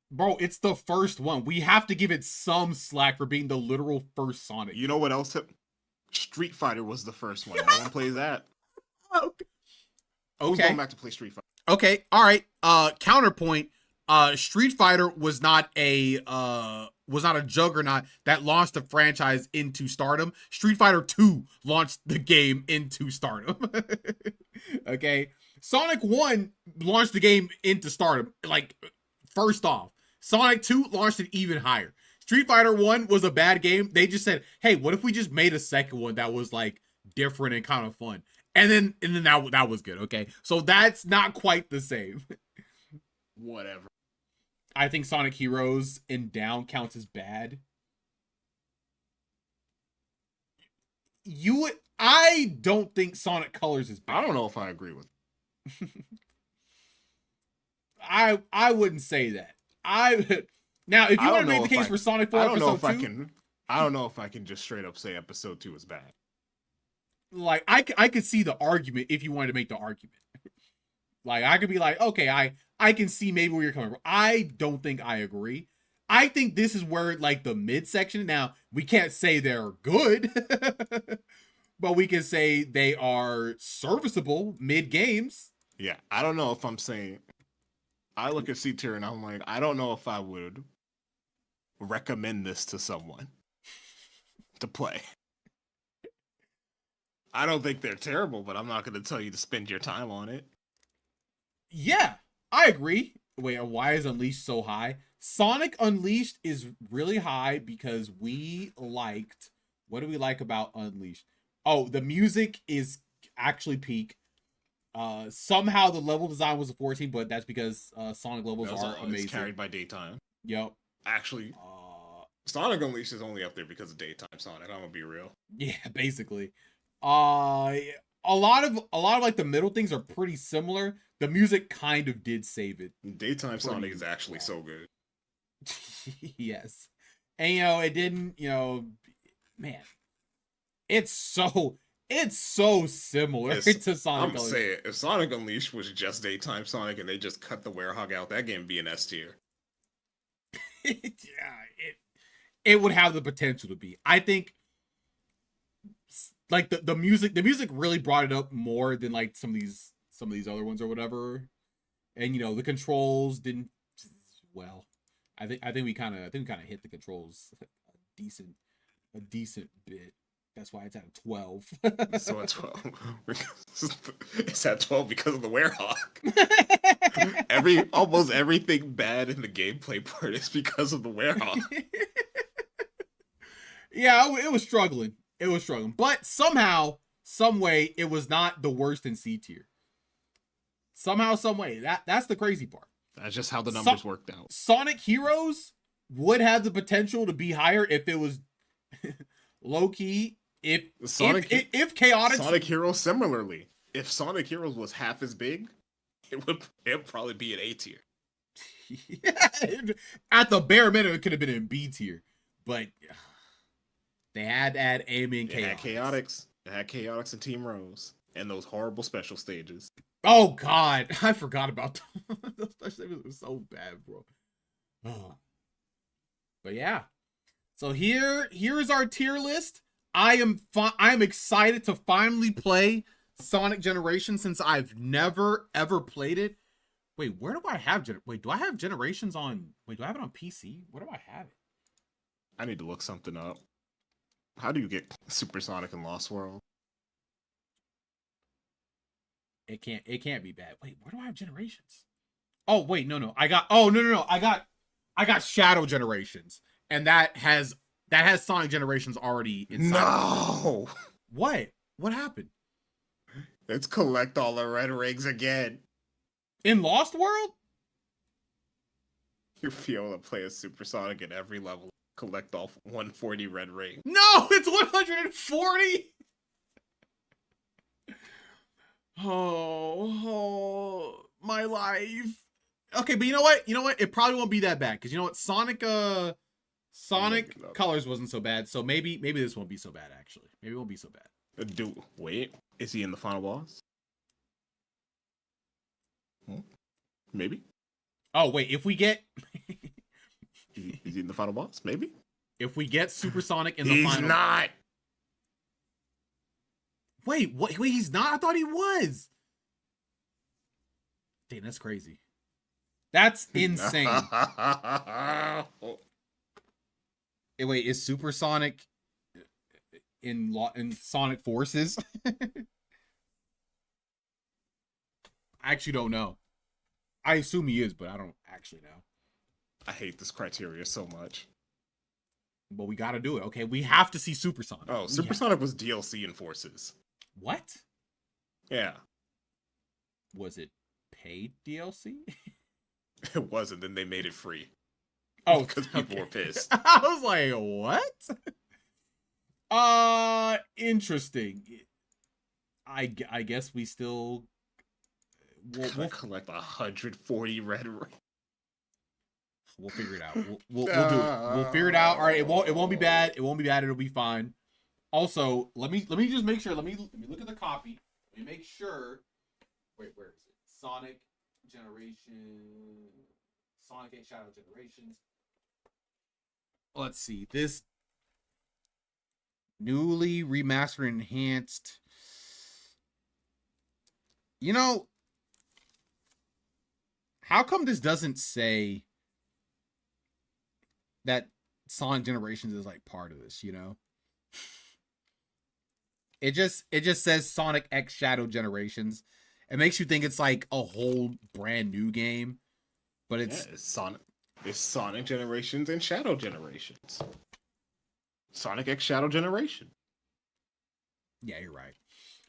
Bro, it's the first one. We have to give it some slack for being the literal first Sonic. You know what else? Street Fighter was the first one. No one plays that. Okay. Who's going back to play Street Fighter? Okay. All right. Counterpoint. Street Fighter was not a juggernaut that launched the franchise into stardom. Street Fighter 2 launched the game into stardom. Okay. Sonic 1 launched the game into stardom. Like, first off, Sonic 2 launched it even higher. Street Fighter 1 was a bad game. They just said, hey, what if we just made a second one that was like different and kind of fun? And then that was good. Okay. So that's not quite the same. Whatever. I think Sonic Heroes and Down counts as bad. I don't think Sonic Colors is bad. I don't know if I agree with I wouldn't say that. Now if you want to make the case for Sonic 4 Episode 2, I don't know if I can just straight up say Episode 2 is bad. Like I could see the argument if you wanted to make the argument. Like I could be like, okay, I can see maybe where you're coming from. I don't think I agree. I think this is where like the midsection. Now we can't say they're good, but we can say they are serviceable mid games. Yeah, I don't know if I'm saying. I look at C tier and I'm like, I don't know if I would recommend this to someone to play. I don't think they're terrible, but I'm not going to tell you to spend your time on it. Yeah, I agree. Wait, why is Unleashed so high? Sonic Unleashed is really high because we liked. What do we like about Unleashed? Oh, the music is actually peak. Somehow the level design was a 14, but that's because Sonic levels are amazing. It's carried by Daytime. Yep. Actually, Sonic Unleashed is only up there because of Daytime Sonic. I'm gonna be real. Yeah, basically. A lot of like the middle things are pretty similar. The music kind of did save it. Daytime Sonic is actually so good. Yes. And it didn't, man. It's so similar to Sonic Unleashed. I'm saying, if Sonic Unleashed was just Daytime Sonic and they just cut the Werehog out, that game would be an S tier. Yeah, it would have the potential to be. I think like the music really brought it up more than like some of these other ones or whatever. And the controls didn't well. I think we kind of hit the controls a decent bit. That's why it's at a 12. So at 12. It's at 12 because of the Werehog. Almost everything bad in the gameplay part is because of the Werehog. Yeah, it was struggling. But somehow, some way, it was not the worst in C tier. Somehow, some way. That's the crazy part. That's just how the numbers worked out. Sonic Heroes would have the potential to be higher if it was low key. If chaotic Sonic Heroes similarly. If Sonic Heroes was half as big, it'd probably be an A tier. At the bare minimum, it could have been in B tier. But they had to add Amy and Chaotix. They had Chaotix and Team Rose. And those horrible special stages. Oh god, I forgot about them. Those special stages were so bad, bro. Oh. But yeah. So here is our tier list. I am excited to finally play Sonic Generation since I've never ever played it. Wait, where do I have wait, do I have Generations on wait, do I have it on PC? Where do I have it? I need to look something up. How do you get Supersonic in Lost World? It can't be bad. Wait, where do I have Generations? Oh, wait, no. I got no. I got Shadow Generations. And that has Sonic Generations already inside. No. What? What happened? Let's collect all the red rings again. In Lost World? You'll be able to play a Supersonic at every level. Collect all 140 red rings. No, it's 140. Oh, my life. Okay, but you know what? It probably won't be that bad because you know what? Sonic Colors wasn't so bad, so maybe this won't be so bad actually. Maybe it won't be so bad. Wait, is he in the final boss? Maybe. Oh wait, if we get is he in the final boss? Maybe. If we get Supersonic in the final, he's not. Wait, what? Wait, he's not? I thought he was. Damn, that's crazy. That's insane. Wait, is Supersonic in Sonic Forces? I actually don't know. I assume he is, but I don't actually know. I hate this criteria so much. But we gotta do it, okay? We have to see Supersonic. Oh, Supersonic was DLC in Forces. What? Yeah. Was it paid DLC? It wasn't, then they made it free. Oh, because people were pissed. I was like, what? Interesting. I guess we still we'll collect 140 red rings. We'll figure it out. We'll do it. We'll figure it out. All right, it won't be bad. It won't be bad. It'll be fine. Also, let me just make sure. Let me look at the copy. Let me make sure. Wait, where is it? Sonic Generation. Sonic 8 Shadow Generations. Let's see. This newly remastered, enhanced. You know, how come this doesn't say that Sonic Generations is like part of this, you know? It just says Sonic X Shadow Generations. It makes you think it's like a whole brand new game, but it's Sonic. It's Sonic Generations and Shadow Generations. Sonic X Shadow Generation. Yeah, you're right.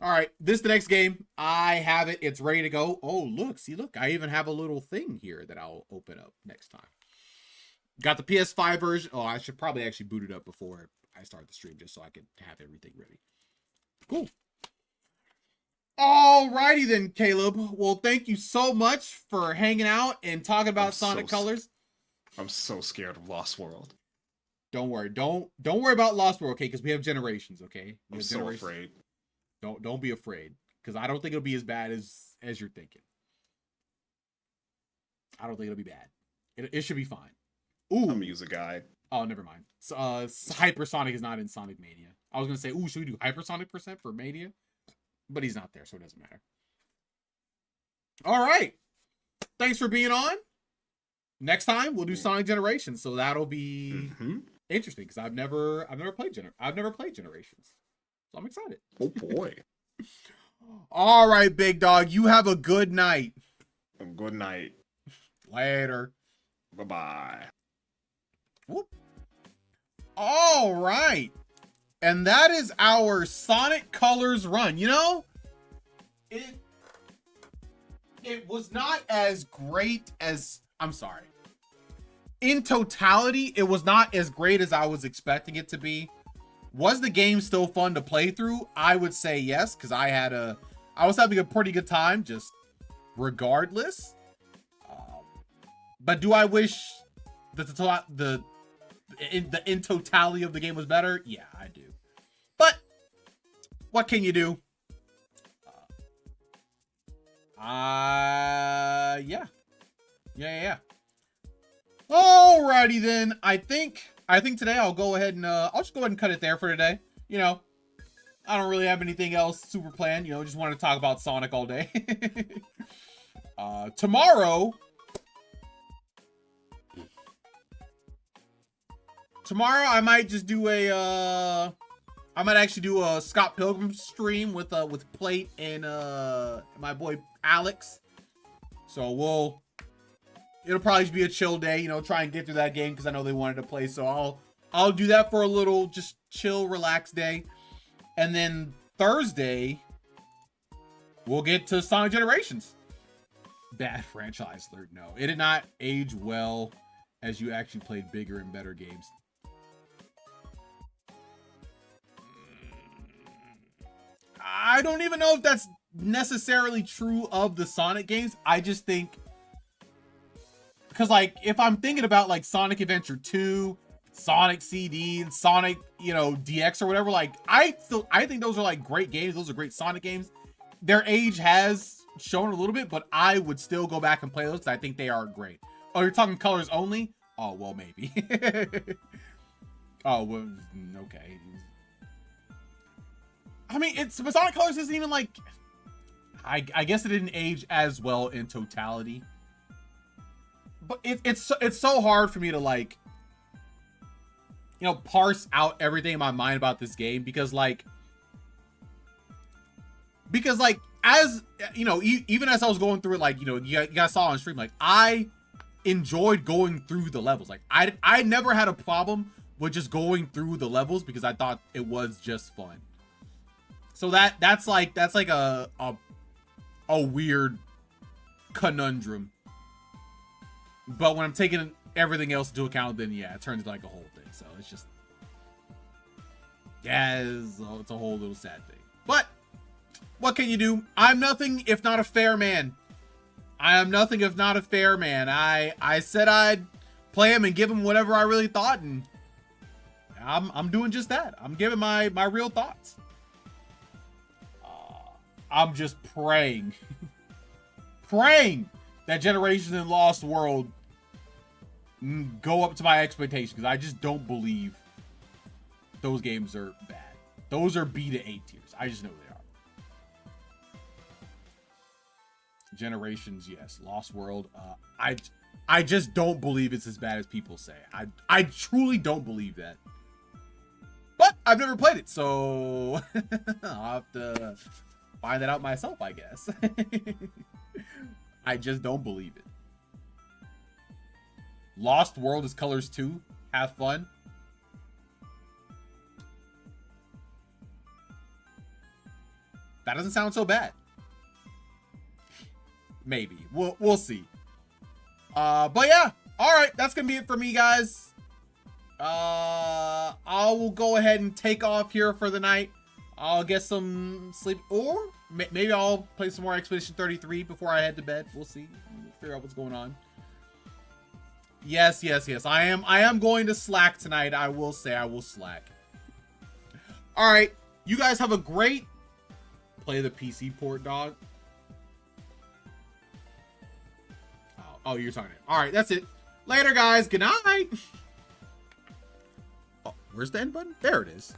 All right, this is the next game. I have it. It's ready to go. Oh, look. I even have a little thing here that I'll open up next time. Got the PS5 version. Oh, I should probably actually boot it up before I start the stream just so I can have everything ready. Cool. Alrighty then, Caleb. Well, thank you so much for hanging out and talking about Sonic Colors. I'm so scared of Lost World. Don't worry. Don't worry about Lost World, okay? Because we have Generations, okay? I'm so afraid. Don't be afraid, because I don't think it'll be as bad as you're thinking. I don't think it'll be bad. It should be fine. Ooh, I'm a user guide. Oh, never mind. So, Hypersonic is not in Sonic Mania. I was gonna say, ooh, should we do Hypersonic % for Mania? But he's not there, so it doesn't matter. All right. Thanks for being on. Next time we'll do Sonic Generations, so that'll be interesting because I've never played Generations, so I'm excited. Oh boy! All right, big dog. You have a good night. Good night. Later. Bye-bye. Whoop. All right, and that is our Sonic Colors run. You know, it was not as great as. I'm sorry. In totality, it was not as great as I was expecting it to be. Was the game still fun to play through? I would say yes, because I was having a pretty good time, just regardless. But do I wish the in totality of the game was better? Yeah, I do. But what can you do? Yeah. Alrighty then. I think today I'll go ahead and I'll just go ahead and cut it there for today. You know, I don't really have anything else super planned. You know, just want to talk about Sonic all day. Tomorrow I might just do I might actually do a Scott Pilgrim stream with Plate and my boy Alex. So it'll probably just be a chill day, you know, try and get through that game because I know they wanted to play. So I'll do that for a little just chill, relaxed day. And then Thursday, we'll get to Sonic Generations. Bad franchise alert. No, it did not age well as you actually played bigger and better games. I don't even know if that's necessarily true of the Sonic games. I just think, because like if I'm thinking about like Sonic Adventure 2, Sonic CD, and Sonic, you know, DX or whatever, like I think those are like great games. Those are great Sonic games. Their age has shown a little bit, but I would still go back and play those because I think they are great. Oh, you're talking colors only? Oh, well, maybe. Oh, well, okay. I mean, but Sonic Colors isn't even like, I guess it didn't age as well in totality. But it's so hard for me to like, you know, parse out everything in my mind about this game because like as you know, even as I was going through it, like, you know, you guys saw on stream, like I enjoyed going through the levels. Like I never had a problem with just going through the levels because I thought it was just fun. So that's like a weird conundrum. But when I'm taking everything else into account, then yeah, it turns into like a whole thing. So it's just, yeah, it's a whole little sad thing. But what can you do? I'm nothing if not a fair man. I am nothing if not a fair man. I said I'd play him and give him whatever I really thought, and I'm doing just that. I'm giving my real thoughts. I'm just praying that Generations and Lost World go up to my expectations, because I just don't believe those games are bad. Those are B to A tiers. I just know they are. Generations, yes. Lost World, I just don't believe it's as bad as people say. I truly don't believe that. But I've never played it, so I'll have to find that out myself, I guess. I just don't believe it. Lost World is Colors 2. Have fun. That doesn't sound so bad. Maybe. We'll see. But yeah. Alright, that's gonna be it for me, guys. I will go ahead and take off here for the night. I'll get some sleep, or maybe I'll play some more Expedition 33 before I head to bed. We'll see. We'll figure out what's going on. Yes. I am going to slack tonight. I will say I will slack. All right. You guys have a great play the PC port, dog. Oh, you're talking. All right. That's it. Later, guys. Good night. Oh, where's the end button? There it is.